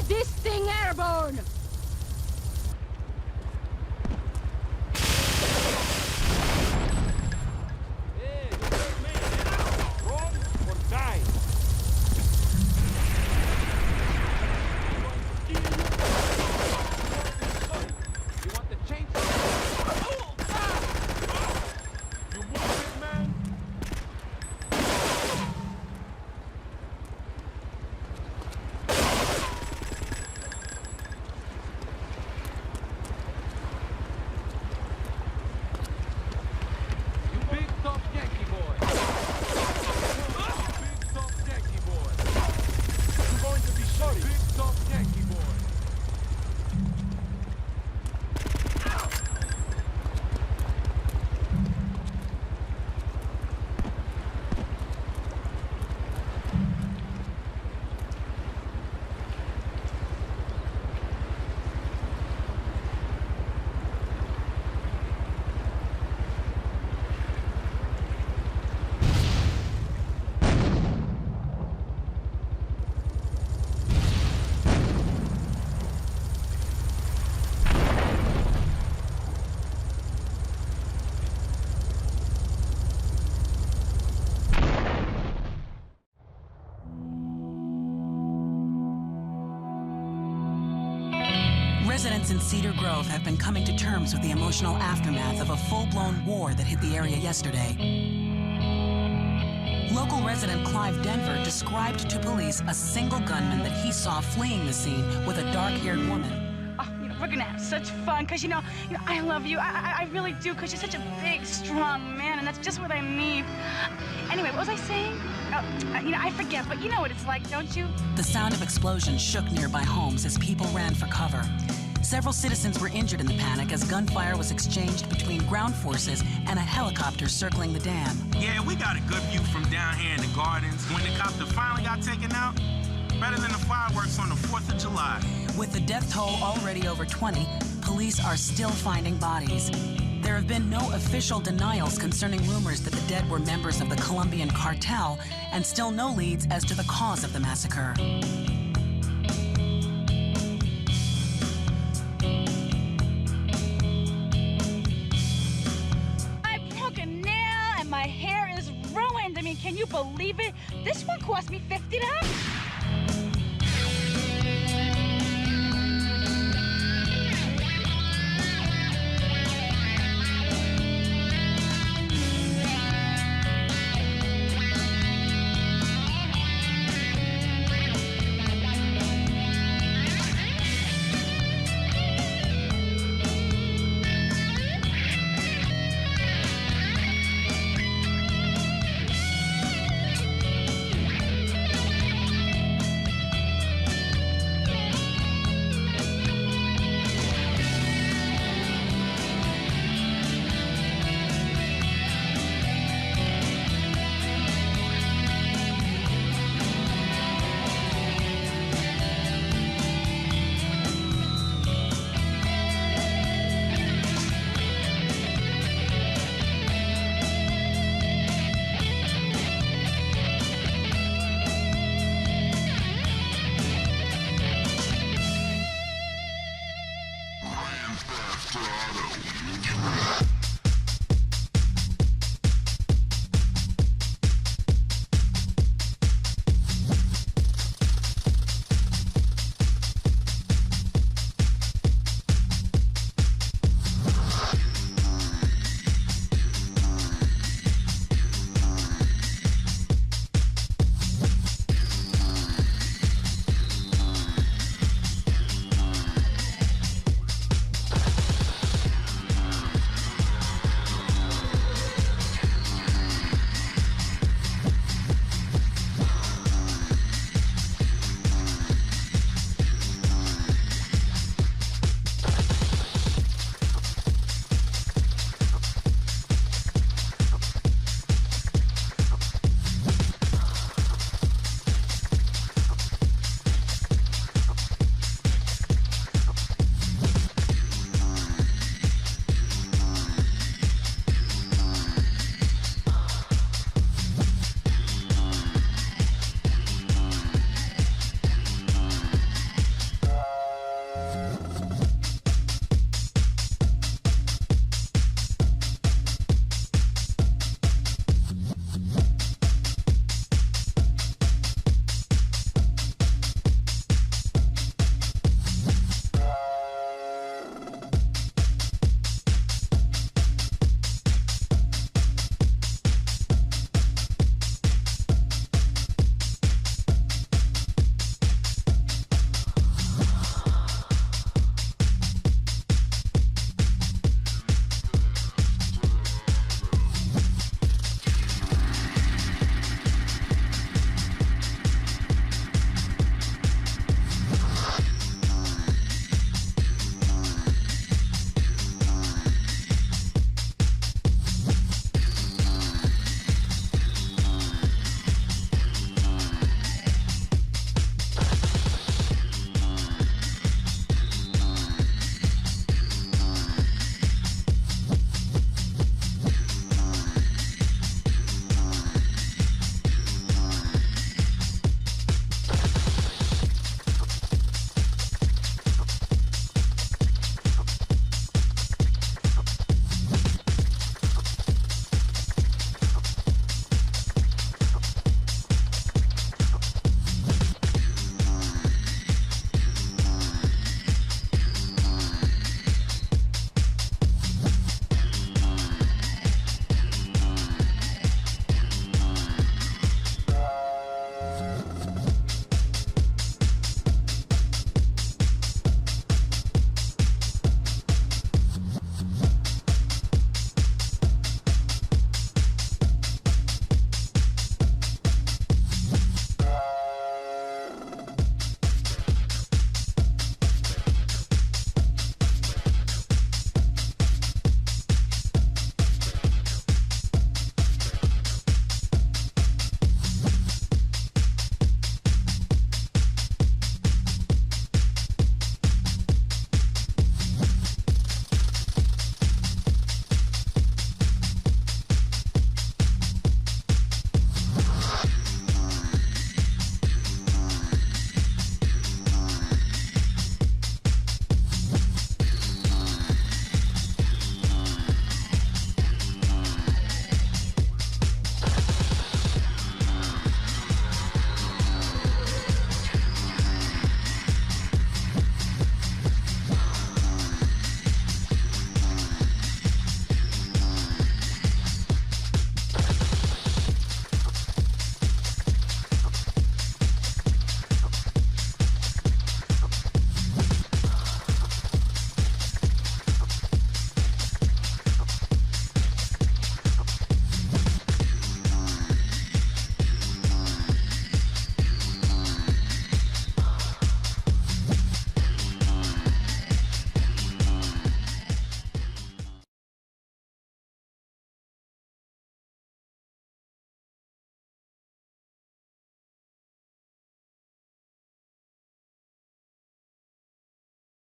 Get this thing airborne! Residents in Cedar Grove have been coming to terms with the emotional aftermath of a full-blown war that hit the area yesterday. Local resident Clive Denver described to police a single gunman that he saw fleeing the scene with a dark-haired woman. Oh, we're gonna have such fun, because, you know, I love you. I really do, because you're such a big, strong man, and that's just what I need. Anyway, what was I saying? I forget, but you know what it's like, don't you? The sound of explosions shook nearby homes as people ran for cover. Several citizens were injured in the panic as gunfire was exchanged between ground forces and a helicopter circling the dam. Yeah, we got a good view from down here in the gardens. When the copter finally got taken out, better than the fireworks on the 4th of July. With the death toll already over 20, police are still finding bodies. There have been no official denials concerning rumors that the dead were members of the Colombian cartel, and still no leads as to the cause of the massacre. My hair is ruined. I mean, can you believe it? This one cost me $50. Grand Theft Auto.